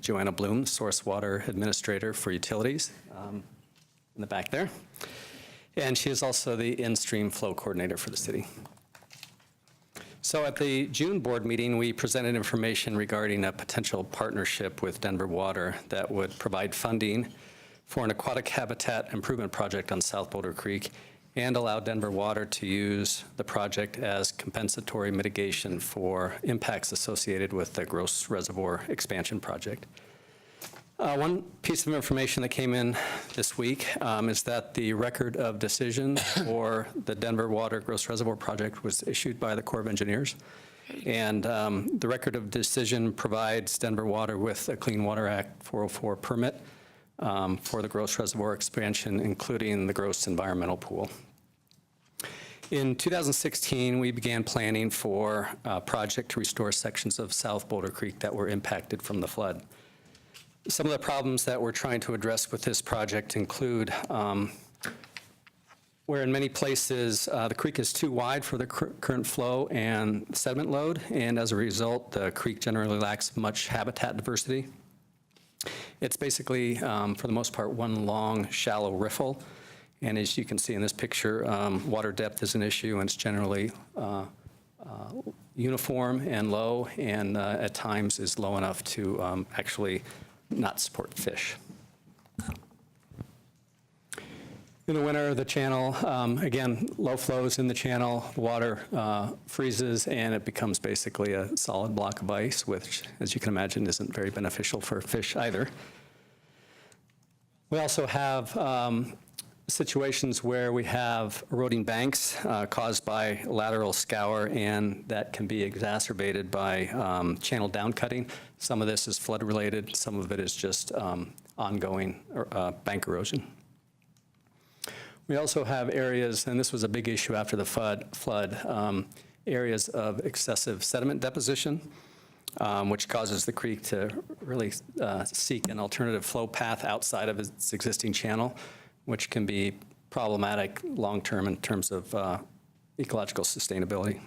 Joanna Bloom, Source Water Administrator for Utilities, in the back there. And she is also the in-stream flow coordinator for the city. So at the June board meeting, we presented information regarding a potential partnership with Denver Water that would provide funding for an aquatic habitat improvement project on South Boulder Creek and allow Denver Water to use the project as compensatory mitigation for impacts associated with the Gross Reservoir expansion project. One piece of information that came in this week is that the record of decision for the Denver Water Gross Reservoir project was issued by the Corps of Engineers. And the record of decision provides Denver Water with a Clean Water Act 404 permit for the Gross Reservoir expansion, including the Gross Environmental Pool. In 2016, we began planning for a project to restore sections of South Boulder Creek that were impacted from the flood. Some of the problems that we're trying to address with this project include where in many places the creek is too wide for the current flow and sediment load, and as a result, the creek generally lacks much habitat diversity. It's basically, for the most part, one long, shallow riffle, and as you can see in this picture, water depth is an issue, and it's generally uniform and low, and at times is low enough to actually not support fish. In the winter, the channel, again, low flows in the channel, the water freezes and it becomes basically a solid block of ice, which, as you can imagine, isn't very beneficial for fish either. We also have situations where we have eroding banks caused by lateral scour, and that can be exacerbated by channel downcutting. Some of this is flood related, some of it is just ongoing bank erosion. We also have areas, and this was a big issue after the flood, areas of excessive sediment deposition, which causes the creek to really seek an alternative flow path outside of its existing channel, which can be problematic long-term in terms of ecological sustainability.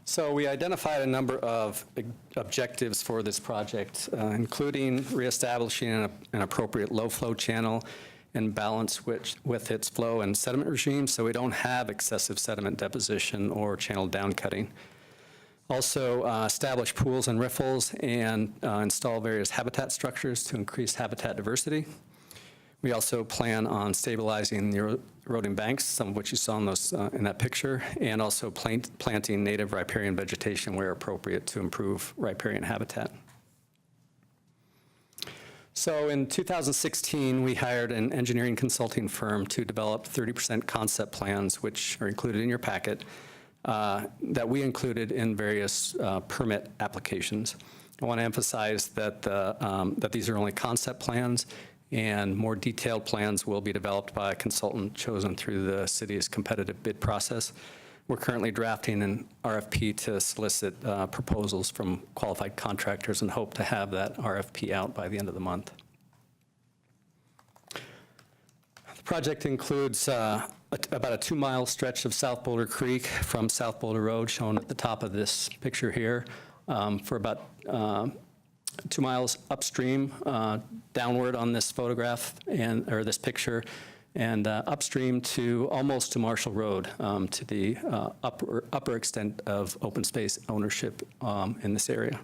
So we identified a number of objectives for this project, including reestablishing an appropriate low-flow channel and balance with its flow and sediment regime so we don't have excessive sediment deposition or channel downcutting. Also, establish pools and riffles and install various habitat structures to increase habitat diversity. We also plan on stabilizing the eroding banks, some of which you saw in, in that picture, and also planting native riparian vegetation where appropriate to improve riparian habitat. So in 2016, we hired an engineering consulting firm to develop 30% concept plans, which are included in your packet, that we included in various permit applications. I want to emphasize that, that these are only concept plans, and more detailed plans will be developed by a consultant chosen through the city's competitive bid process. We're currently drafting an RFP to solicit proposals from qualified contractors and hope to have that RFP out by the end of the month. The project includes about a 2-mile stretch of South Boulder Creek from South Boulder Road, shown at the top of this picture here, for about 2 miles upstream, downward on this photograph or this picture, and upstream to almost to Marshall Road, to the upper extent of open space ownership in this area.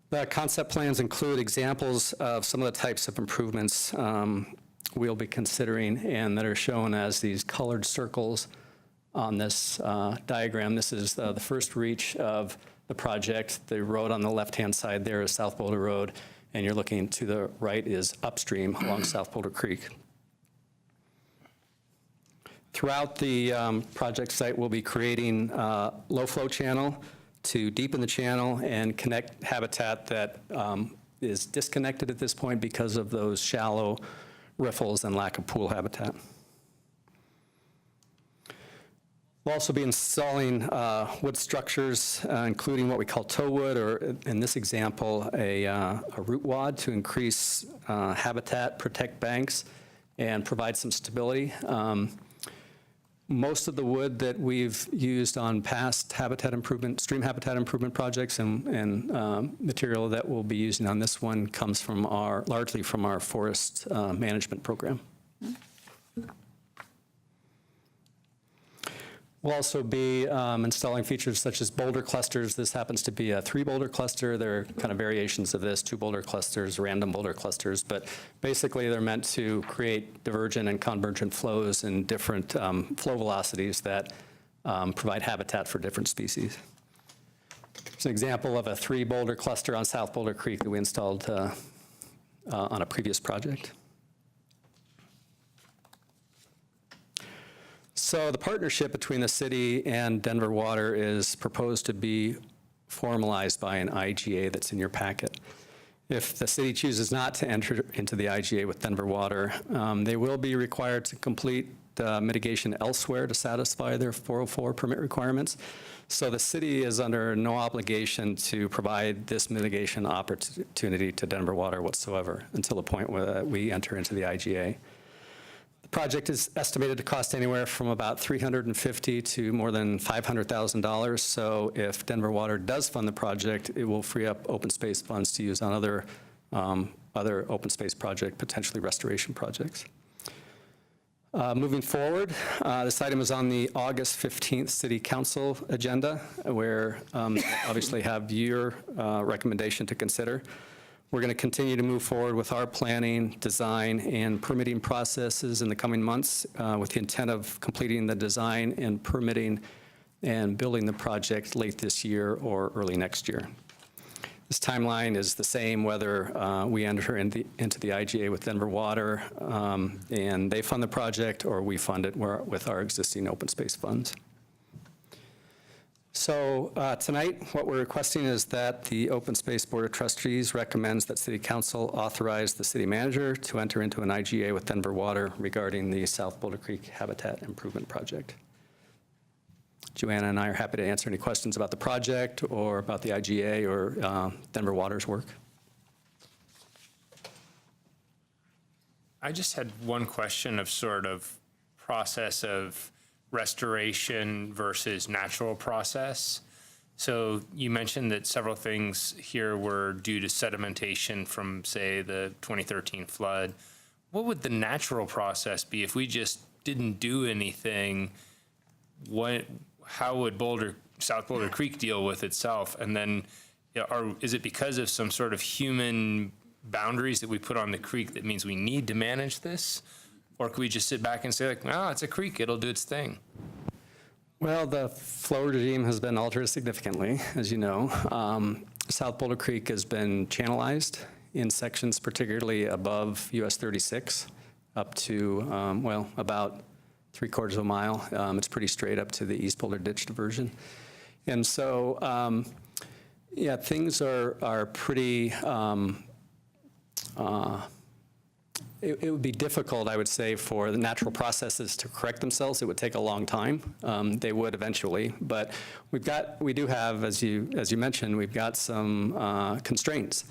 The concept plans include examples of some of the types of improvements we'll be considering and that are shown as these colored circles on this diagram. This is the first reach of the project. The road on the left-hand side there is South Boulder Road, and you're looking to the right is upstream along South Boulder Creek. Throughout the project site, we'll be creating a low-flow channel to deepen the channel and connect habitat that is disconnected at this point because of those shallow riffles and lack of pool habitat. We'll also be installing wood structures, including what we call tow wood, or in this example, a root wad to increase habitat, protect banks, and provide some stability. Most of the wood that we've used on past habitat improvement, stream habitat improvement projects and material that we'll be using on this one comes from largely from our forest management program. We'll also be installing features such as boulder clusters. This happens to be a 3-boulder cluster. There are kind of variations of this, 2-boulder clusters, random boulder clusters, but basically they're meant to create divergent and convergent flows and different flow velocities that provide habitat for different species. It's an example of a 3-boulder cluster on South Boulder Creek that we installed on a previous project. So the partnership between the city and Denver Water is proposed to be formalized by an IGA that's in your packet. If the city chooses not to enter into the IGA with Denver Water, they will be required to complete mitigation elsewhere to satisfy their 404 permit requirements. So the city is under no obligation to provide this mitigation opportunity to Denver Water whatsoever until the point where we enter into the IGA. The project is estimated to cost anywhere from about $350,000 to more than $500,000. So if Denver Water does fund the project, it will free up open space funds to use on other open space project, potentially restoration projects. Moving forward, this item is on the August 15th City Council agenda, where obviously have your recommendation to consider. We're going to continue to move forward with our planning, design, and permitting processes in the coming months with the intent of completing the design and permitting and building the project late this year or early next year. This timeline is the same whether we enter into the IGA with Denver Water and they fund the project, or we fund it with our existing open space funds. So tonight, what we're requesting is that the Open Space Board of Trustees recommends that City Council authorize the city manager to enter into an IGA with Denver Water regarding the South Boulder Creek Habitat Improvement Project. Joanna and I are happy to answer any questions about the project or about the IGA or Denver Water's work. I just had one question of sort of process of restoration versus natural process. So you mentioned that several things here were due to sedimentation from, say, the 2013 flood. What would the natural process be if we just didn't do anything? How would South Boulder Creek deal with itself? And then is it because of some sort of human boundaries that we put on the creek that means we need to manage this? Or could we just sit back and say, like, oh, it's a creek, it'll do its thing? Well, the flow regime has been altered significantly, as you know. South Boulder Creek has been channelized in sections, particularly above US 36, up to, well, about 3/4 of a mile. It's pretty straight up to the East Boulder Ditch diversion. And so, yeah, things are pretty, it would be difficult, I would say, for the natural processes to correct themselves. It would take a long time. They would eventually, but we do have, as you mentioned, we've got some constraints.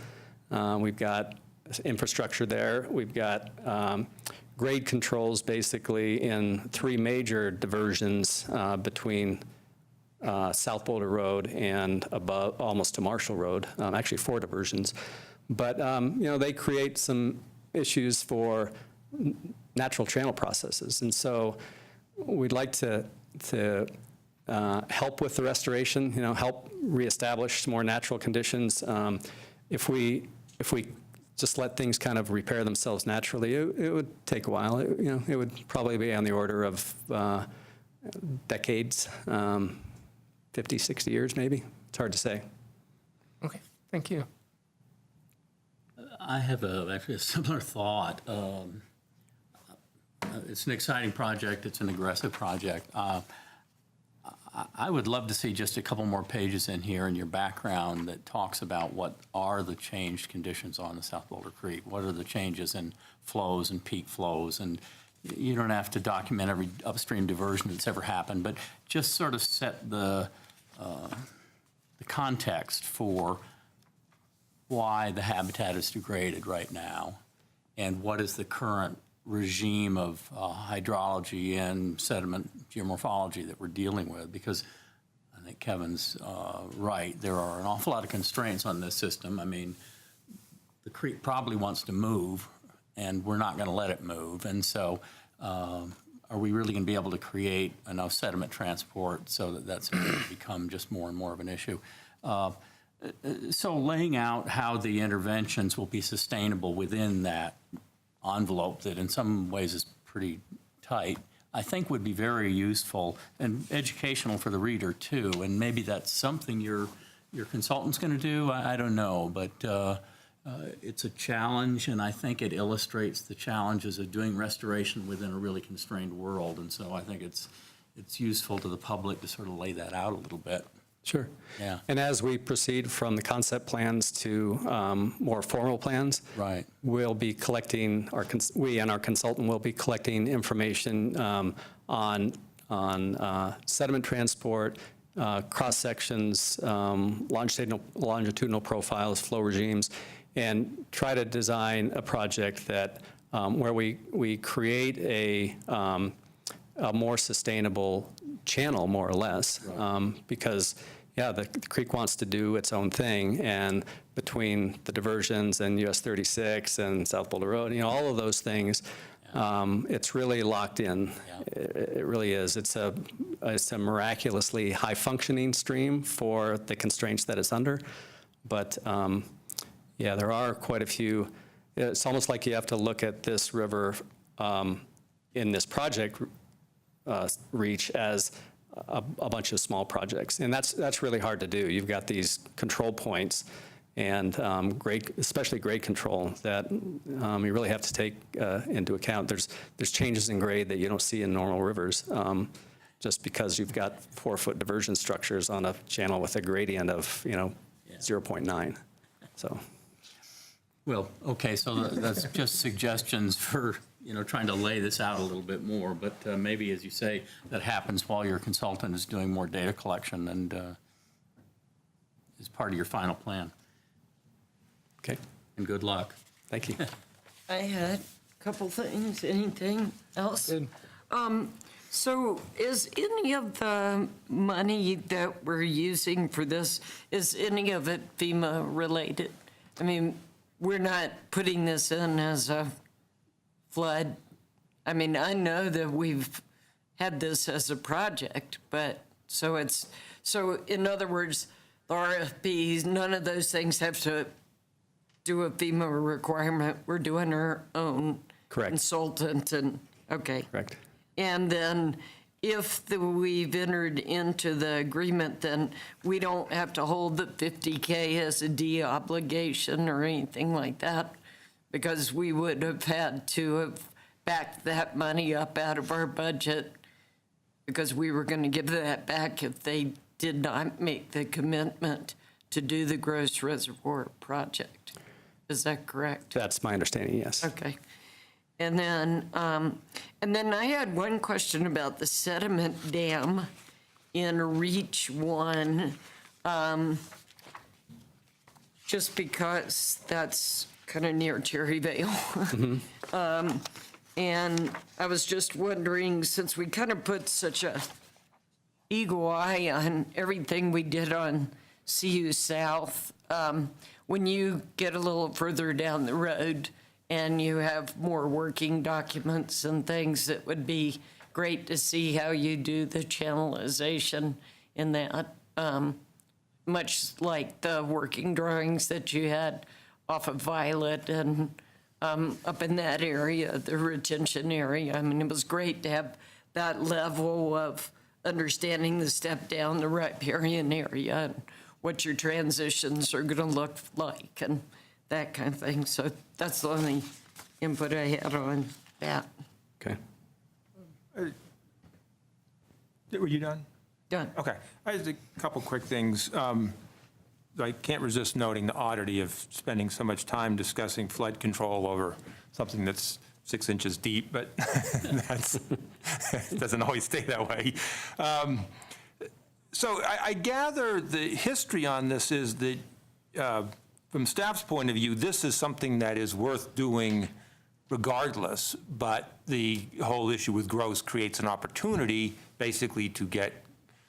We've got infrastructure there. We've got grade controls basically in 3 major diversions between South Boulder Road and above, almost to Marshall Road, actually 4 diversions. But, you know, they create some issues for natural channel processes. And so we'd like to help with the restoration, you know, help reestablish some more natural conditions. If we just let things kind of repair themselves naturally, it would take a while. It would probably be on the order of decades, 50, 60 years maybe. It's hard to say. Okay, thank you. I have actually a similar thought. It's an exciting project. It's an aggressive project. I would love to see just a couple more pages in here in your background that talks about what are the changed conditions on the South Boulder Creek. What are the changes in flows and peak flows? And you don't have to document every upstream diversion that's ever happened, but just sort of set the context for why the habitat is degraded right now, and what is the current regime of hydrology and sediment geomorphology that we're dealing with. Because I think Kevin's right, there are an awful lot of constraints on this system. I mean, the creek probably wants to move, and we're not going to let it move. And so are we really going to be able to create enough sediment transport so that that's going to become just more and more of an issue? So laying out how the interventions will be sustainable within that envelope that in some ways is pretty tight, I think would be very useful and educational for the reader too. And maybe that's something your consultant's going to do. I don't know, but it's a challenge, and I think it illustrates the challenges of doing restoration within a really constrained world. And so I think it's useful to the public to sort of lay that out a little bit. Sure. Yeah. And as we proceed from the concept plans to more formal plans, right, we'll be collecting, we and our consultant will be collecting information on sediment transport, cross sections, longitudinal profiles, flow regimes, and try to design a project that where we create a more sustainable channel, more or less, because, yeah, the creek wants to do its own thing, and between the diversions and US 36 and South Boulder Road, you know, all of those things, it's really locked in. Yeah. It really is. It's a miraculously high-functioning stream for the constraints that it's under, but yeah, there are quite a few. It's almost like you have to look at this river in this project reach as a bunch of small projects, and that's really hard to do. You've got these control points and especially grade control that you really have to take into account. There's changes in grade that you don't see in normal rivers, just because you've got 4-foot diversion structures on a channel with a gradient of 0.9. So. Well, okay, so that's just suggestions for trying to lay this out a little bit more, but maybe, as you say, that happens while your consultant is doing more data collection and is part of your final plan. Okay. And good luck. Thank you. I had a couple things. Anything else? So is any of the money that we're using for this, is any of it FEMA related? I mean, we're not putting this in as a flood. I mean, I know that we've had this as a project, but so in other words, the RFPs, none of those things have to do a FEMA requirement. We're doing our own. Correct. Consultant and, okay. Correct. And then if we've entered into the agreement, then we don't have to hold the 50K as a D obligation or anything like that, because we would have had to have backed that money up out of our budget, because we were going to give that back if they did not make the commitment to do the Gross Reservoir project. Is that correct? That's my understanding, yes. Okay. And then I had one question about the sediment dam in Reach 1, just because that's kind of near Cherryvale. And I was just wondering, since we kind of put such a eagle eye on everything we did on CU South, when you get a little further down the road and you have more working documents and things, it would be great to see how you do the channelization in that, much like the working drawings that you had off of Violet and up in that area, the retention area. I mean, it was great to have that level of understanding the step down the riparian area and what your transitions are going to look like and that kind of thing. So that's the only input I had on that. Okay. Were you done? Done. Okay. I just a couple quick things. I can't resist noting the oddity of spending so much time discussing flood control over something that's 6 inches deep, but that's it doesn't always stay that way. So I gather the history on this is that, from staff's point of view, this is something that is worth doing regardless, but the whole issue with Gross creates an opportunity basically to get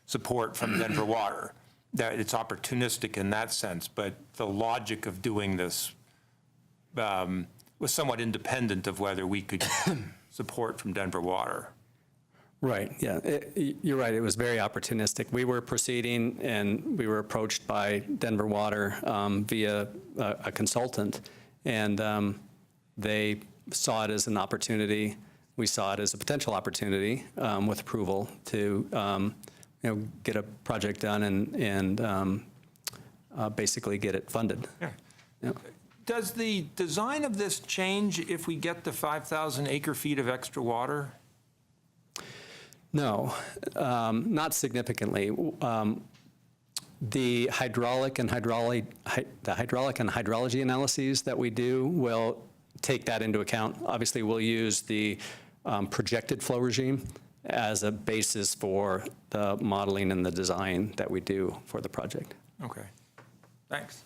support from Denver Water. That it's opportunistic in that sense, but the logic of doing this was somewhat independent of whether we could get support from Denver Water. Right, yeah, you're right, it was very opportunistic. We were proceeding and we were approached by Denver Water via a consultant, and they saw it as an opportunity. We saw it as a potential opportunity with approval to get a project done and basically get it funded. Yeah. Yeah. Does the design of this change if we get the 5,000 acre-feet of extra water? No, not significantly. The hydraulic and hydrology analyses that we do will take that into account. Obviously, we'll use the projected flow regime as a basis for the modeling and the design that we do for the project. Okay, thanks.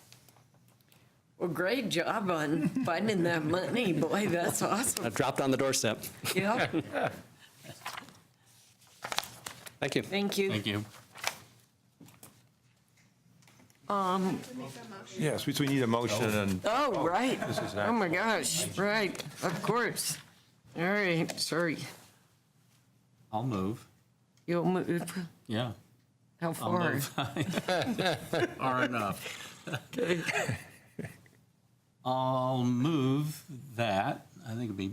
Well, great job on finding that money. Boy, that's awesome. I dropped on the doorstep. Yep. Thank you. Thank you. Thank you. Yes, we need a motion and. Oh, right. This is Oh, my gosh, right, of course. All right, sorry. I'll move. You'll move, Yeah. how I'll far? move. Far enough. Okay. I'll move that, I think it'd be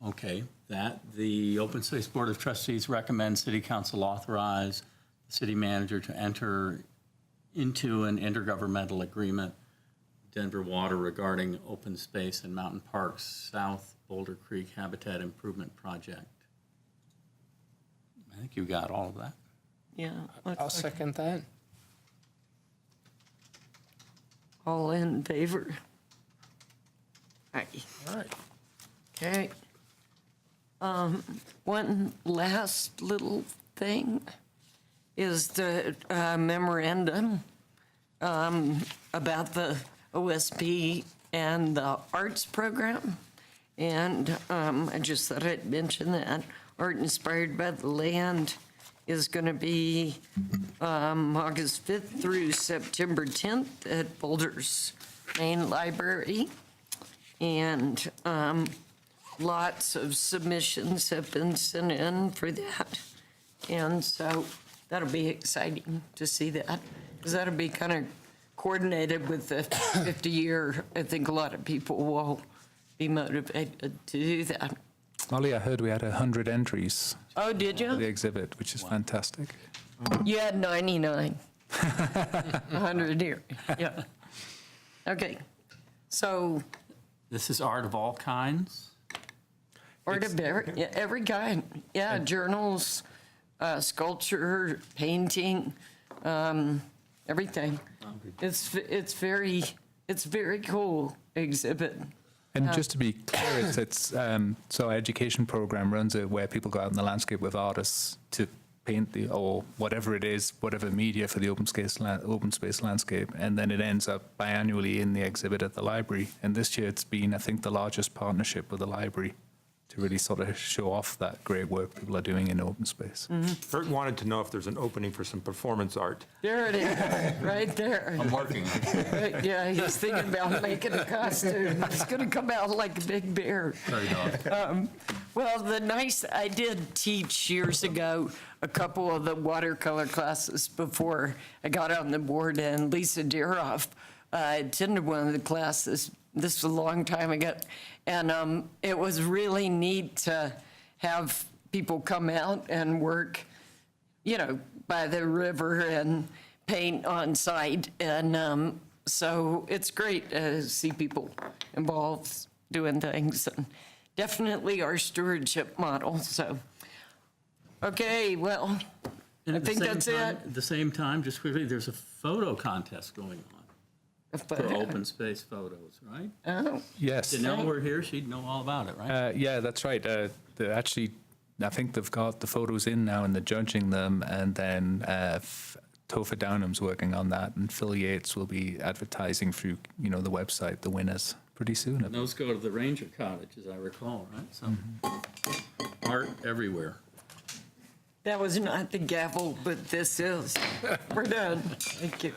okay, that the Open Space Board of Trustees recommends City Council authorize the city manager to enter into an intergovernmental agreement, Denver Water, regarding open space and mountain parks South Boulder Creek Habitat Improvement Project. I think you got all of that. Yeah. I'll second that. All in favor? Aye. All right. Okay. One last little thing is the memorandum about the OSP and the arts program. And I just thought I'd mention that Art Inspired by the Land is going to be August 5th through September 10th at Boulder's main library. And lots of submissions have been sent in for that. And so that'll be exciting to see that, because that'll be kind of coordinated with the 50-year. I think a lot of people will be motivated to do that. Molly, I heard we had 100 entries Oh, did for the you? exhibit, which is fantastic. You had 99. 100 here, yeah. Okay, so, This is art of all kinds? art of every kind, yeah, journals, sculpture, painting, everything. It's very cool exhibit. And just to be clear, it's so our education program runs it where people go out in the landscape with artists to paint or whatever it is, whatever media for the open space landscape, and then it ends up biannually in the exhibit at the library. And this year it's been, I think, the largest partnership with the library to really sort of show off that great work people are doing in open space. Bert wanted to know if there's an opening for some performance art. There it is, right there. I'm working. Right, yeah, he's thinking about making a costume. It's going to come out like a big bear. Well, I did teach years ago a couple of the watercolor classes before I got on the board, and Lisa Deeroff attended one of the classes. This was a long time ago, and it was really neat to have people come out and work, by the river and paint on site, and so it's great to see people involved doing things, and definitely our stewardship model, so. Okay, well, And I at the think same that's time- it. At the same time, just quickly, there's a photo contest going on for open space photos, right? Oh, Yes. Janelle were here, she'd know all about it, right? Yeah, that's right. Actually, I think they've got the photos in now and they're judging them, and then Topher Downham's working on that, and Phil Yates will be advertising through, the website, the winners, pretty soon. And those go to the Ranger Cottage, as I recall, right? So, art everywhere. that was not the gavel, but this is. We're done. Thank you.